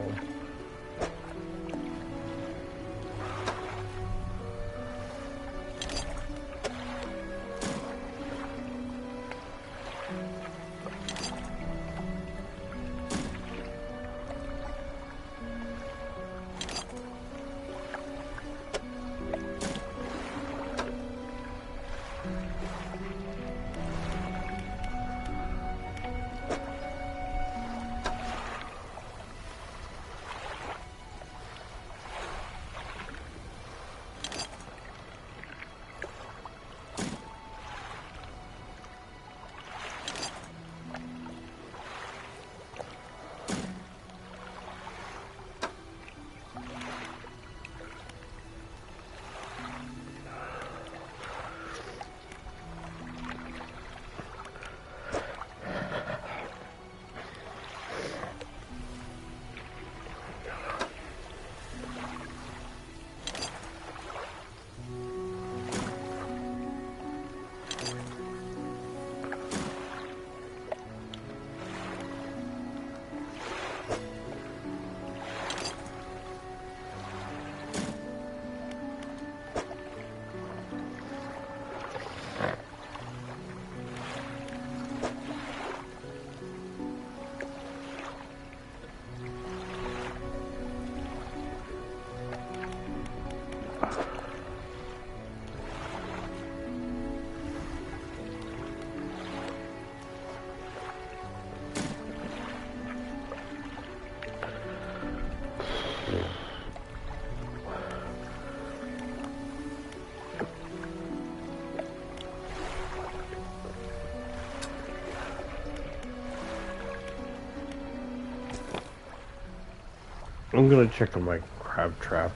I'm gonna check on my crab trap.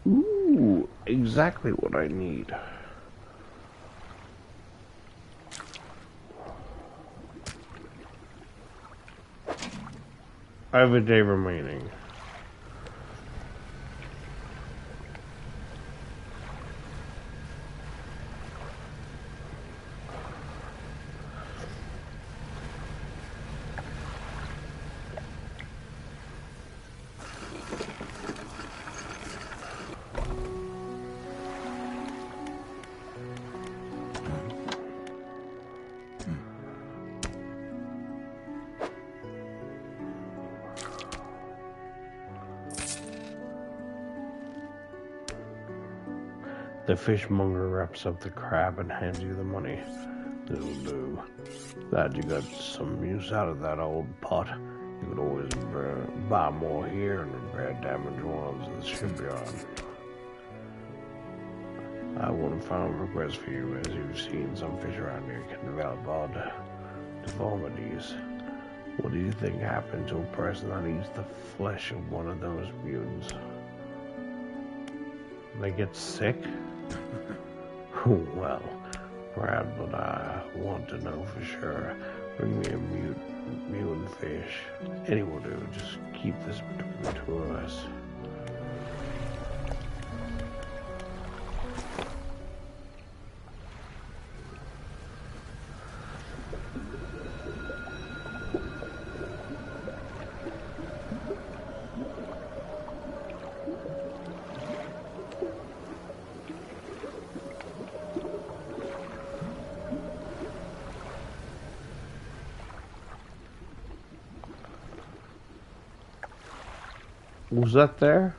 Ooh, exactly what I need. I have a day remaining. The fishmonger wraps up the crab and hands you the money. This'll do. Glad you got some use out of that old pot. You could always buy more here and repair damaged ones in the shipyard. I have one final request for you. As you've seen, some fish around here can develop odd deformities. What do you think happened to a person that eats the flesh of one of those mutants? They get sick? Well, perhaps, but I want to know for sure. Bring me a mutant fish. Any will do. Just keep this between the two of us. Was that there?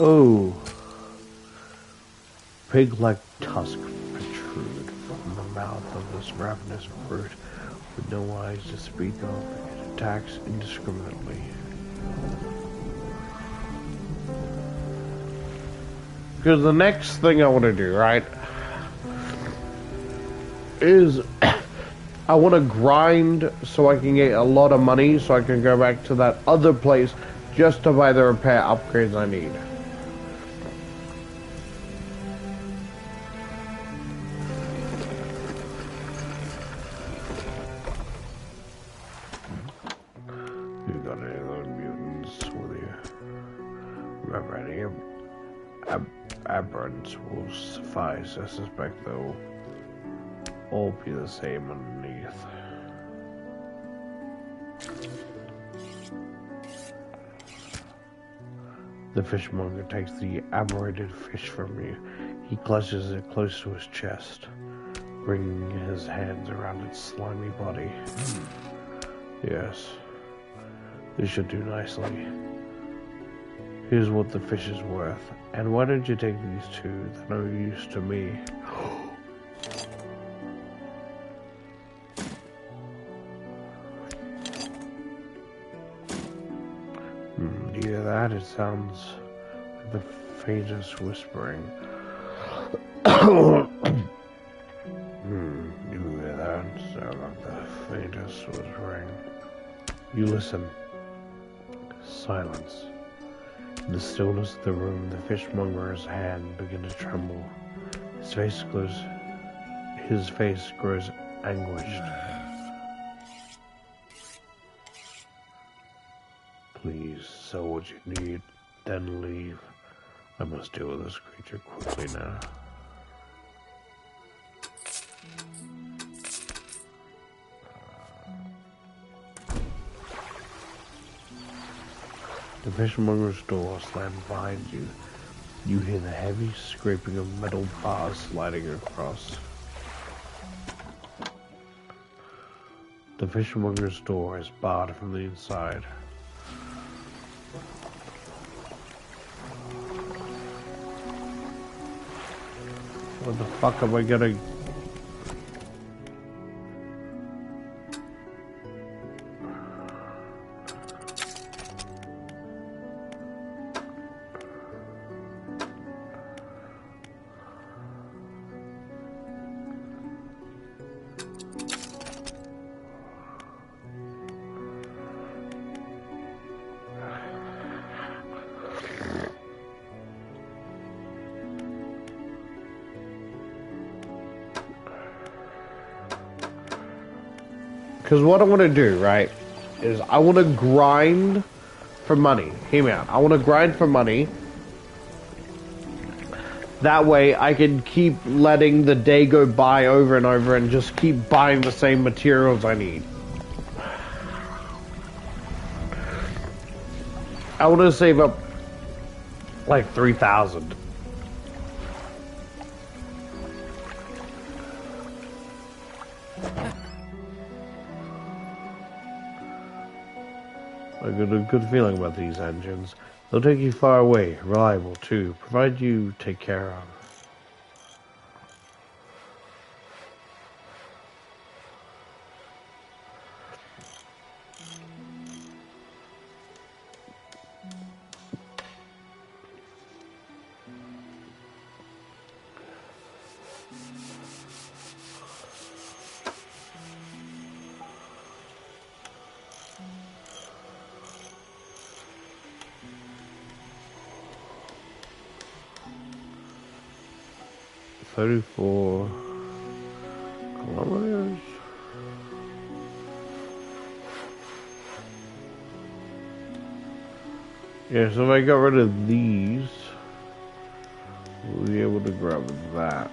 Oh. Pig-like tusks protrude from the mouth of this ravenous brute. With no eyes to speak of, it attacks indiscriminately. Because the next thing I want to do, right, is I want to grind so I can get a lot of money so I can go back to that other place just to buy the repair upgrades I need. You got any of those mutants with you? Remember, any aberrants will suffice. I suspect they'll all be the same underneath. The fishmonger takes the aberrated fish from you. He clutches it close to his chest, bringing his hands around its slimy body. Yes, this should do nicely. Here's what the fish is worth. And why don't you take these two? They're no use to me. Do you hear that? It sounds like the faintest whispering. You hear that? It sounds like the faintest whispering. You listen. Silence. In the stillness of the room, the fishmonger's hand began to tremble. His face grows anguished. Please, sell what you need, then leave. I must deal with this creature quickly now. The fishmonger's door slams behind you. You hear the heavy scraping of metal bars sliding across. The fishmonger's door is barred from the inside. What the fuck am I gonna... Because what I want to do, right, is I want to grind for money. Hear me out. I want to grind for money. That way I can keep letting the day go by over and over and just keep buying the same materials I need. I want to save up like 3,000. I got a good feeling about these engines. They'll take you far away, reliable too, provided you take care of. $34 kilometers. Yeah, so if I got rid of these, we'll be able to grab that.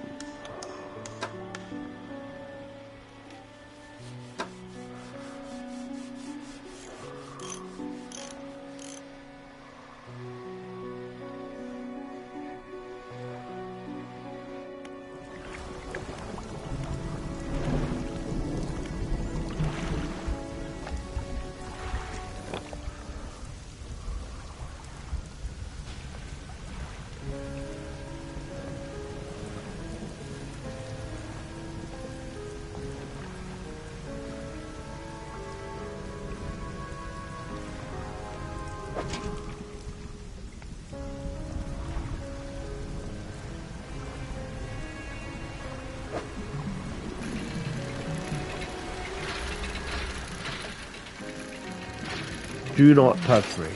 Do not touch me.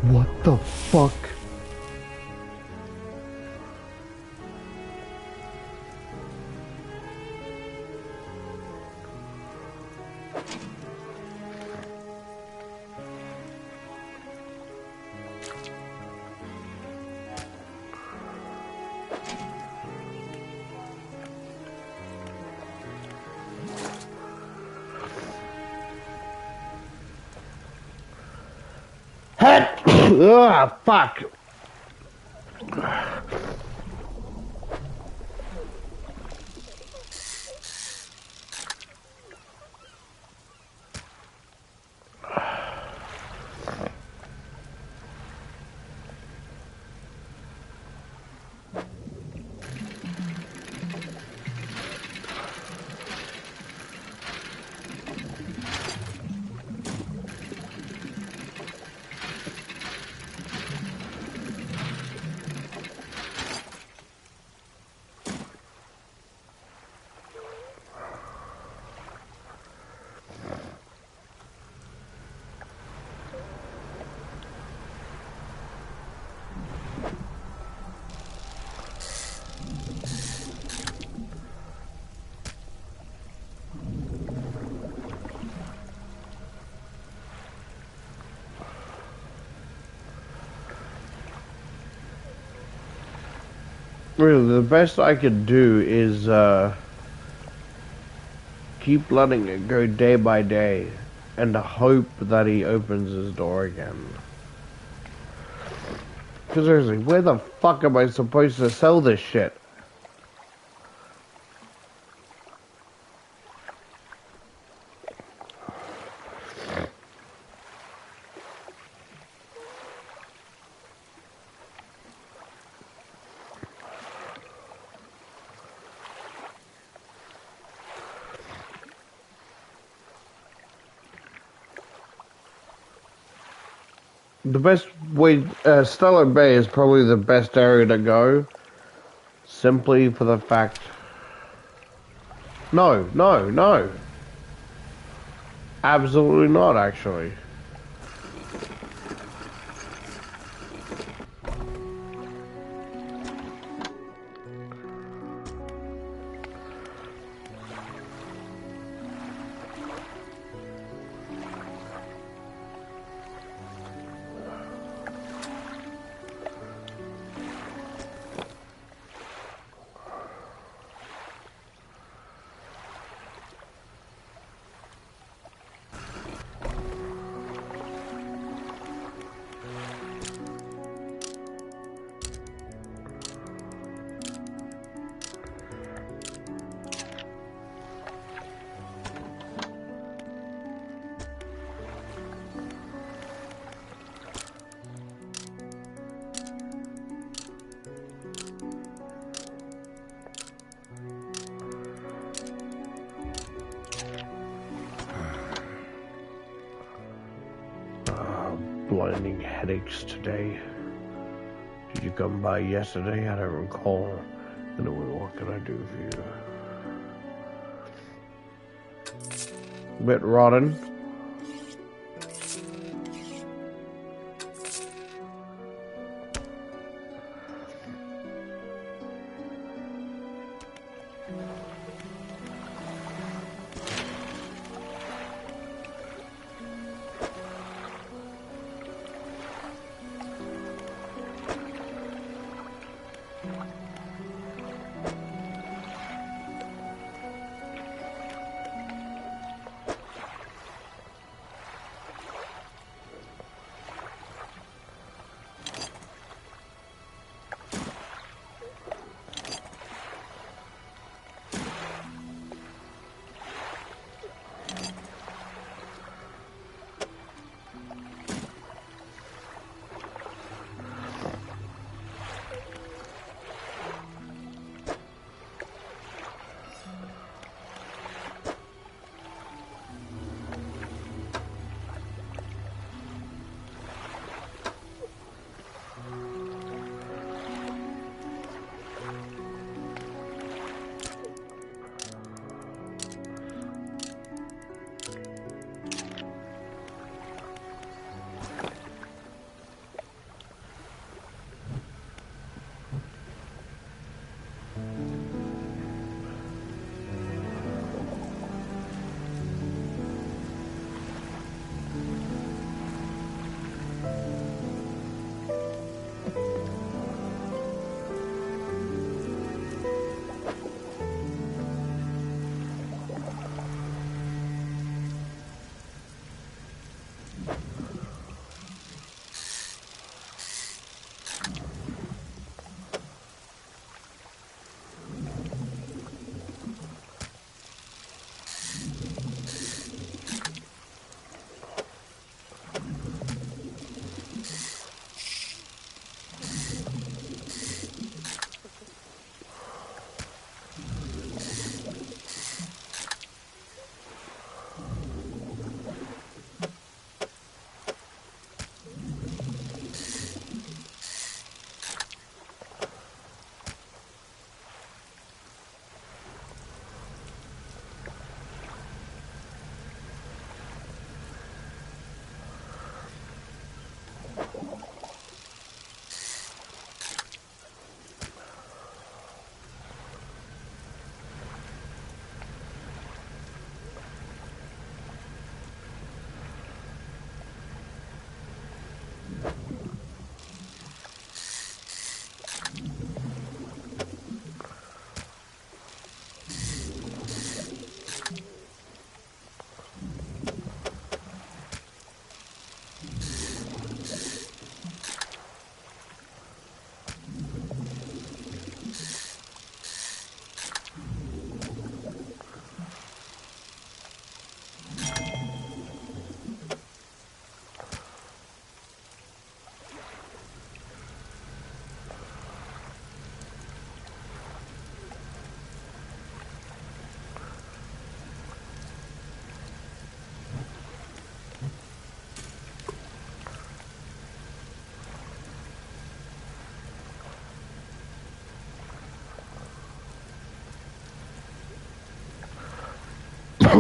What the fuck? Ugh, fuck. Really, the best I could do is keep letting it go day by day and hope that he opens his door again. Because seriously, where the fuck am I supposed to sell this shit? The best way, Stellar Bay is probably the best area to go, simply for the fact... No. Absolutely not, actually. Blinding headaches today. Did you come by yesterday? I don't recall. Anyway, what can I do for you? Bit rotten.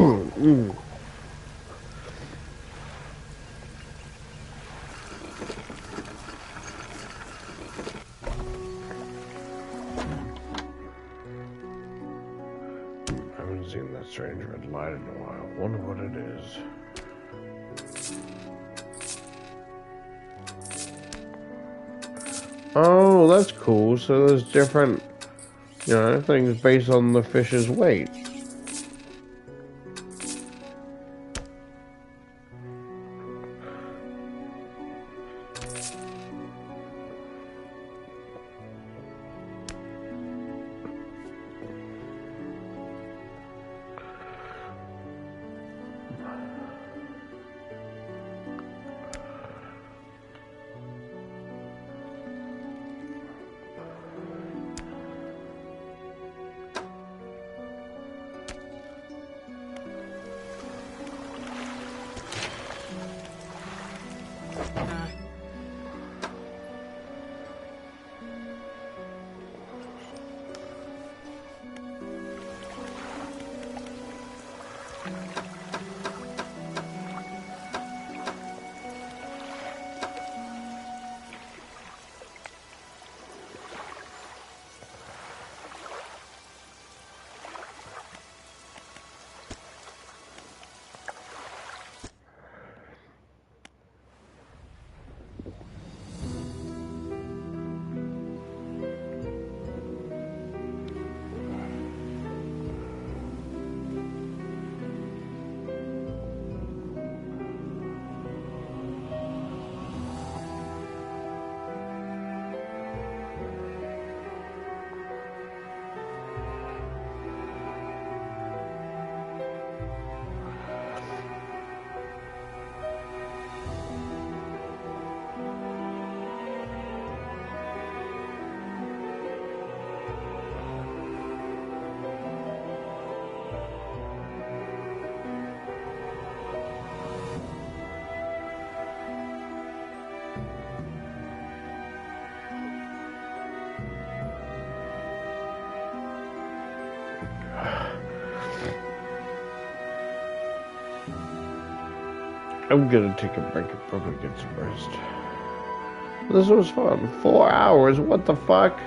Mm. I haven't seen that strange red light in a while. Wonder what it is. Oh, that's cool. So there's different, things based on the fish's weight. I'm gonna take a break and probably get some rest. This was fun. 4 hours, what the fuck?